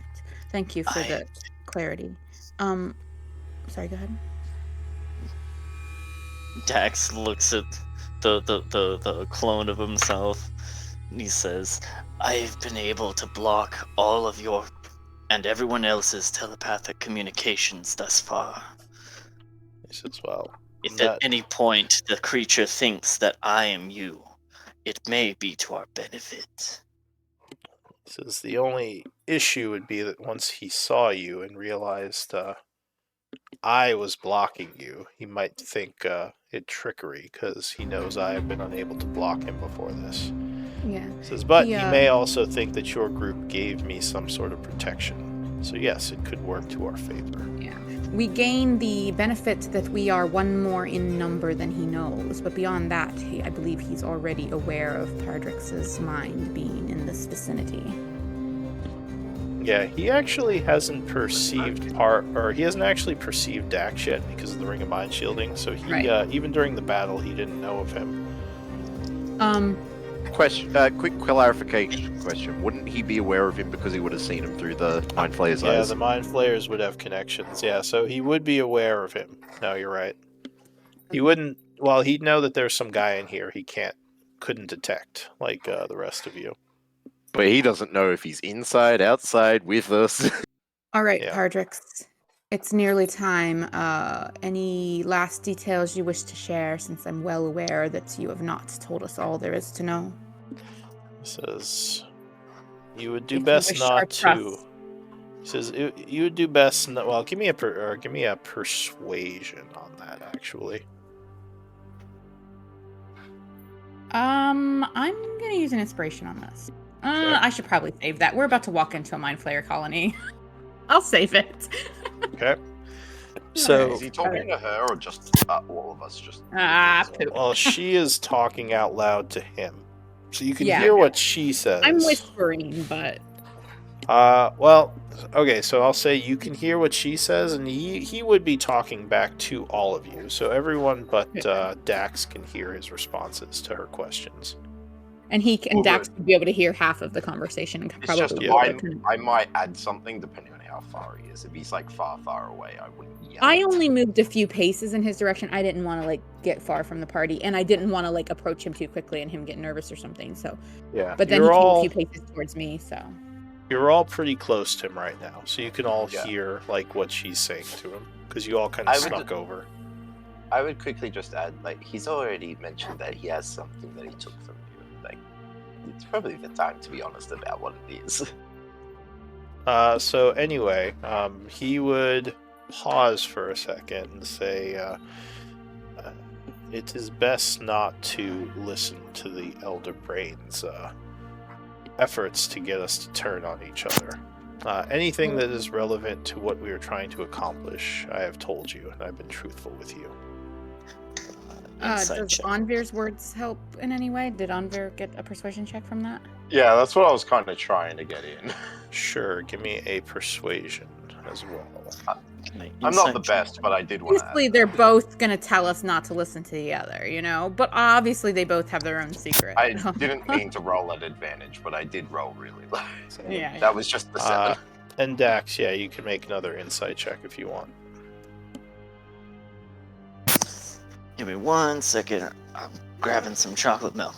Thank you for the clarity. Sorry, go ahead. Dax looks at the clone of himself, and he says, "I've been able to block all of your and everyone else's telepathic communications thus far. He says, well, If at any point the creature thinks that I am you, it may be to our benefit." he says the only issue would be that once he saw you and realized I was blocking you, he might think it trickery, because he knows I have been unable to block him before this. Yeah. He says, but he Yeah. may also think that your group gave me some sort of protection. So yes, it could work to our favor. Yeah. We gain the benefit that we are one more in number than he knows, but beyond that, I believe he's already aware of Pardrix's mind being in this vicinity. Yeah, he actually hasn't perceived he hasn't actually perceived Dax yet because of the Ring of Mind Shielding. So he, Right. even during the battle, he didn't know of him. Question. Quick clarification question. Wouldn't he be aware of him because he would have seen him through the Mind Flayer's Yeah, eyes? the Mind Flayers would have connections. Yeah, so he would be aware of him. No, you're right. He wouldn't. Well, he'd know that there's some guy in here he couldn't detect like the rest of you. But he doesn't know if he's inside, outside, with us. All right, Yeah. Pardrix. It's nearly time. Any last details you wish to share, since I'm well aware that you have not told us all there is to know? He says, "You would do If you best wish our not to." trust. He says, "You would do best." Well, give me a persuasion on that, actually. I'm gonna use an inspiration on this. Okay. I should probably save that. We're about to walk into a Mind Flayer colony. I'll save it. Okay. So, Is he talking to her or just all of us? Just poop. well, she is talking out loud to him, so you can Yeah. hear what she says. I'm whispering, but Well, okay, so I'll say you can hear what she says, and he would be talking back to all of you. So everyone but Dax can hear his responses to her questions. and Well, Dax would be able to hear half of the conversation and It's probably just be able I, to- I might add something depending on how far he is. If he's like far away, I wouldn't yell. I only moved a few paces in his direction. I didn't want to like get far from the party, and I didn't want to like approach him too quickly and him get nervous or something. So, Yeah, but then he came a few paces towards me. So, you're all pretty close to him right now, so you can all Yeah. hear like what she's saying to him because you all kind of I would- snuck over. I would quickly just add, like, he's already mentioned that he has something that he took from you. Like, it's probably the time to be honest about what it is. So anyway, he would pause for a second and say, "It is best not to listen to the Elder Brain's efforts to get us to turn on each other. Anything that is relevant to what we are trying to accomplish, I have told you, and I've been truthful with you." Insight does check. Anvir's words help in any way? Did Anvir get a persuasion check from that? Yeah, that's what I was kind of trying to get in. Sure, give me a persuasion as well. Can I I'm not insight the check? best, but I did want to. Obviously, they're both gonna tell us not to listen to the other, you know. But obviously, they both have their own secret. I didn't mean to roll at advantage, but I did roll really low. So Yeah, that was just the 7. And Dax, yeah, you can make another insight check if you want. Give me 1 second. I'm grabbing some chocolate milk.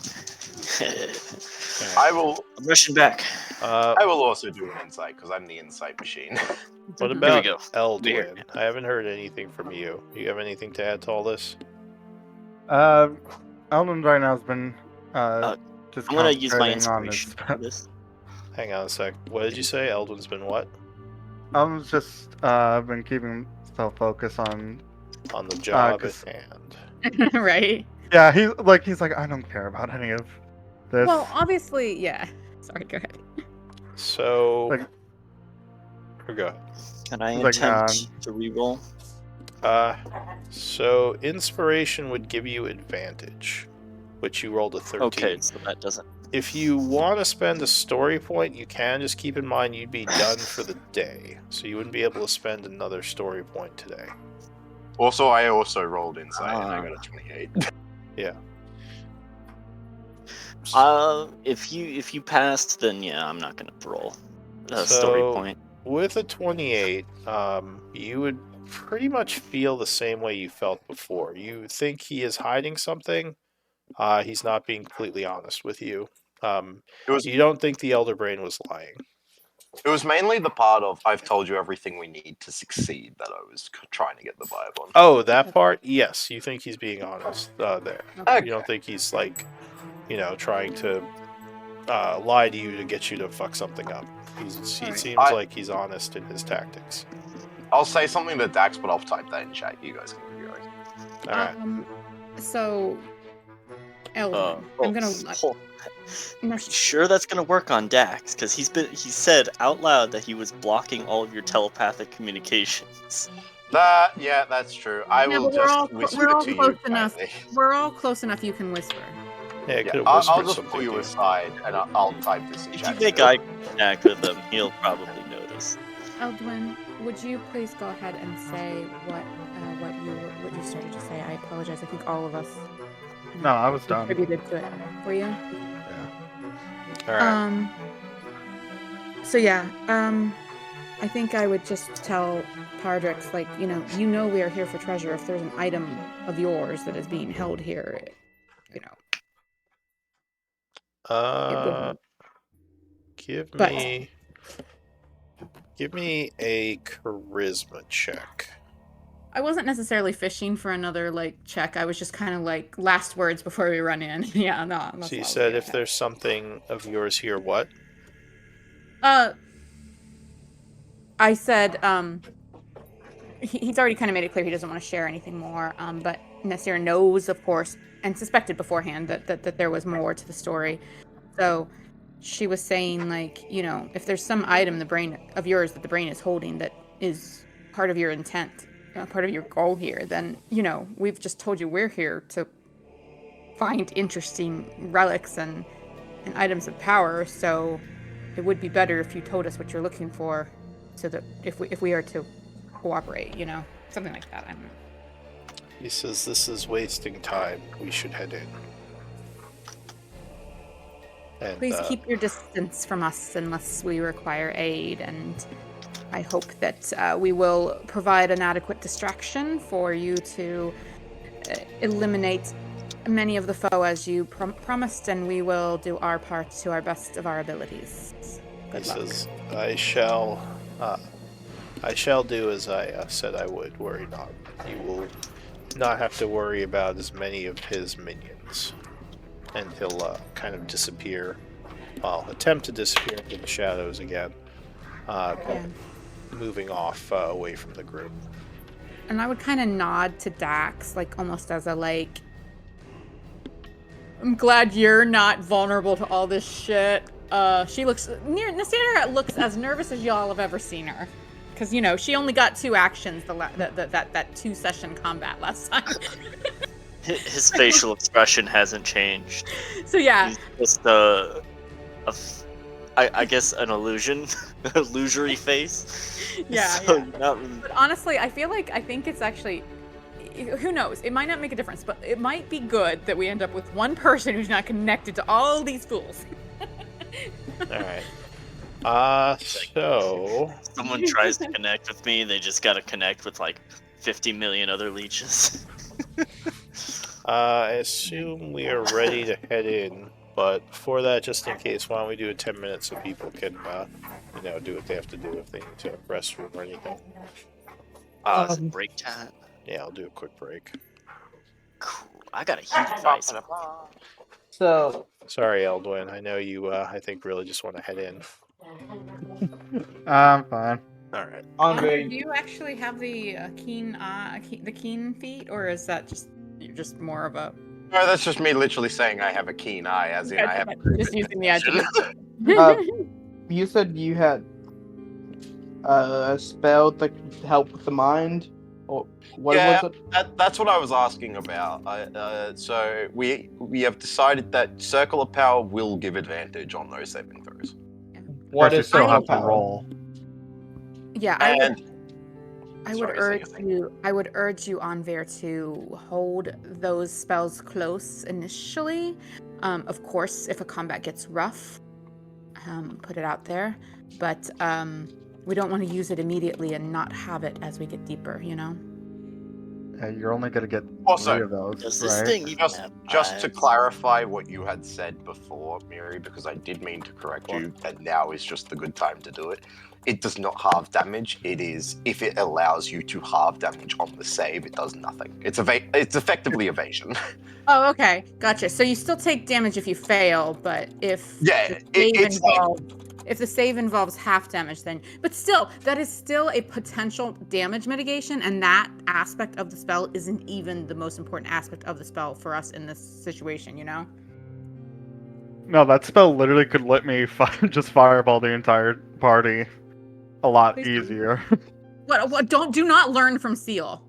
I will. I'm rushing back. I will also do an insight because I'm the insight machine. What we about go. Eldwin? I haven't heard anything from you. You have anything to add to all this? Eldon right now has been just I'm gonna use my concentrating on inspiration his- for this. Hang on a sec. What did you say? Eldwin's been what? Eldon's just been keeping himself focused on. On the job at 'cause- hand. right. Yeah, he's like I don't care about any of this. Well, obviously, yeah. Sorry, go ahead. So, Like- go ahead. Can I Like, attempt to reroll? So inspiration would give you advantage, which you rolled a 13. Okay, so that doesn't. If you want to spend a story point, you can. Just keep in mind you'd be done for the day, so you wouldn't be able to spend another story point today. Also, I also rolled insight and I got a 28. Yeah. If you passed, then yeah, I'm not gonna roll a story So- point. With a 28, you would pretty much feel the same way you felt before. You think he is hiding something. He's not being completely honest with you. It was You don't think the Elder Brain was lying. it was mainly the part of I've told you everything we need to succeed that I was trying to get the vibe on. Oh, that part? Yes, you think he's being honest there. Okay. You don't think he's like, trying to lie to you to get you to fuck something up. He seems like he's honest in his tactics. I'll say something to Dax, but I'll type that in chat. You guys can figure it out. All right. So, Eldon, I'm gonna. No, Sure, that's gonna work on Dax because he said out loud that he was blocking all of your telepathic communications. Yeah, that's true. I Yeah, will but we're all- just whisper we're all to you. close enough. quietly. We're all close enough. You can whisper. Yeah, it Yeah, could have I'll whispered just something pull to you you. aside and I'll type this in If chat. you make too. eye contact with him, he'll probably notice. Eldwin, would you please go ahead and say what you started to say? I apologize. I think all of us No, I was done. contributed to it. Were you? Yeah. All right. So yeah, I think I would just tell Pardrix, like, you know we are here for treasure. If there's an item of yours that is being held here, you know, it wouldn't. Give But- me a charisma check. I wasn't necessarily fishing for another like check. I was just kind of like last words before we run in. Yeah, no. That's So you all said we if had. there's something of yours here, what? I said, he's already kind of made it clear he doesn't want to share anything more. But Nasir knows, of course, and suspected beforehand that there was more to the story. So she was saying, like, you know, if there's some item the brain of yours that the brain is holding that is part of your intent, part of your goal here, then, you know, we've just told you we're here to find interesting relics and items of power. So it would be better if you told us what you're looking for, so that if we are to cooperate, you know, something like that. I don't know. He says this is wasting time. We should head in. And, Please keep your distance from us unless we require aid, and I hope that we will provide an adequate distraction for you to eliminate many of the foe as you promised, and we will do our part to our best of our abilities. Good luck. says, I shall do as I said I would. Worry not. You will not have to worry about as many of his minions. And he'll kind of disappear. Well, attempt to disappear into the shadows again. Moving off away from the group. And I would kind of nod to Dax, like almost as a like, I'm glad you're not vulnerable to all this shit. Nasira looks as nervous as y'all have ever seen her. Because, you know, she only got 2 actions that 2-session combat last time. His facial expression hasn't changed. So yeah. He's just I guess an illusion, illusory face. Yeah, So yeah. not really. But honestly, I think it's actually, who knows? It might not make a difference, but it might be good that we end up with one person who's not connected to all these fools. Alright. So... Someone tries to connect with me, they just gotta connect with like 50 million other leeches. I assume we are ready to head in, but before that, just in case, why don't we do a 10 minutes so people can, do what they have to do if they need to restroom or anything. Is it break time? Yeah, I'll do a quick break. Cool. I got a huge device. So, Sorry, Eldwin. I know you, I think, really just want to head in. I'm fine. Alright. Andre, Do you actually have the keen feat, or is that you're just more of a... No, that's just me literally saying I have a keen eye, as in I have just using the adjective. you said you had a spell that could help with the mind, or what Yeah. was it? That's what I was asking about. So we have decided that Circle of Power will give advantage on those saving throws. What First, you is still Circle have of to Power? roll. Yeah, And I would urge you, Anvir, to hold those spells close initially. Of course, if a combat gets rough, put it out there. But we don't want to use it immediately and not have it as we get deeper, you know? You're only gonna get Also, 3 of those, Does this right? thing even have just to eyes? clarify what you had said before, Miri, because I did mean to correct you, that now is just the good time to do it. It does not halve damage. It is, if it allows you to halve damage on the save, it does nothing. It's effectively evasion. Oh, okay. Gotcha. So you still take damage if you fail, but if Yeah, if the save involves half damage, then... But still, that is still a potential damage mitigation, and that aspect of the spell isn't even the most important aspect of the spell for us in this situation, you know? No, that spell literally could let me just fireball the entire party a lot Please don't. easier. What? Do not learn from Seal.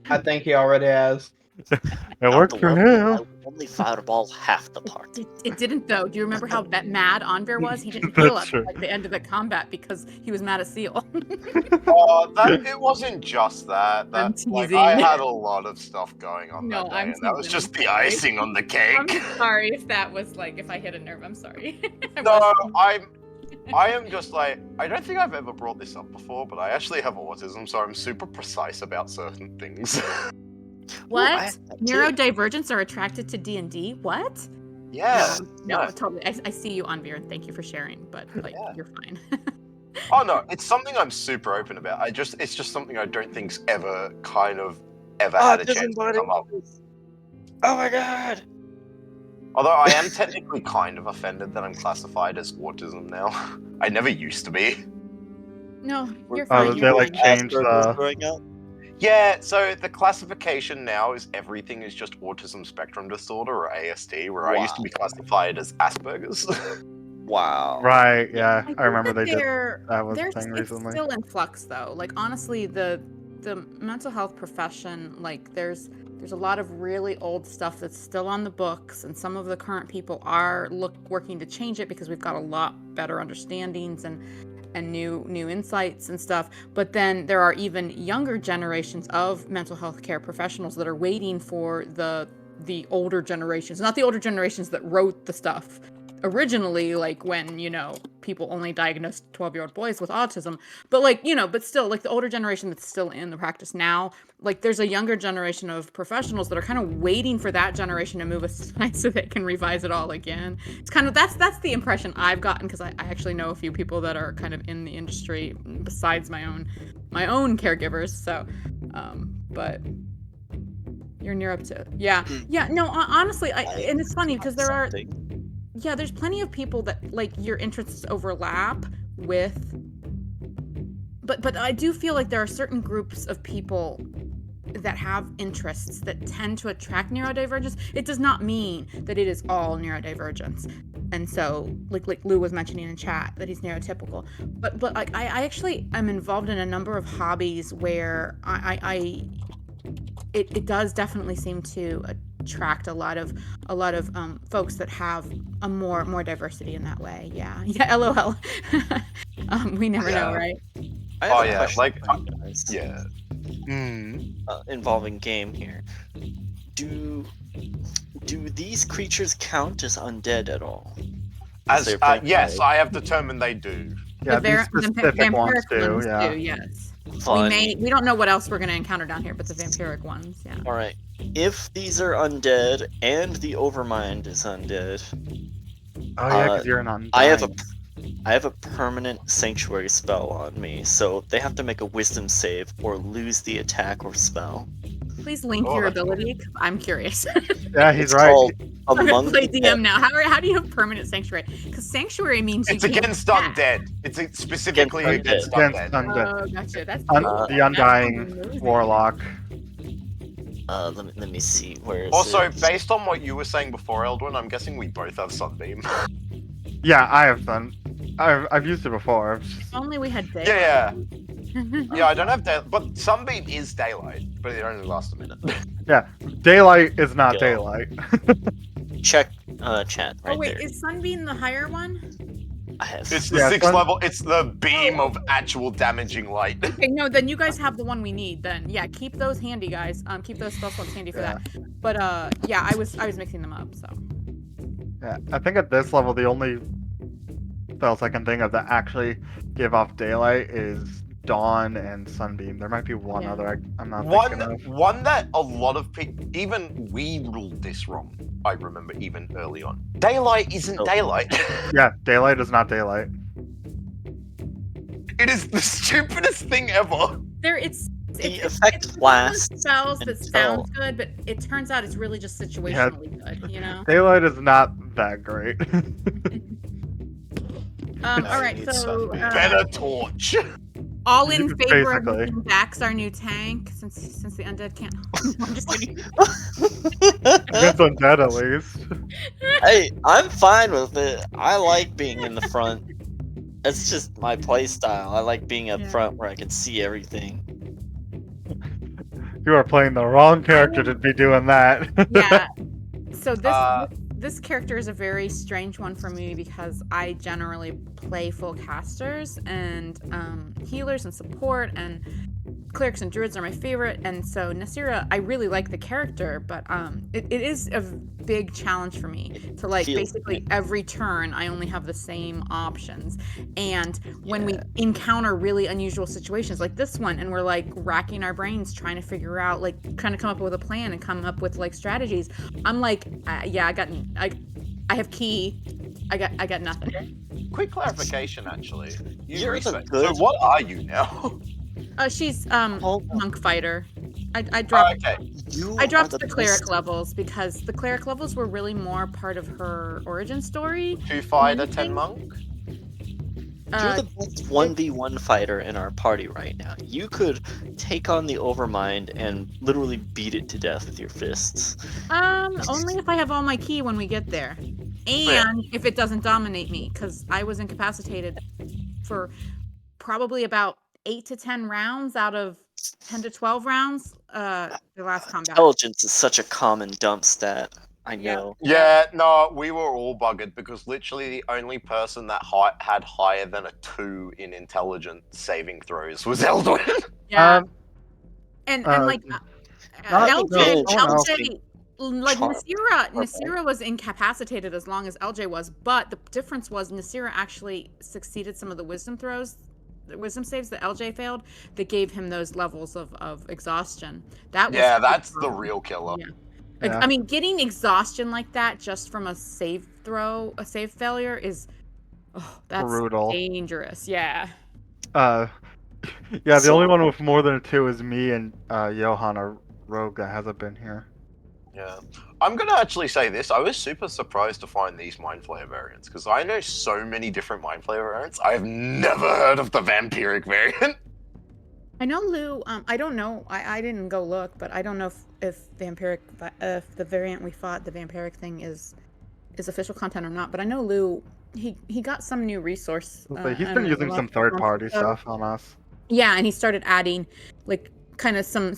I think he already has. It Not worked the for one, him. I would only fireball half the party. It didn't though. Do you remember how mad Anvir was? He didn't heal That's at true. like, the end of the combat because he was mad at Seal. Oh, it wasn't just that. I'm Like I teasing. had a lot of stuff going on No, that day, I'm and that was teasing, just I'm the sorry. icing on the I'm cake. sorry if that was like if I hit a nerve. I'm sorry. No, I am just like, I don't think I've ever brought this up before, but I actually have autism, so I'm super precise about certain things. What? Ooh, I have that too. Neurodivergents are attracted to D&D? What? Yeah. No, yeah. totally. I see you, Anvir, and thank you for sharing, but like Yeah. you're fine. Oh no, it's something I'm super open about. It's just something I don't think's ever had a chance to come up. Oh my god! Although I am technically kind of offended that I'm classified as autism now. I never used to be. No, you're Oh, fine. they You're like fine. changed Asperger's growing up? Yeah, so the classification now is everything is just autism spectrum disorder or ASD, where I used to be classified as Asperger's. Wow. Right, yeah. I think remember that they did they're- that was a there's- thing it's recently. still in flux though. Like honestly, the mental health profession, like there's a lot of really old stuff that's still on the books, and some of the current people are working to change it because we've got a lot better understandings and new insights and stuff. But then there are even younger generations of mental health care professionals that are waiting for the older generations, not the older generations that wrote the stuff originally, like when, people only diagnosed 12-year-old boys with autism, but but still, like the older generation that's still in the practice now, like there's a younger generation of professionals that are kind of waiting for that generation to move aside so they can revise it all again. It's kind of, that's the impression I've gotten, because I actually know a few people that are kind of in the industry besides my own caregivers. So, but you're near up to, yeah. No, honestly, and it's funny because there's plenty of people that like your interests overlap with, but I do feel like there are certain groups of people that have interests that tend to attract neurodivergence. It does not mean that it is all neurodivergence. And so, like Lou was mentioning in chat, that he's neurotypical. But like I actually am involved in a number of hobbies where it does definitely seem to attract a lot of folks that have a more diversity in that way. Yeah, LOL. We never know, right? I have Oh, a yeah, question like, for you guys, Yeah. involving game here. Do these creatures count as undead at all? As They're yes, vampires. I have determined they do. Yeah, the these specific ones do, ones yeah. do, yes. Funny. We don't know what else we're going to encounter down here, but the vampiric ones, yeah. All right. If these are undead and the Overmind is undead, Oh yeah, because you're an undying. I have a permanent sanctuary spell on me, so they have to make a wisdom save or lose the attack or spell. Please link Oh, your that's ability, 'cause I'm curious. Yeah, he's It's right. called I'm gonna Among play the DM now. How do you have permanent sanctuary? Because sanctuary means It's you can't against attack. undead. It's specifically Against against Against undead. undead. Oh, gotcha. That's Un- cool. the That's undying amazing. warlock. Let me see where is Also, it? based on what you were saying before, Eldwin, I'm guessing we both have Sunbeam. Yeah, I have done. I've used it before. It's just- If only we had day. Yeah. Yeah, I don't have daylight, but Sunbeam is daylight, but it only lasts a minute. Yeah, daylight is not Go. daylight. Check chat right Oh wait, there. is Sunbeam the higher one? I have. It's the Yeah, sixth Sun- level. It's the beam of actual damaging light. Okay, no, then you guys have the one we need. Then yeah, keep those handy, guys. Keep those spell slots handy for Yeah. that. But yeah, I was mixing them up. So Yeah, I think at this level the only spells I can think of that actually give off daylight is Dawn and Sunbeam. There might be one Yeah. other I'm not thinking of. One that a lot of people, even we ruled this wrong. I remember even early on. Daylight isn't Oh. daylight. Yeah, daylight is not daylight. It is the stupidest thing ever. there, it's effect it's lasts spells that until- sounds good, but it turns out it's really just situationally good. You know. Daylight is not that great. All I right, need so Sunbeam. Better torch. all in favor of Basically. making Dax our new tank, since the undead can't. I'm just kidding. Against undead at least. Hey, I'm fine with it. I like being in the front. It's just my play style. I like being up Yeah. front where I can see everything. You are playing the wrong character to be doing that. Yeah. So this Uh, this character is a very strange one for me because I generally play full casters and healers and support, and clerics and druids are my favorite. And so Nasira, I really like the character, but it is a big challenge for me to like Feels basically every turn I only have the same options. And when we encounter really unusual situations like this one, and we're like racking our brains trying to figure out, like trying to come up with a plan and come up with like strategies, I'm like, I have key. I got nothing. quick clarification, actually. You're the researched- good- So what are you now? She's Hold on. monk fighter. I Oh, dropped okay. You I are dropped the the cleric best- levels because the cleric levels were really more part of her origin story. 2 fighter, 10 monk. You're the best 1v1 fighter in our party right now. You could take on the Overmind and literally beat it to death with your fists. Only if I have all my key when we get there, and if it doesn't dominate me, because I was incapacitated for probably about 8 to 10 rounds out of 10 to 12 rounds. The last combat. Intelligence is such a common dump stat. I Yeah. know. Yeah, no, we were all buggered because literally the only person that had higher than a 2 in intelligence saving throws was Eldwin. Yeah, Um, and uh, like not- LJ, no, LJ, like Charm. Nasira was incapacitated as long as LJ was, but the difference was Nasira actually succeeded some of the wisdom throws, the wisdom saves that LJ failed, that gave him those levels of exhaustion. That was Yeah, the that's the problem. real killer. Yeah. Yeah. I mean, getting exhaustion like that just from a save throw, a save failure is, that's Brutal. dangerous. Yeah. Yeah, the So- only one with more than a 2 is me and Johan, a rogue that hasn't been here. Yeah. I'm gonna actually say this. I was super surprised to find these Mind Flayer variants, because I know so many different Mind Flayer variants. I've never heard of the Vampiric variant. I know Lou. I don't know. I didn't go look, but I don't know if if the variant we fought, the vampiric thing, is official content or not. But I know Lou. He got some new resource. But he's I been don't know, using a some month third-party ago. stuff on us. Yeah, and he started adding like kind of some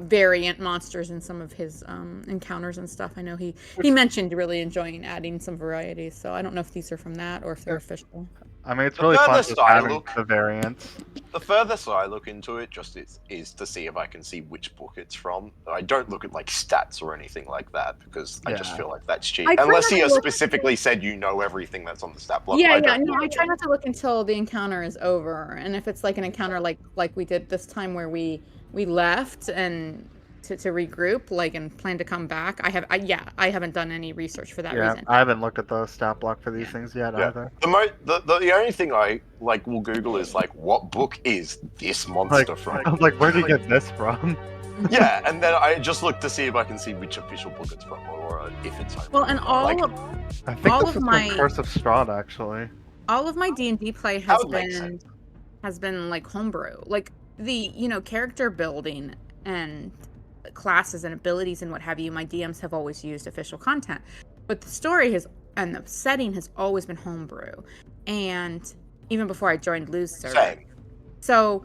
variant monsters in some of his encounters and stuff. I know he mentioned really enjoying adding some varieties. So I don't know if these are from that or if they're official. I mean, it's The really fun furthest just I having look- the variants. The furthest I look into it just is to see if I can see which book it's from. I don't look at like stats or anything like that because I just Yeah. feel like that's cheap. I try Unless not he to has look- specifically said you know everything that's on the stat block. Yeah, I yeah. don't No, look I at try it. not to look until the encounter is over, and if it's like an encounter like we did this time where we left and to regroup, like, and plan to come back. I haven't done any research for that Yeah, reason. I haven't looked at the stat block for these Yeah. things yet Yeah. either. The only thing I like will Google is like, what book is this monster from? I was like, where'd you get this from? Yeah, and then I just look to see if I can see which official book it's from, or if it's Well, and all like, I think All this of is my- from Curse of Strahd, actually. all of my D&D play That would make sense. has been like homebrew. Like the, character building and classes and abilities and what have you, my DMs have always used official content. But the story and the setting has always been homebrew. And even before I joined Lou's server. same. So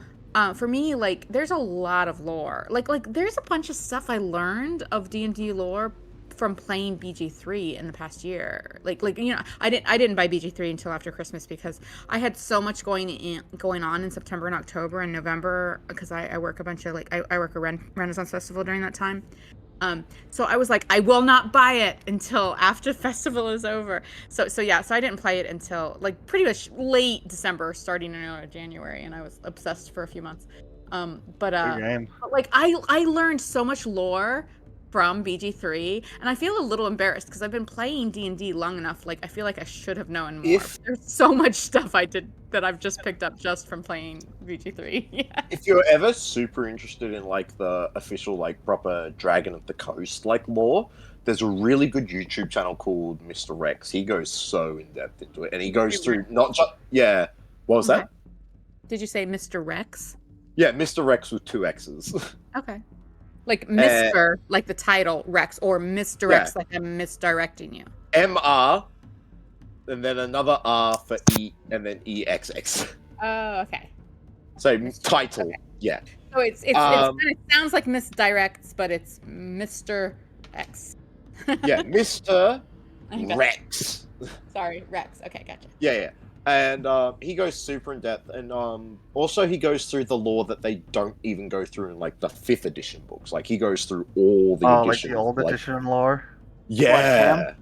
for me, like, there's a lot of lore. Like there's a bunch of stuff I learned of D&D lore from playing BG3 in the past year. Like I didn't buy BG3 until after Christmas because I had so much going on in September and October and November because I work a bunch of I work a Renaissance Festival during that time. So I was like, I will not buy it until after festival is over. So I didn't play it until like pretty much late December, starting in early January, and I was obsessed for a few months. But Good game. like I learned so much lore from BG3, and I feel a little embarrassed because I've been playing D&D long enough. Like I feel like I should have known more. If- There's so much stuff I did that I've just picked up just from playing BG3. Yeah. If you're ever super interested in like the official like proper Dragon of the Coast like lore, there's a really good YouTube channel called Mr. Rex. He goes so in depth into it, and he goes through not just What was Okay. that? Did you say Mr. Rex? Yeah, Mr. Rex with 2 X's. Okay. Like Mr. Like the title Rex, or Mr. Rex, like I'm misdirecting you. MR, and then another R for E, and then EXX. Oh, okay. So title, yeah. So it's it sounds like misdirects, but it's Mr. X. Yeah, Mr. Okay. Rex. Sorry, Rex. Okay, gotcha. Yeah. And he goes super in depth, and also he goes through the lore that they don't even go through in like the 5th edition books. Like he goes through all the like editions. the old edition lore. Yeah.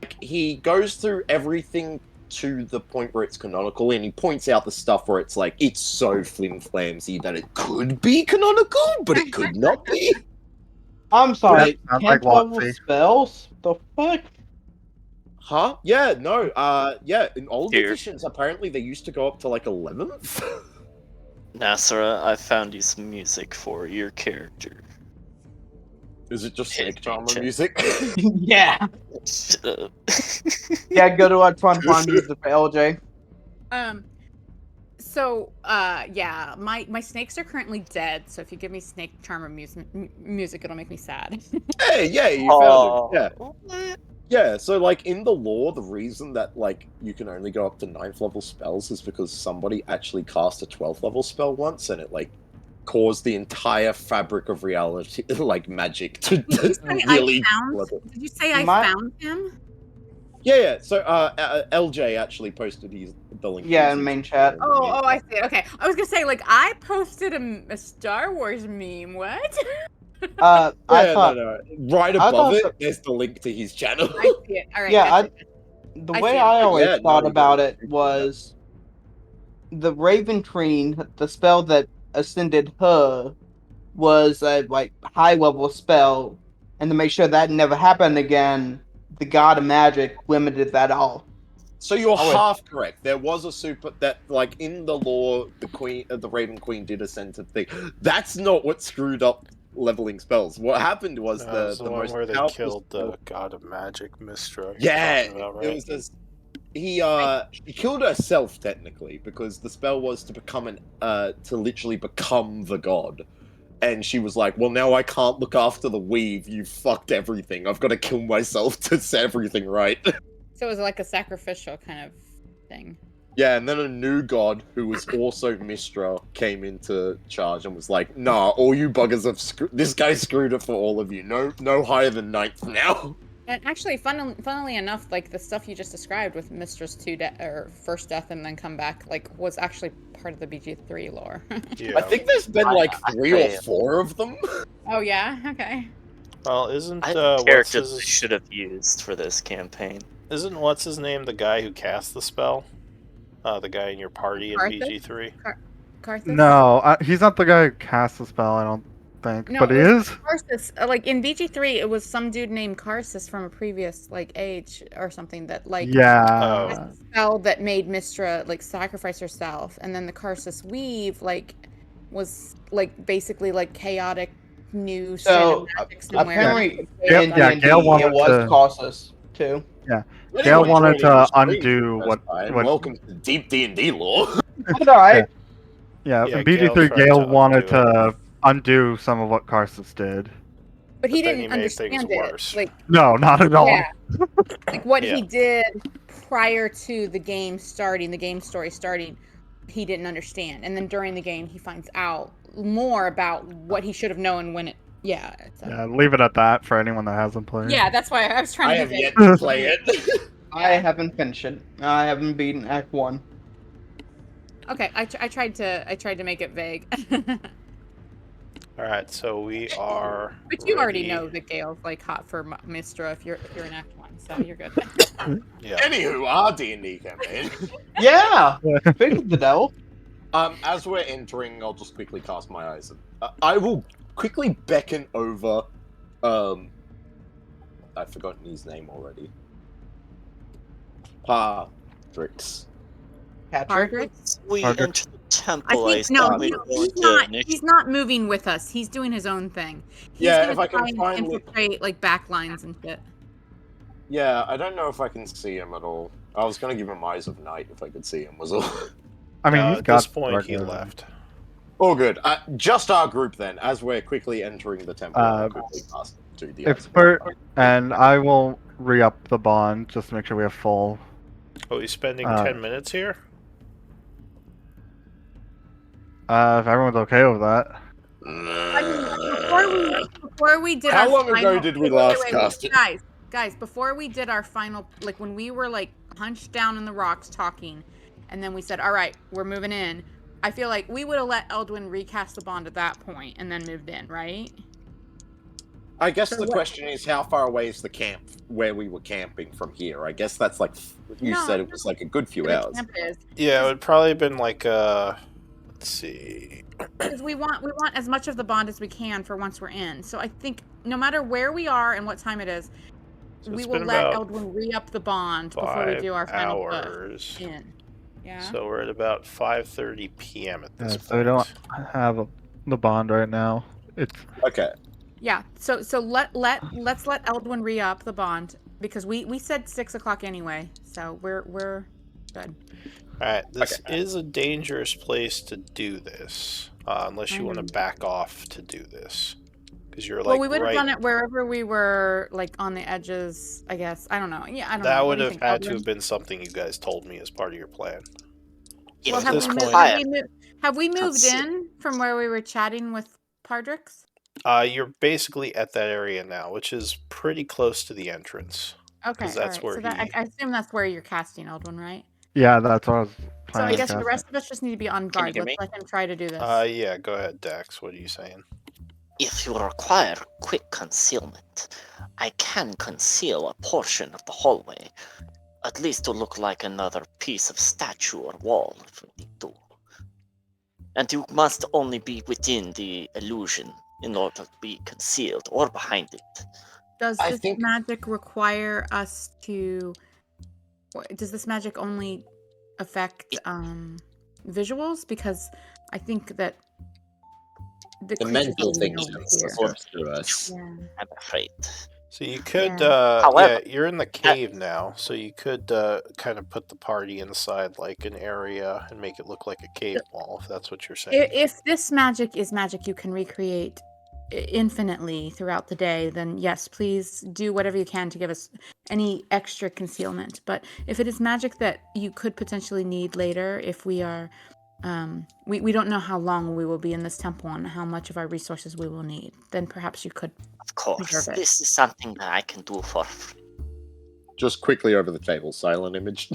Like, he goes through everything to the point where it's canonical, and he points out the stuff where it's like it's so flim-flamsy that it could be canonical, but it could not be. I'm sorry. Sounds 10th like level Watsy. spells? The fuck? Huh? Yeah, no. Yeah. In old Here. editions, apparently they used to go up to like 11th. Nasra, I found you some music for your character. Is it just Hit Snake Charmer check. music? Yeah. Shut up. Yeah, go to our try and find music for LJ. So yeah, my snakes are currently dead. So if you give me Snake Charmer music, it'll make me sad. Hey, yeah, you found it. Yeah. Yeah, so like in the lore, the reason that like you can only go up to 9th level spells is because somebody actually cast a 12th level spell once, and it like caused the entire fabric of reality, like magic, to Did you say really. Did you say I My- found him? Yeah. So LJ actually posted the link. Yeah, to his in main chat. Oh, I see. Okay, I was gonna say like I posted a Star Wars meme. What? I Yeah, thought no. Right I above thought it, so- there's the link to his channel. I see it. All right. Yeah, gotcha. the I way see it. I always Yeah, no, thought you about don't it appreciate was the Raven Queen, the spell that ascended her, was a like high level spell, and to make sure that never happened again, the God of Magic limited that all. So you're Oh, wait. half correct. There was a super that, like in the lore, the Raven Queen did ascend to thing. That's not what screwed up leveling spells. What happened was That was the the one most where they powerful killed spell- the god of magic, Mistra. Yeah, Talking about, it right? was this. She killed herself technically because the spell was to become to literally become the god. And she was like, well, now I can't look after the weave. You fucked everything. I've got to kill myself to set everything right. So it was like a sacrificial kind of thing. Yeah, and then a new god, who was also Mistra, came into charge and was like, nah, all you buggers have this guy screwed it for all of you. No higher than 9th now. And actually, funnily enough, like the stuff you just described with Mistress first death and then come back, like was actually part of the BG3 lore. Yeah. I think there's been like 3 or 4 of them. Oh yeah, okay. Well, isn't I what's characters I his should have used for this campaign. isn't what's his name the guy who cast the spell? The guy in your party in Karthus? BG3. Karthus? No, he's not the guy who cast the spell. I don't think, No, but he it is. Karthus, like in BG3, it was some dude named Karthus from a previous like age or something that like Yeah. cast a spell that made Mistra like sacrifice herself, and then the Karthus weave like was like basically like chaotic new So, strand of magic somewhere. apparently, Yeah, in yeah, D&D, Gail wanted it was to- Causus too. Gail Anyone wanted joining to the stream undo for the what- first time, what- Welcome to deep D&D lore. That's alright. Yeah, Yeah, in Gail BG3, tried Gail to wanted undo to undo some of what Karsus did. But he But then didn't he made things understand it. worse. Like No, not at all. yeah, like what Yeah. he did prior to the game starting, the game story starting, he didn't understand, and then during the game he finds out more about what he should have known when it. Yeah. It's, Yeah, leave it at that for anyone that hasn't played. yeah, that's why I was trying I to. have be yet vague. to play it. I haven't finished it. I haven't beaten Act 1. Okay, I tried to make it vague. All right, so we are. But you already ready. know that Gale's like hot for Mistra if you're in Act 1, so you're good. Yeah. Anywho, our D&D campaign. Yeah! Figured the devil. As we're entering, I'll just quickly cast my eyes. I will quickly beckon over. I've forgotten his name already. Patrix. Patrick. Margaret? We Margaret. enter the I temple. think no, assume he- we're going he's to not. initiate- He's not moving with us. He's doing his own thing. He's Yeah, gonna if I can try and find- infiltrate like backlines and shit. Yeah, I don't know if I can see him at all. I was gonna give him Eyes of Night if I could see him, was all. I mean, he's at got this point he Margaret. left. All good. Just our group then, as we're quickly entering the temple. I'll quickly pass to the Eyes of Expert, Night. and I will re-up the bond just to make sure we have full. Oh, he's spending 10 minutes here? If everyone's okay with that. I mean, before we did How our long final, ago did we wait, last cast it? guys, before we did our final, like when we were like hunched down in the rocks talking, and then we said, all right, we're moving in. I feel like we would have let Eldwin recast the bond at that point and then moved in, right? I guess So the what- question is, how far away is the camp where we were camping from here? I guess that's like you No, said it was like a good few The hours. camp is. Yeah, it would probably have been like let's see. Because we want as much of the bond as we can for once we're in. So I think no matter where we are and what time it is, So we it's will been let about Eldwin re-up the bond before we 5 do our final push hours. in. Yeah. So we're at about 5:30 p.m. at this Yeah, point. so we don't have the bond right now. It's Okay. Yeah. So let's let Eldwin re-up the bond because we said 6 o'clock anyway. So we're good. All right, this is a dangerous place to do this, unless you want to back off to do this, because you're like Well, we would have right. done it wherever we were, like on the edges. I guess. I don't know. Yeah, I don't know. That What would do you have think, had to Eldwin? have been something you guys told me as part of your plan. If Well, at have this we, point- have we moved Consider- in from where we were chatting with Pardrix? You're basically at that area now, which is pretty close to the entrance. Okay, that's all right. where So that, he- I assume that's where you're casting Eldwin, right? yeah, that's what I was So I planning. guess to the cast. rest of us just need to be on Can you guard. hear Let's me? let him try to do this. Yeah, go ahead, Dax. What are you saying? If you require quick concealment, I can conceal a portion of the hallway, at least to look like another piece of statue or wall if we need to. And you must only be within the illusion in order to be concealed or behind it. Does I this think- magic require us to? Does this magic only affect visuals? Because I think that the The creatures mental that we thing know is here. supposed to us. Yeah. I'm afraid. So you could, However- you're in the cave now, so you could kind of put the party inside like an area and make it look like a cave wall, if that's what you're saying. If this magic is magic you can recreate infinitely throughout the day, then yes, please do whatever you can to give us any extra concealment. But if it is magic that you could potentially need later, if we are, we don't know how long we will be in this temple and how much of our resources we will need, then perhaps you could. Of course, Preserve it. this is something that I can do for free. Just quickly over the table, silent image.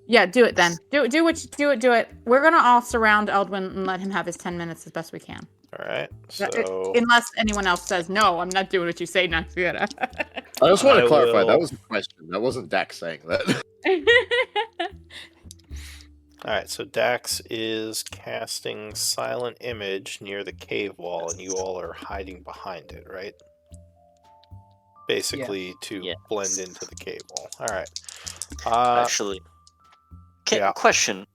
Yeah, do it then. Do it. We're gonna all surround Eldwin and let him have his 10 minutes as best we can. All right. Yeah, So Unless anyone else says no, I'm not doing what you say, Naxiera. I just want I to clarify, will- that was a question. That wasn't Dax saying that. all right, so Dax is casting silent image near the cave wall, and you all are hiding behind it, right? Basically to Yes. blend into the cave wall. All right. Actually, yeah. question: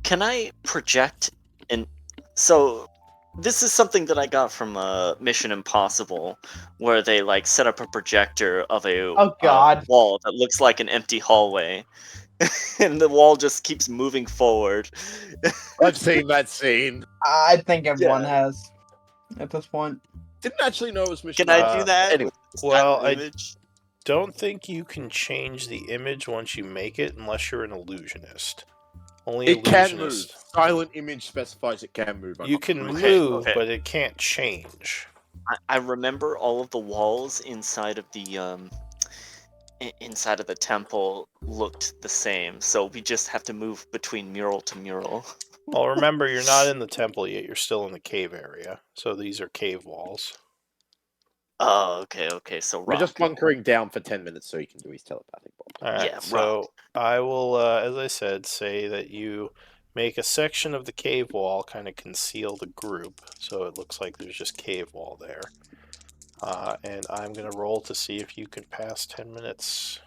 can I project an? So this is something that I got from Mission Impossible, where they like set up a projector of a Oh, God. wall that looks like an empty hallway, and the wall just keeps moving forward. I've seen that scene. I think everyone Yeah. has at this point. Didn't actually know it was Mission. Can I do that? Anyway, with well, silent I- image? Don't think you can change the image once you make it unless you're an illusionist. Only it can move. illusionists. Silent image specifies it can move. I'm You not can sure. move, okay. but it can't change. I remember all of the walls inside of the inside of the temple looked the same, so we just have to move between mural to mural. Well, remember, you're not in the temple yet. You're still in the cave area. So these are cave walls. Oh, okay. So We're just rock. bunkering down for 10 minutes so he can do his telepathic bomb. All right. Yeah, so I will, as I said, say that you make a section of the cave wall, kind of conceal the group, so it looks like there's just cave wall there. And I'm going to roll to see if you can pass 10 minutes.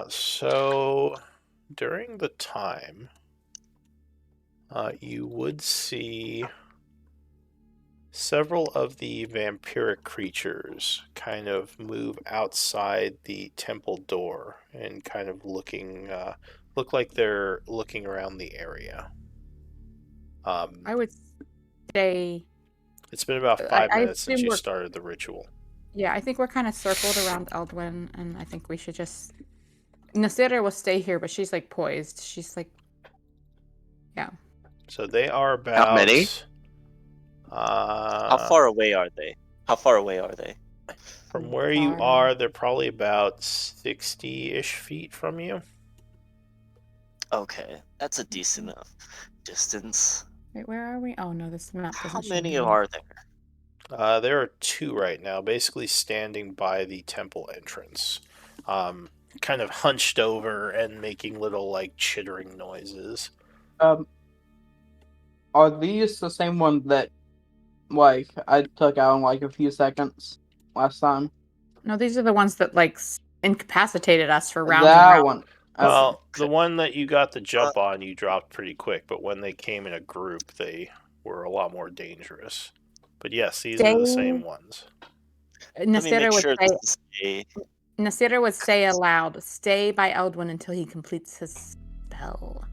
So during the time, you would see several of the vampiric creatures kind of move outside the temple door and kind of looking, look like they're looking around the area. I would say, It's been about I 5 minutes since assume you we're- started the ritual. yeah, I think we're kind of circled around Eldwin, and I think we should just. Nasira will stay here, but she's like poised. She's like So they are about. How many? How far away are they? How far away are they? From where you Far. are, they're probably about 60-ish feet from you. Okay, that's a decent enough distance. Wait, where are we? Oh no, this map doesn't How show many me. are there? There are 2 right now, basically standing by the temple entrance, kind of hunched over and making little like chittering noises. Are these the same ones that, like, I took out in like a few seconds last time? No, these are the ones that like incapacitated us for rounds That and rounds. one. Well, the one that you got the jump on, you dropped pretty quick, but when they came in a group, they were a lot more dangerous. But yes, these are the same ones. Let me Nasira make would sure say. this is a Nasira would say aloud, "Stay by Eldwin until he completes his spell."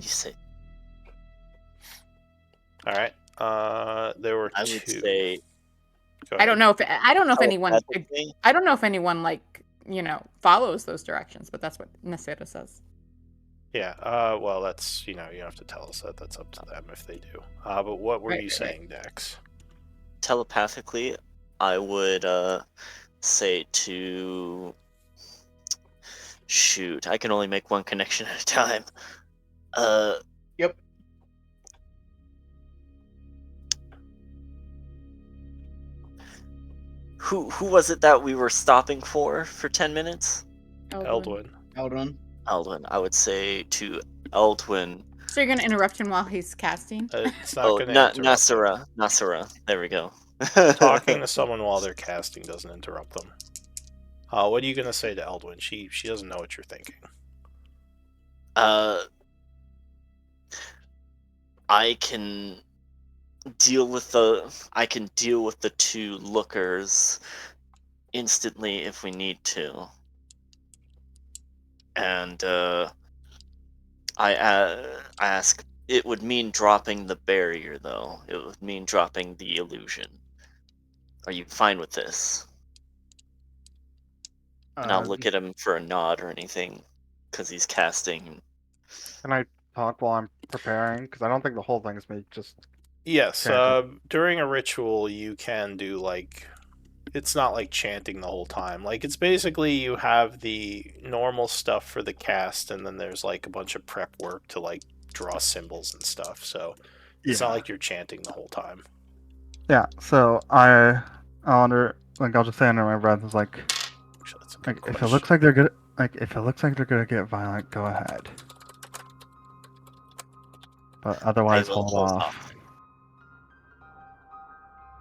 you say. All right. There were I 2. would say. Go I don't ahead. know if anyone. telepathically, I don't know if anyone follows those directions, but that's what Nasira says. Yeah. Well, that's you don't have to tell us that. That's up to them if they do. But what were Right, you right, saying, Dex? Telepathically, I would say to shoot. I can only make one connection at a time. Yep. Who was it that we were stopping for 10 minutes? Eldwin. Eldwin. Eldwin. I would say to Eldwin. So you're gonna interrupt him while he's casting? It's not Oh, going to interrupt him. Nasira. There we go. Talking to someone while they're casting doesn't interrupt them. What are you going to say to Eldwin? She doesn't know what you're thinking. I can deal with the 2 lookers instantly if we need to. And I ask, it would mean dropping the barrier though. It would mean dropping the illusion. Are you fine with this? And I'll look at him for a nod or anything, because he's casting. Can I talk while I'm preparing? Because I don't think the whole thing is me just. Yes. Chanting. During a ritual, you can do like. It's not like chanting the whole time. Like, it's basically you have the normal stuff for the cast, and then there's like a bunch of prep work to like draw symbols and stuff. So it's not like you're chanting the whole time. Yeah. So I'll just say under my breath, it's like, Actually, that's a good if it question. looks like they're good, if it looks like they're gonna get violent, go ahead. But otherwise, I will hold hold off. off.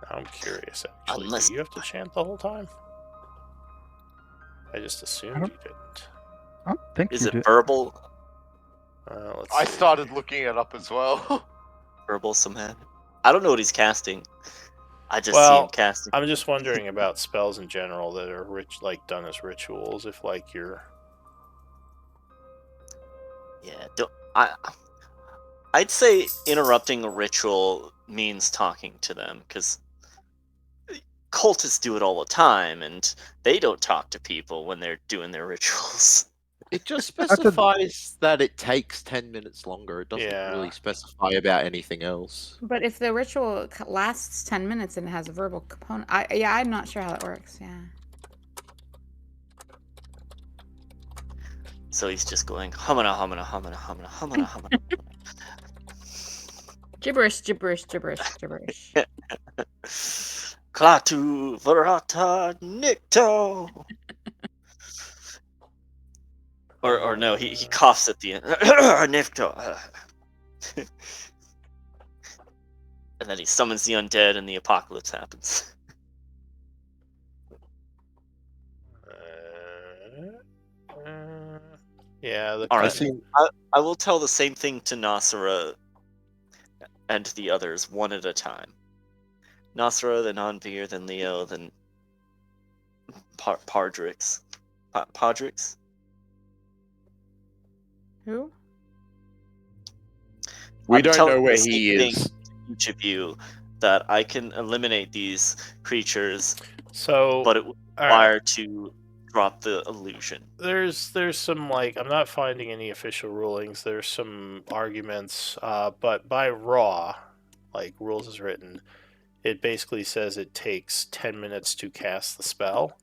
I'm curious, actually. Unless- Do you have to chant the whole time? I just assumed don't- you didn't. I don't think Is you it do. verbal? Let's I see. started looking it up as well. Verbal somehow? I don't know what he's casting. I just see Well, him casting. I'm just wondering about spells in general that are done as rituals. If like you're Yeah, I'd say interrupting a ritual means talking to them, because cultists do it all the time, and they don't talk to people when they're doing their rituals. It just a- specifies that it takes 10 minutes longer. It doesn't Yeah. really specify about anything else. But if the ritual lasts 10 minutes and it has a verbal component, I'm not sure how that works. Yeah. So he's just going humana humana humana humana humana humana. Gibberish, gibberish, gibberish, gibberish. Klaatu Verata Nikto. Or no, he coughs at the end. Nikto. And then he summons the undead and the apocalypse happens. yeah. The All right. kind- I will tell the same thing to Nasira and the others one at a time. Nasira, then Anvir, then Leo, then Pardrix. Pardrix? Who? We I'm don't telling know where the he same thing is. to each of you that I can eliminate these creatures, So, but it would all right. require to drop the illusion. There's some like I'm not finding any official rulings. There's some arguments, but by raw, like rules as written, it basically says it takes 10 minutes to cast the spell,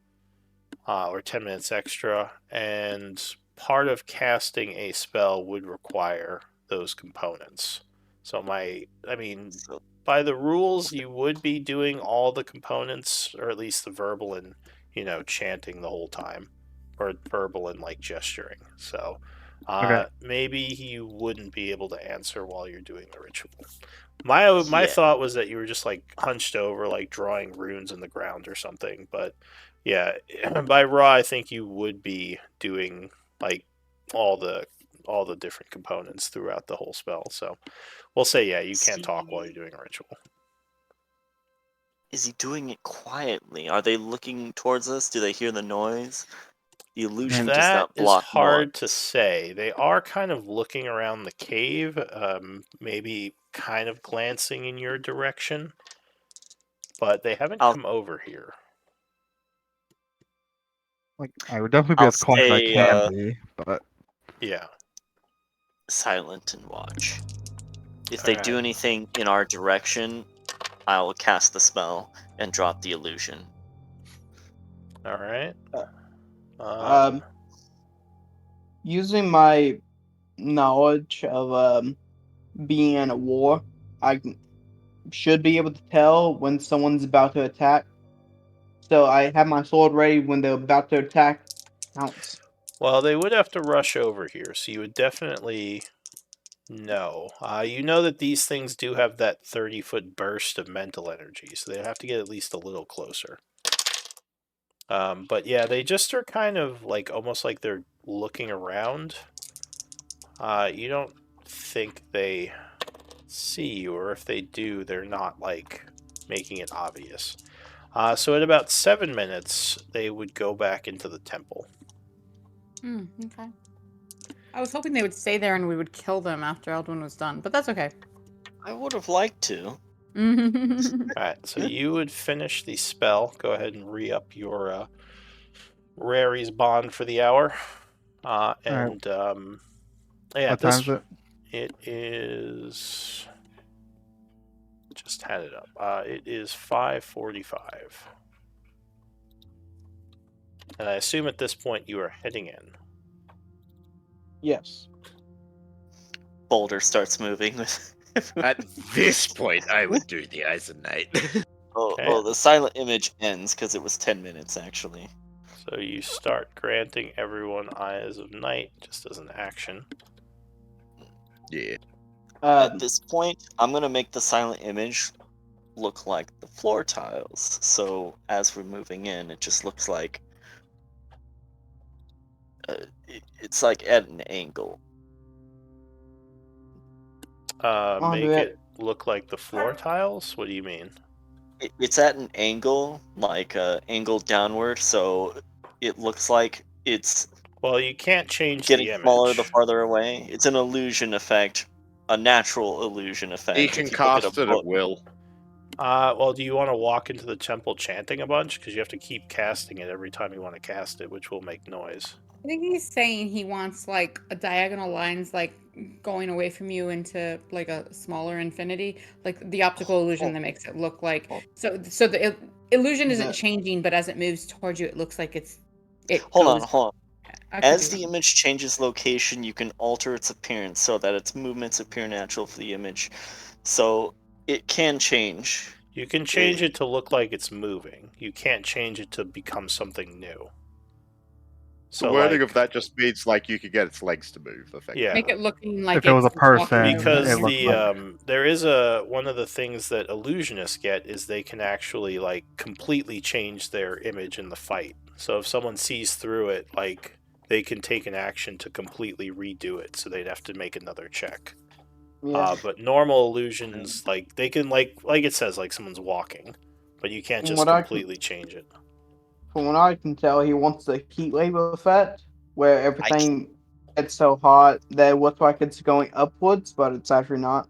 or 10 minutes extra, and part of casting a spell would require those components. So So, by the rules, you would be doing all the components, or at least the verbal and chanting the whole time, or verbal and like gesturing. So Okay. maybe you wouldn't be able to answer while you're doing the ritual. My Yeah. thought was that you were just like hunched over, like drawing runes in the ground or something. But yeah, by raw, I think you would be doing like all the different components throughout the whole spell. So we'll say you can't talk while you're doing a ritual. Is he doing it quietly? Are they looking towards us? Do they hear the noise? The illusion does That not is block hard to noise. say. They are kind of looking around the cave, maybe kind of glancing in your direction, but they haven't I'll- come over here. Like, I would definitely be I'll as quiet as I stay, can be, but Yeah. silent and watch. If they do Alright. anything in our direction, I will cast the spell and drop the illusion. All right. Using my knowledge of being in a war, I should be able to tell when someone's about to attack. So I have my sword ready when they're about to attack. Pounce. Well, they would have to rush over here, so you would definitely know. You know that these things do have that 30-foot burst of mental energy, so they have to get at least a little closer. But yeah, they just are kind of like almost like they're looking around. You don't think they see you, or if they do, they're not like making it obvious. So at about 7 minutes, they would go back into the temple. Okay. I was hoping they would stay there and we would kill them after Eldwin was done, but that's okay. I would have liked to. Alright, so you would finish the spell. Go ahead and re-up your Rary's bond for the hour. And yeah, what time is it? It is. Just had it up. It is 5:45. And I assume at this point you are heading in. Yes. Boulder starts moving with. At this point, I would do the Eyes of Night. Oh, the silent image ends because it was 10 minutes actually. So you start granting everyone Eyes of Night just as an action. Yeah. At this point, I'm gonna make the silent image look like the floor tiles. So as we're moving in, it just looks like it's like at an angle. Make do it look like the floor tiles? What do you mean? It's at an angle, like angled downward, so it looks like it's Well, you can't change getting the image. smaller the farther away. It's an illusion effect, a natural illusion effect. He if can you look at cast a it book. at will. Well, do you want to walk into the temple chanting a bunch? Because you have to keep casting it every time you want to cast it, which will make noise. I think he's saying he wants like a diagonal lines like going away from you into like a smaller infinity, like the optical illusion that makes it look like so the illusion isn't changing, but as it moves towards you, it looks like it. Hold goes- on. I could As be the wrong. image changes location, you can alter its appearance so that its movements appear natural for the image. So it can change. You can change it to look like it's moving. You can't change it to become something new. The wording of that just means like you could get its legs to move. Effectively. Yeah. Make it looking like If it was a it's walking person, over Because it you. looked there is one of the things that illusionists get is they can actually like completely change their image in the fight. So if someone sees through it, like they can take an action to completely redo it, so they'd have to make another check. Yeah. But normal illusions, like they can like it says, like someone's walking, but you can't From just what I can- completely change it. From what I can tell, he wants the heat wave effect, where everything gets so hot that it looks like it's going upwards, but it's actually not.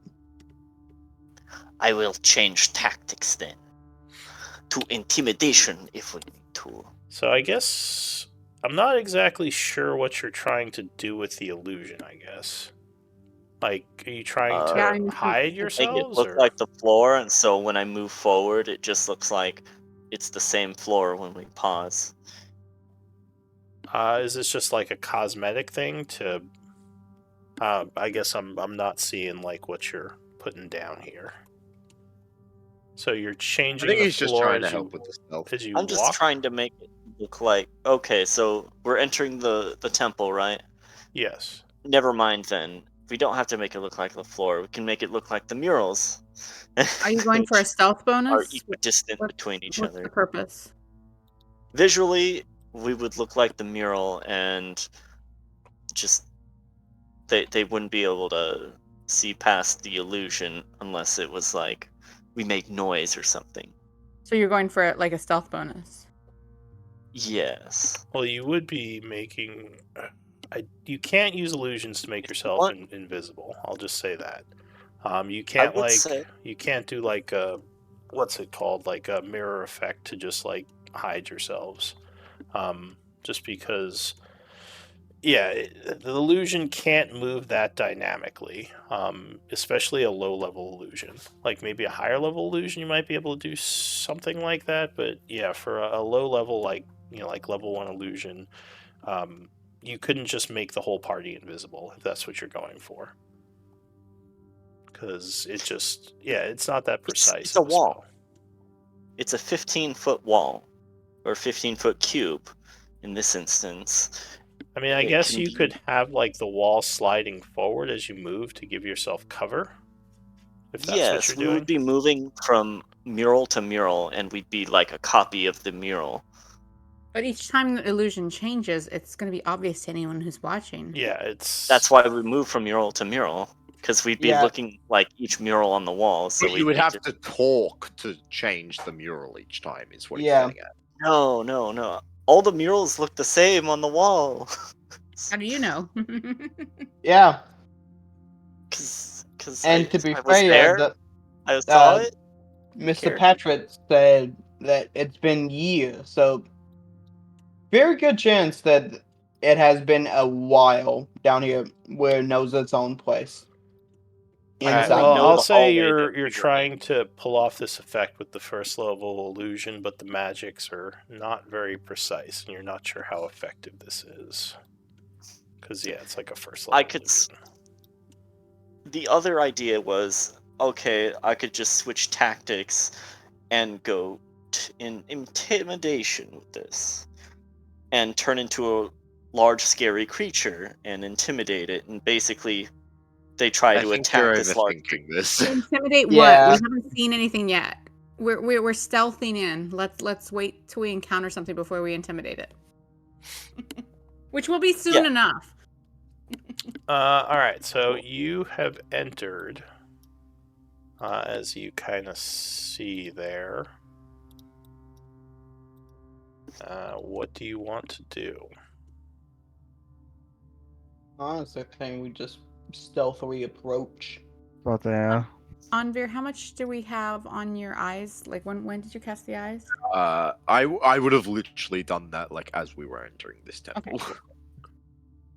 I will change tactics then to intimidation if we need to. So I guess I'm not exactly sure what you're trying to do with the illusion, I guess. Like, are you trying to Yeah, I'm- hide Make it yourselves? look Or... like the floor, and so when I move forward, it just looks like it's the same floor when we pause. Is this just like a cosmetic thing to... I guess I'm not seeing like what you're putting down here. So you're I changing think the he's just floor trying to as help you with the stealth. as you I'm just walk? trying to make it look like, okay, so we're entering the temple, right? Yes. Never mind then. We don't have to make it look like the floor. We can make it look like the murals. Are you going for a which stealth are bonus? equidistant What's- between each What's the other. purpose? Visually, we would look like the mural, and just they wouldn't be able to see past the illusion unless it was like we make noise or something. So you're going for like a stealth bonus. Yes. Well, you would be making. You can't use illusions to make yourself What? invisible. I'll just say that. You I can't would like. say You can't do like a. What's it called? Like a mirror effect to just like hide yourselves. Just because. Yeah, the illusion can't move that dynamically, especially a low-level illusion. Like maybe a higher-level illusion, you might be able to do something like that. But yeah, for a low-level, like like level 1 illusion, you couldn't just make the whole party invisible if that's what you're going for. Because it just, it's not that precise. it's a of wall. spell. It's a 15-foot wall, or 15-foot cube, in this instance. I mean, I It guess can you be- could have like the wall sliding forward as you move to give yourself cover. If that's Yes, what we you're would doing. be moving from mural to mural, and we'd be like a copy of the mural. But each time the illusion changes, it's going to be obvious to anyone who's watching. Yeah, it's. That's why we move from mural to mural, because we'd be Yeah. looking like each mural on the wall. So But you we'd would be have to talk to change the mural each time, is what Yeah. he's getting at. No. All the murals look the same on the wall. How do you know? Yeah. Cause And to be I was fair, there, I saw uh, it. Mr. Care. Patrick said that it's been years, so very good chance that it has been a while down here where it knows its own place. Alright, Inside. well, know I'll the say hallway you're that we trying went. to pull off this effect with the first level illusion, but the magics are not very precise, and you're not sure how effective this is. Because it's like a first level. I could The other idea was, okay, I could just switch tactics and go in intimidation with this, and turn into a large scary creature and intimidate it, and basically they try I to think attack you're this large. overthinking this. Intimidate Yeah. what? We haven't seen anything yet. We're stealthing in. Let's wait till we encounter something before we intimidate it. Which will be soon Yeah. enough. Alright, so you have entered, as you kind of see there. What do you want to do? Honestly, I think we just stealthily approach. But yeah. Anvir, how much do we have on your eyes? Like when did you cast the eyes? I would have literally done that like as we were entering this temple.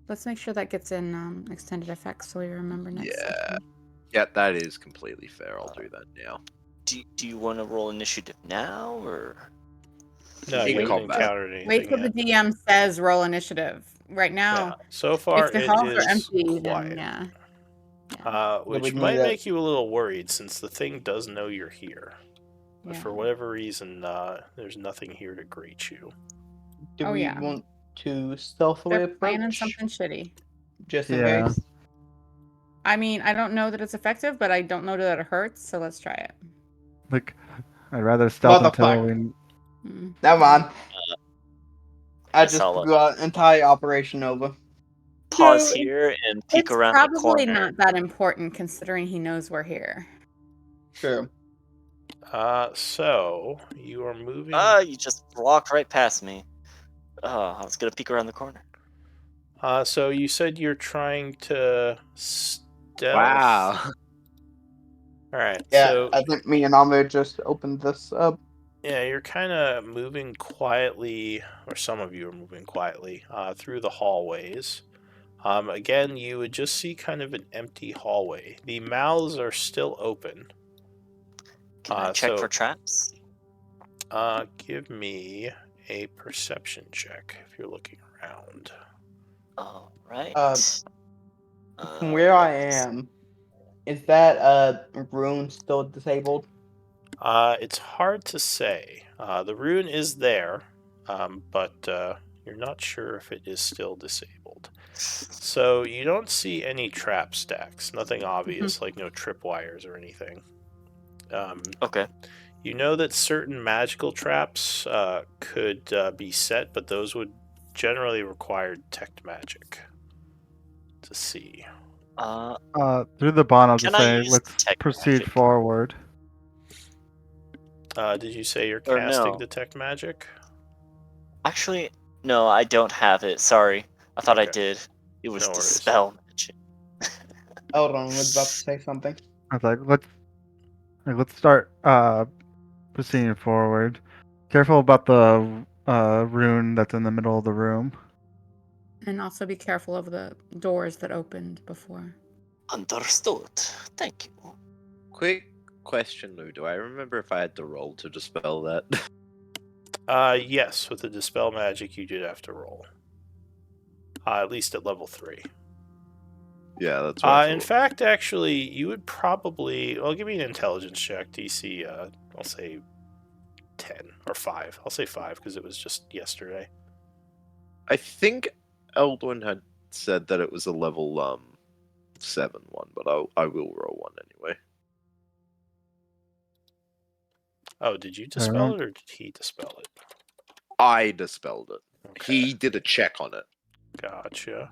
Let's make sure that gets in extended effects so we remember next Yeah. session. Yeah, that is completely fair. I'll do that now. Do you want to roll initiative now, or No, In you haven't combat. encountered anything Wait till the yet. DM says roll initiative. Right now, Yeah, so far if the it halls is are empty, quiet. then yeah. Which would might need a- make you a little worried since the thing does know you're here. But Yeah. for whatever reason, there's nothing here to greet you. Do Oh, we yeah. want to stealthily They're approach? planning something shitty. Just in Yeah. case. I mean, I don't know that it's effective, but I don't know that it hurts, so let's try it. Like, I'd rather stealth until Motherfucker. we. Mm. Never mind. I guess just I'll, got entire operation over. pause No, here and peek It's around the probably corner? not that important considering he knows we're here. True. So you are moving. You just walked right past me. I was gonna peek around the corner. So you said you're trying to stealth. Wow. All right. Yeah, So I think me and Amir just opened this up. Yeah, you're kind of moving quietly, or some of you are moving quietly through the hallways. Again, you would just see kind of an empty hallway. The mouths are still open. Can I check so, for traps? give me a perception check if you're looking around. All right. From where I am, is that rune still disabled? It's hard to say. The rune is there, but you're not sure if it is still disabled. So you don't see any trap stacks. Nothing obvious, like no tripwires or anything. Okay. You know that certain magical traps could be set, but those would generally require detect magic to see. Through the bond, I'll just Can I say, use let's detect proceed magic? forward. Did you say you're Or casting no. detect magic? Actually, no, I don't have it. Sorry. I thought I Okay. did. It was No worries. dispel magic. Hold on, I was about to say something. I was like, let's start proceeding forward. Careful about the rune that's in the middle of the room. And also be careful of the doors that opened before. Understood. Thank you. Quick question, Lou. Do I remember if I had to roll to dispel that? Yes, with the dispel magic, you did have to roll. At least at level 3. Yeah, that's what I In thought. fact, actually, you would probably... Well, give me an intelligence check, DC, I'll say 10, or 5. I'll say 5, because it was just yesterday. I think Eldwin had said that it was a level 7 one, but I will roll one anyway. Oh, did you dispel it, or did he dispel it? I dispelled it. Okay. He did a check on it. Gotcha.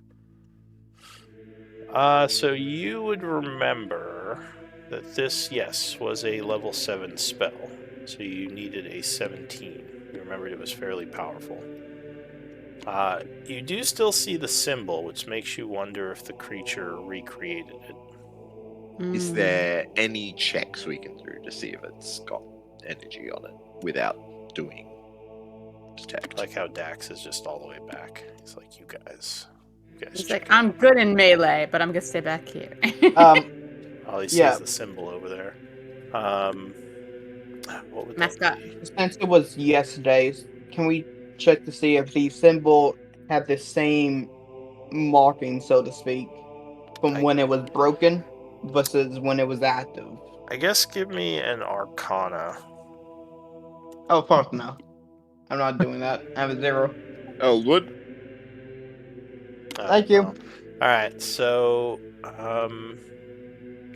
So you would remember that this, yes, was a level 7 spell. So you needed a 17. You remembered it was fairly powerful. You do still see the symbol, which makes you wonder if the creature recreated it. Is there any checks we can do to see if it's got energy on it without doing detect? Like how Dax is just all the way back. He's like, you guys He's check like, it out." I'm good in melee, but I'm gonna stay back here. All he sees yeah. is the symbol over there. What would Messed that up. be? Since it was yesterday's, can we check to see if the symbol had the same marking, so to speak, from when it was broken versus when it was active? I guess give me an Arcana. Oh, fuck no. I'm not doing that. I have a 0. Eldwood? Thank you. Alright, so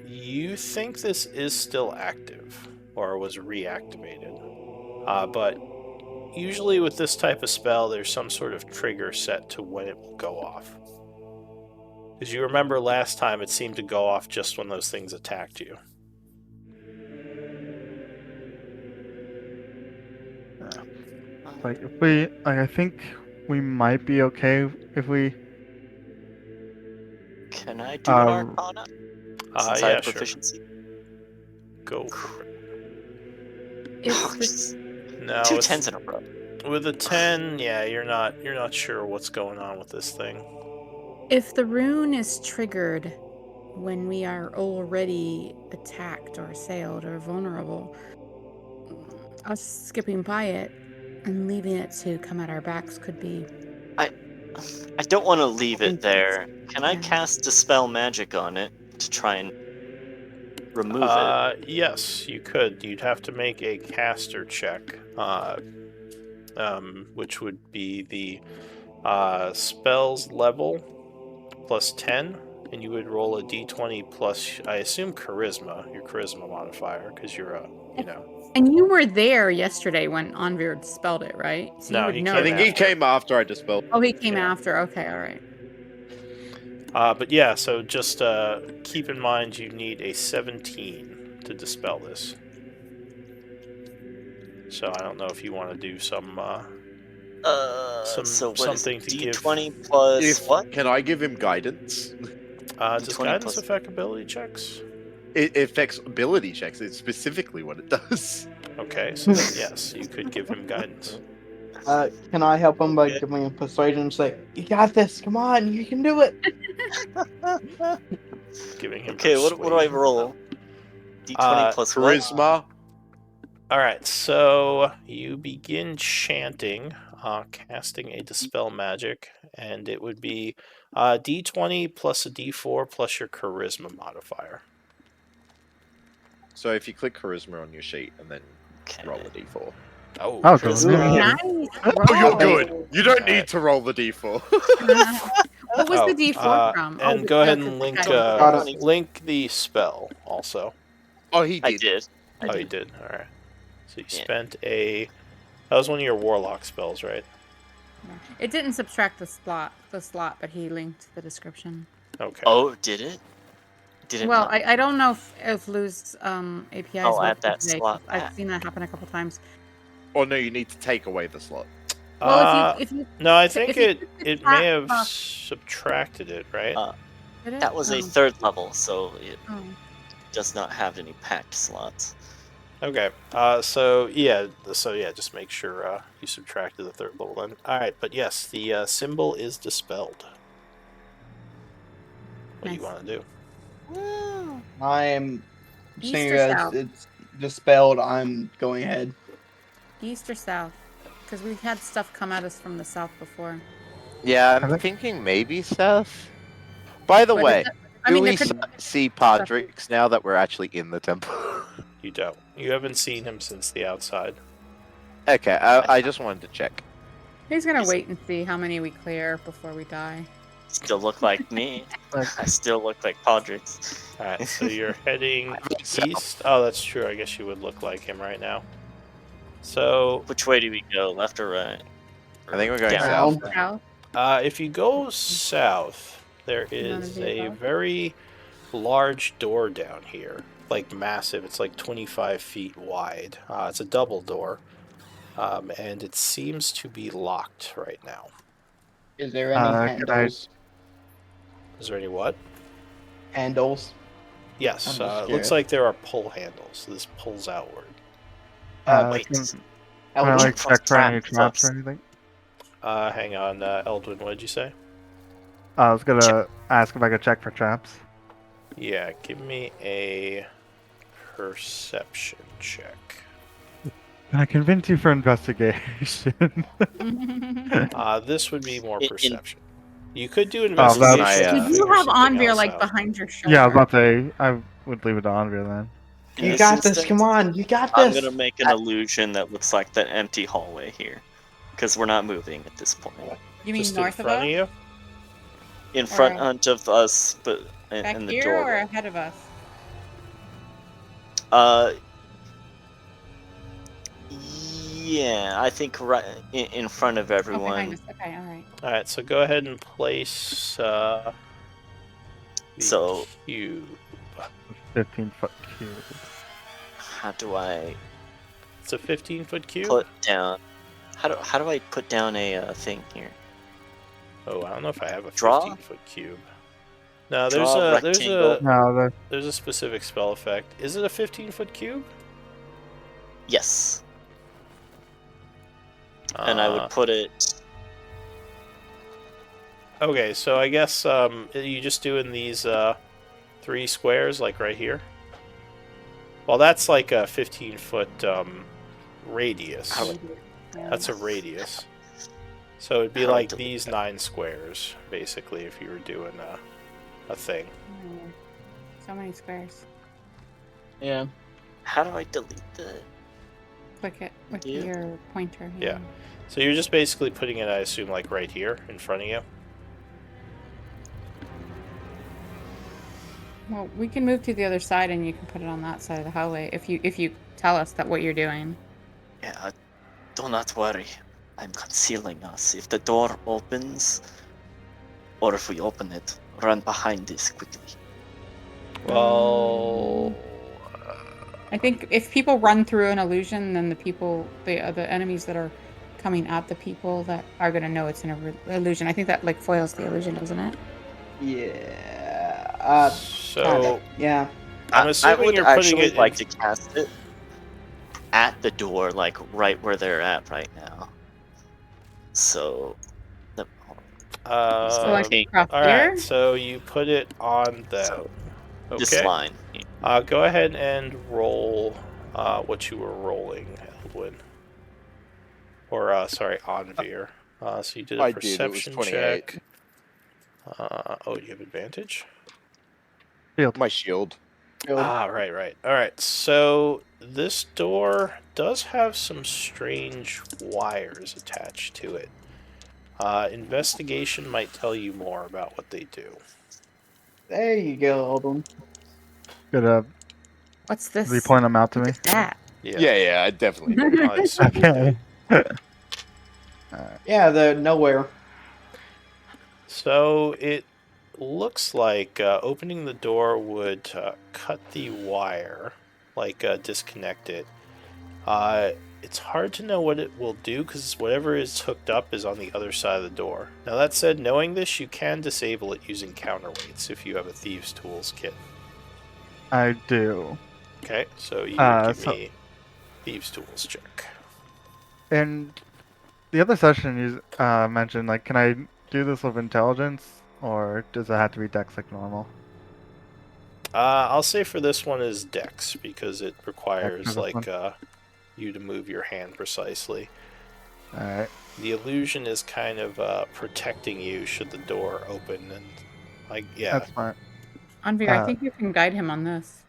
you think this is still active, or was reactivated. But usually with this type of spell, there's some sort of trigger set to when it will go off. Because you remember last time it seemed to go off just when those things attacked you. Like if we, I think we might be okay if we. Can I do an Arcana? Since I Yeah, have sure. proficiency. Go for it. No, Two with- 10s in a row. With a 10, yeah, you're not sure what's going on with this thing. If the rune is triggered when we are already attacked or assailed or vulnerable, us skipping by it and leaving it to come at our backs could be... I don't want to leave it there. Can I Yeah. cast Dispel Magic on it to try and remove it? Yes, you could. You'd have to make a caster check, which would be the spells level plus 10, and you would roll a d20 plus, I assume, charisma, your charisma modifier, because you're a, And you were there yesterday when Anvir dispelled it, right? So No, you would he know came I think that. he came after I dispelled. Oh, he came after. Okay, all right. But yeah, so just keep in mind you need a 17 to dispel this. So I don't know if you want to do some So what is something it? to give. D20 plus If, what? Can I give him guidance? Does D20 guidance plus- affect ability checks? It affects ability checks. It's specifically what it does. Okay, so then yes, you could give him guidance. Can I help him by giving him persuasion? Say, you got this. Come on, you can do it. Giving him Okay, what do I persuasion. roll? D20 plus what? Charisma. All right, so you begin chanting, casting a dispel magic, and it would be D20 plus a D4 plus your charisma modifier. So if you click charisma on your sheet and then Okay. roll a d4. Oh, Oh, Charisma. Nice. Oh, you're roll. good. You don't Alright. need to roll the d4. What was the D4 from? And Oh, go ahead that's and the link guidance. Got it. link the spell also. Oh, he did. I did. Oh, you did. All right. So you Yeah. spent a. That was one of your warlock spells, right? It didn't subtract the slot, but he linked the description. Okay. Oh, did it? Did it Well, not? I don't know if Lou's APIs Oh, work add that today, 'cause slot I've back. seen that happen a couple times. Or no, you need to take away the slot. Well, if you No, I if think you it may have subtract- subtracted it, right? did it? That was a Oh. third level, so it Oh. does not have any packed slots. Okay. So yeah, just make sure you subtracted the third level then. All right, but yes, the symbol is dispelled. What do you Nice. want to do? I am East seeing or as south? it's dispelled. I'm going ahead. East or south? Because we've had stuff come at us from the south before. Yeah, I'm Have it? thinking maybe Seth. By the But way, is it- I do mean, we there could see Padrix now that we're actually in the temple? You don't. You haven't seen him since the outside. Okay, I just wanted to check. He's gonna Is- wait and see how many we clear before we die. Still look like me. Like- I still look like Podrix. All right, so you're heading South. east. Oh, that's true. I guess you would look like him right now. So, Which way do we go? Left or right? I think we're going Down. south. South? if you go south, there None is of the a above? very large door down here, like massive. It's like 25 feet wide. It's a double door, and it seems to be locked right now. Is there any Could I- handles? Is there any what? Handles? Yes, I'm just it looks curious. like there are pull handles. This pulls outward. Wait. Can I Eldritch like check for any traps. traps or anything? Hang on, Eldwin, what did you say? I was gonna ask if I could check for traps. Yeah, give me a perception check. Can I convince you for investigation? This would be more In- perception. You could do that's- investigation. I, to You figure have something Anvir else like out. behind your shoulder. Yeah, I was about to say I would leave it to Andrea then. In You this got this. instance, Come on. You got I'm this. gonna make an illusion that looks like the empty hallway here. Because we're not moving at this point. You mean Just north in of front us? of you? In front Or- of us, but Back in the here or doorway. ahead of us? Yeah, I think right in front of Oh, everyone. behind us. Okay, all right. All right, so go ahead and place the So- cube. 15-foot cube. How do I It's a 15-foot cube. put down? How do I put down a thing here? Oh, I don't know if I have a Draw? 15-foot cube. No, Draw there's rectangle. No, there's a specific spell effect. Is it a 15-foot cube? Yes, and I Uh, would put it. Okay, so I guess you just doing these 3 squares like right here. Well, that's like a 15-foot radius. How do That's a radius. So it'd be How do I like delete these that? 9 squares, basically, if you were doing a thing. Oh, so many squares. Yeah. How do I delete the? Click it with Yeah. your pointer. Yeah. So you're just basically putting it, I assume, like right here in front of you. Well, we can move to the other side, and you can put it on that side of the hallway if you tell us that what you're doing. Yeah, do not worry. I'm concealing us. If the door opens, or if we open it, run behind this quickly. Well, I think if people run through an illusion, then the enemies that are coming at the people that are gonna know it's an illusion. I think that like foils the illusion, doesn't it? Yeah. so Yeah. I'm I assuming would you're putting actually it in- like to cast it. at the door, like right where they're at right now. So, the, So like okay. across All here? right, so you put it on them. So, Okay. this line. Go ahead and roll what you were rolling, Edwin. Or sorry, Anvir. So you did a I did, it was perception 28. check. Oh, you have advantage? My shield. Right. All right. So this door does have some strange wires attached to it. Investigation might tell you more about what they do. There you go, Alden. Good. What's this? Does he point them out to What me? is that? Yeah, I definitely do. I assume you do. Okay. Yeah, they're nowhere. So it looks like opening the door would cut the wire, like disconnect it. It's hard to know what it will do because whatever is hooked up is on the other side of the door. Now that said, knowing this, you can disable it using counterweights if you have a Thieves' Tools kit. I do. Okay, so you give So- me Thieves' Tools check. In the other session, you mentioned, like, can I do this with intelligence, or does it have to be dex like normal? I'll say for this one is Dex because it requires this like one? you to move your hand precisely. Alright. The illusion is kind of protecting you should the door open, and like That's fine. Anvir, I Uh, think you can guide him on this.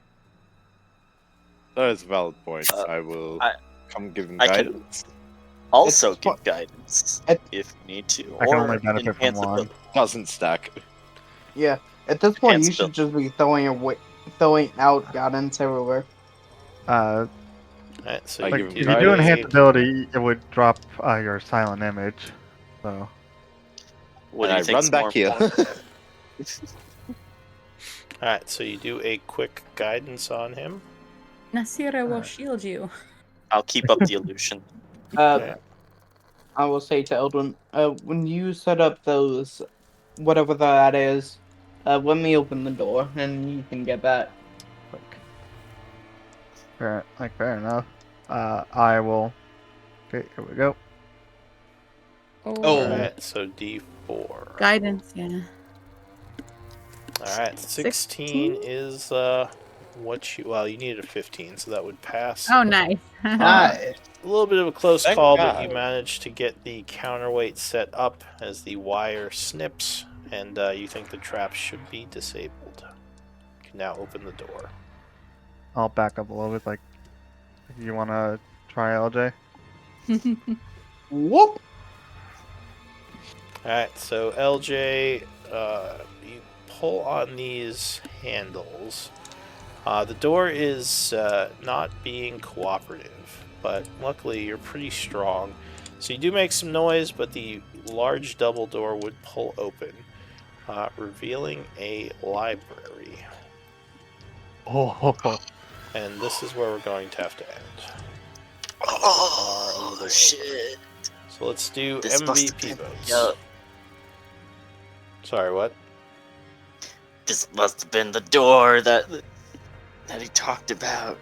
That is a valid point. I will come give him guidance. Also It's give guidance it- if you need to, I can or only benefit from enhance one. ability. Doesn't stack. Yeah, at this point, Can't you spill. should just be throwing out guidance everywhere. Alright, so I Like, give him if you do guidance. enhance ability, it would drop your silent image. So, What And do you I think's run more back here. important? Alright, so you do a quick guidance on him. Nasira will shield you. I'll keep up the illusion. Okay. I will say to Eldrin, when you set up those, whatever that is, let me open the door and you can get that. fair enough. I will. Okay, here we go. Oh. Alright, so D4. Guidance, yeah. Alright, 16 is what you you needed a 15, so that would pass. Oh, nice. Nice. A little bit of a close Thank call, but God. you managed to get the counterweight set up as the wire snips, and you think the trap should be disabled. You can now open the door. I'll back up a little bit. Like, you want to try LJ? Whoop! Alright, so LJ, you pull on these handles. The door is not being cooperative, but luckily you're pretty strong. So you do make some noise, but the large double door would pull open, revealing a library. Oh, And this is where we're going to have to end. Oh shit! So let's do This must have MVP been votes. the, Sorry, what? this must have been the door that he talked about.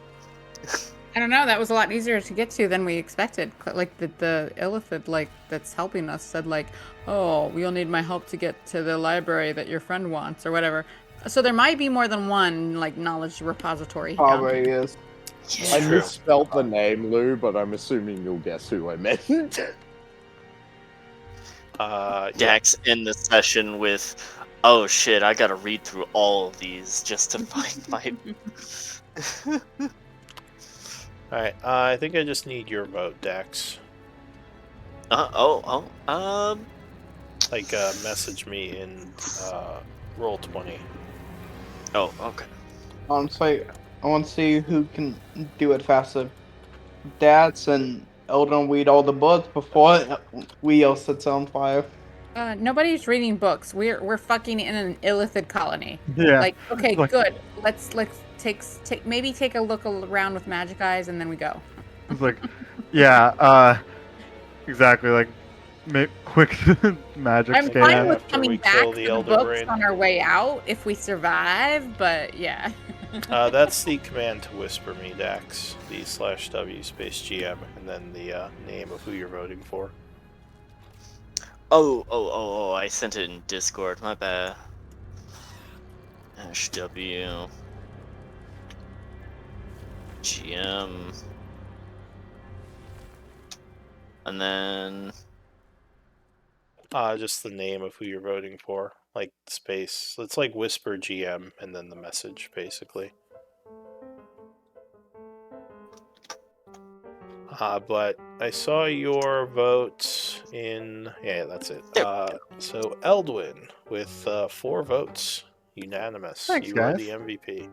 I don't know. That was a lot easier to get to than we expected. Like the illithid, like that's helping us, said like, "Oh, you'll need my help to get to the library that your friend wants, or whatever." So there might be more than one like knowledge repository. down Probably here. is. Yeah. I True. misspelled the name, Lou, but I'm assuming you'll guess who I meant. Yeah. Dax in the session with, "Oh shit, I gotta read through all of these just to find my." Alright, I think I just need your vote, Dax. Like, message me in Roll20. Oh, okay. Honestly, I want to see who can do it faster. Dats and Eldrin read all the books before we all sets on fire. Nobody's reading books. We're fucking in an illithid colony. yeah. Like, okay, Like- good. Let's maybe take a look around with magic eyes and then we go. It's like, yeah, exactly. Like, quick magic I'm scan. fine with After coming we back kill to the the Elder books Brain. on our way out if we survive, but yeah. That's the command to whisper me, Dax. D/W space GM, and then the name of who you're voting for. Oh, I sent it in Discord, my bad. -W GM. And then Just the name of who you're voting for. Like space. It's like whisper GM and then the message, basically. But I saw your vote in... Yeah, that's it. So Eldwin with 4 votes. Unanimous. Thanks, you are guys. the MVP.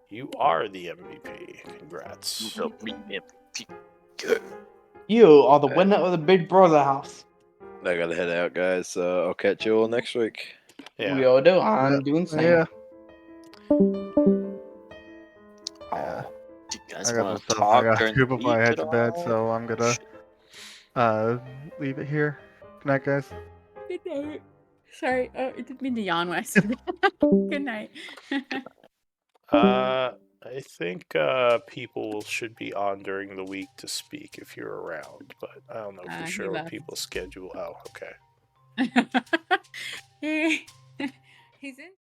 You are the MVP. Congrats. You are the winner of the Big Brother house. I gotta head out, guys. I'll catch you all next week. Yeah. We all do. I'm doing the same. Yeah. do you guys I got want to this. I talk got during scoop the before I week head at to bed, all? so I'm gonna leave it here. Good night, guys. Good night. Sorry, I didn't mean to yawn when I said that. Good night. I think people should be on during the week to speak if you're around, but I don't know for He sure what left. people's schedule. Oh, okay. He's in.